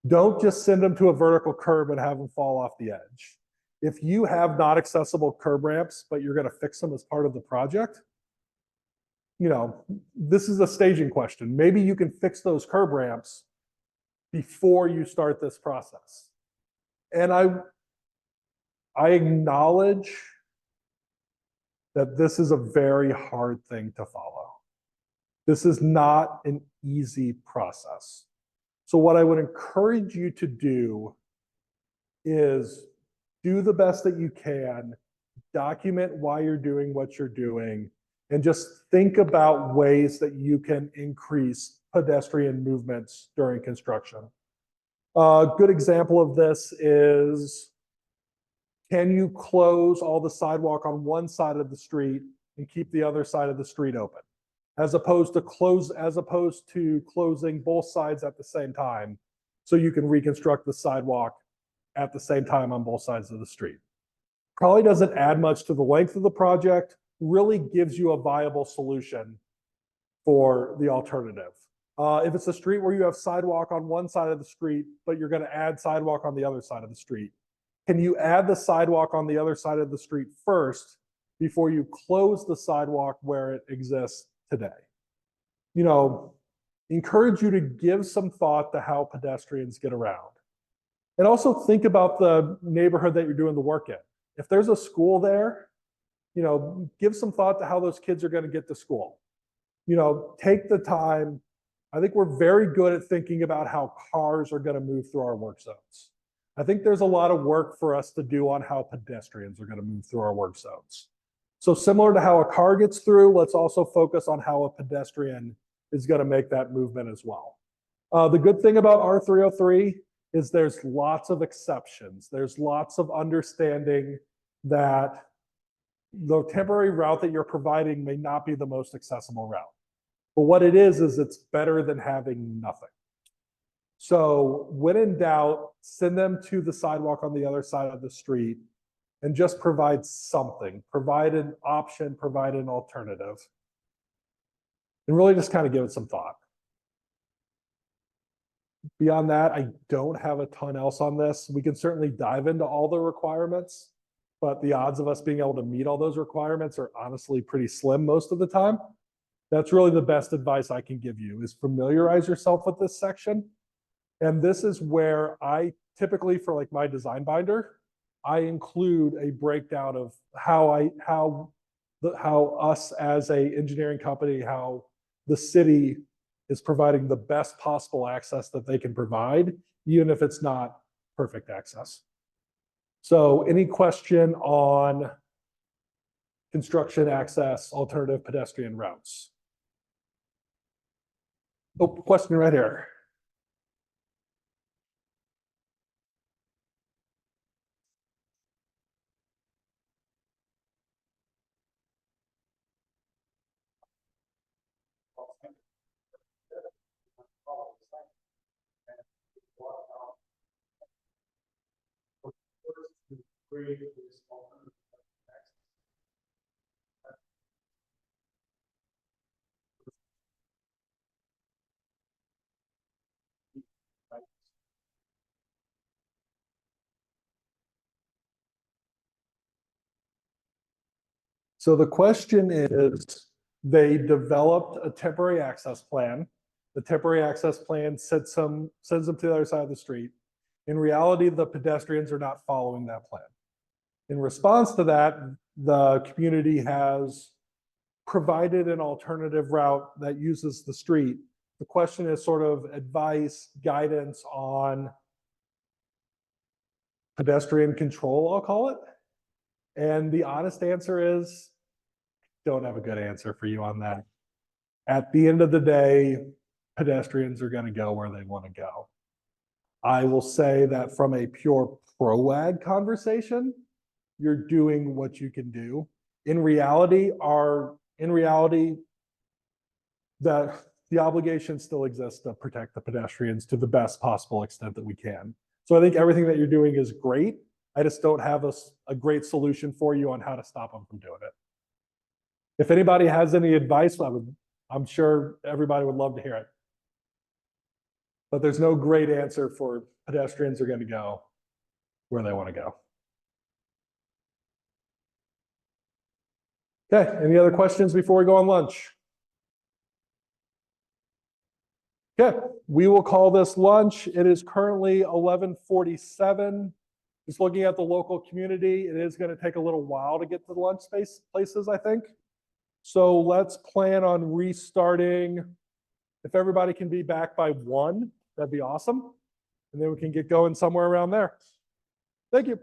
S1: Don't just send them to a vertical curb and have them fall off the edge. If you have not accessible curb ramps, but you're going to fix them as part of the project, this is a staging question. Maybe you can fix those curb ramps before you start this process. And I acknowledge that this is a very hard thing to follow. This is not an easy process. So what I would encourage you to do is do the best that you can, document why you're doing what you're doing, and just think about ways that you can increase pedestrian movements during construction. A good example of this is, can you close all the sidewalk on one side of the street and keep the other side of the street open? As opposed to closing both sides at the same time, so you can reconstruct the sidewalk at the same time on both sides of the street. Probably doesn't add much to the length of the project, really gives you a viable solution for the alternative. If it's a street where you have sidewalk on one side of the street, but you're going to add sidewalk on the other side of the street, can you add the sidewalk on the other side of the street first before you close the sidewalk where it exists today? You know, encourage you to give some thought to how pedestrians get around. And also think about the neighborhood that you're doing the work in. If there's a school there, you know, give some thought to how those kids are going to get to school. You know, take the time. I think we're very good at thinking about how cars are going to move through our work zones. I think there's a lot of work for us to do on how pedestrians are going to move through our work zones. So similar to how a car gets through, let's also focus on how a pedestrian is going to make that movement as well. The good thing about R303 is there's lots of exceptions. There's lots of understanding that the temporary route that you're providing may not be the most accessible route. But what it is it's better than having nothing. So when in doubt, send them to the sidewalk on the other side of the street and just provide something, provide an option, provide an alternative, and really just kind of give it some thought. Beyond that, I don't have a ton else on this. We can certainly dive into all the requirements, but the odds of us being able to meet all those requirements are honestly pretty slim most of the time. That's really the best advice I can give you, is familiarize yourself with this section. And this is where I typically, for like my design binder, I include a breakdown of how us as a engineering company, how the city is providing the best possible access that they can provide, even if it's not perfect access. So any question on construction access, alternative pedestrian routes? Oh, question right here. So the question is, they developed a temporary access plan. The temporary access plan sends them to the other side of the street. In reality, the pedestrians are not following that plan. In response to that, the community has provided an alternative route that uses the street. The question is sort of advice, guidance on pedestrian control, I'll call it. And the honest answer is, don't have a good answer for you on that. At the end of the day, pedestrians are going to go where they want to go. I will say that from a pure Prowag conversation, you're doing what you can do. In reality, that the obligation still exists to protect the pedestrians to the best possible extent that we can. So I think everything that you're doing is great. I just don't have a great solution for you on how to stop them from doing it. If anybody has any advice, I'm sure everybody would love to hear it. But there's no great answer for pedestrians are going to go where they want to go. Okay, any other questions before we go on lunch? Okay, we will call this lunch. It is currently 11:47. Just looking at the local community, it is going to take a little while to get to the lunch places, I think. So let's plan on restarting. If everybody can be back by 1, that'd be awesome. And then we can get going somewhere around there. Thank you.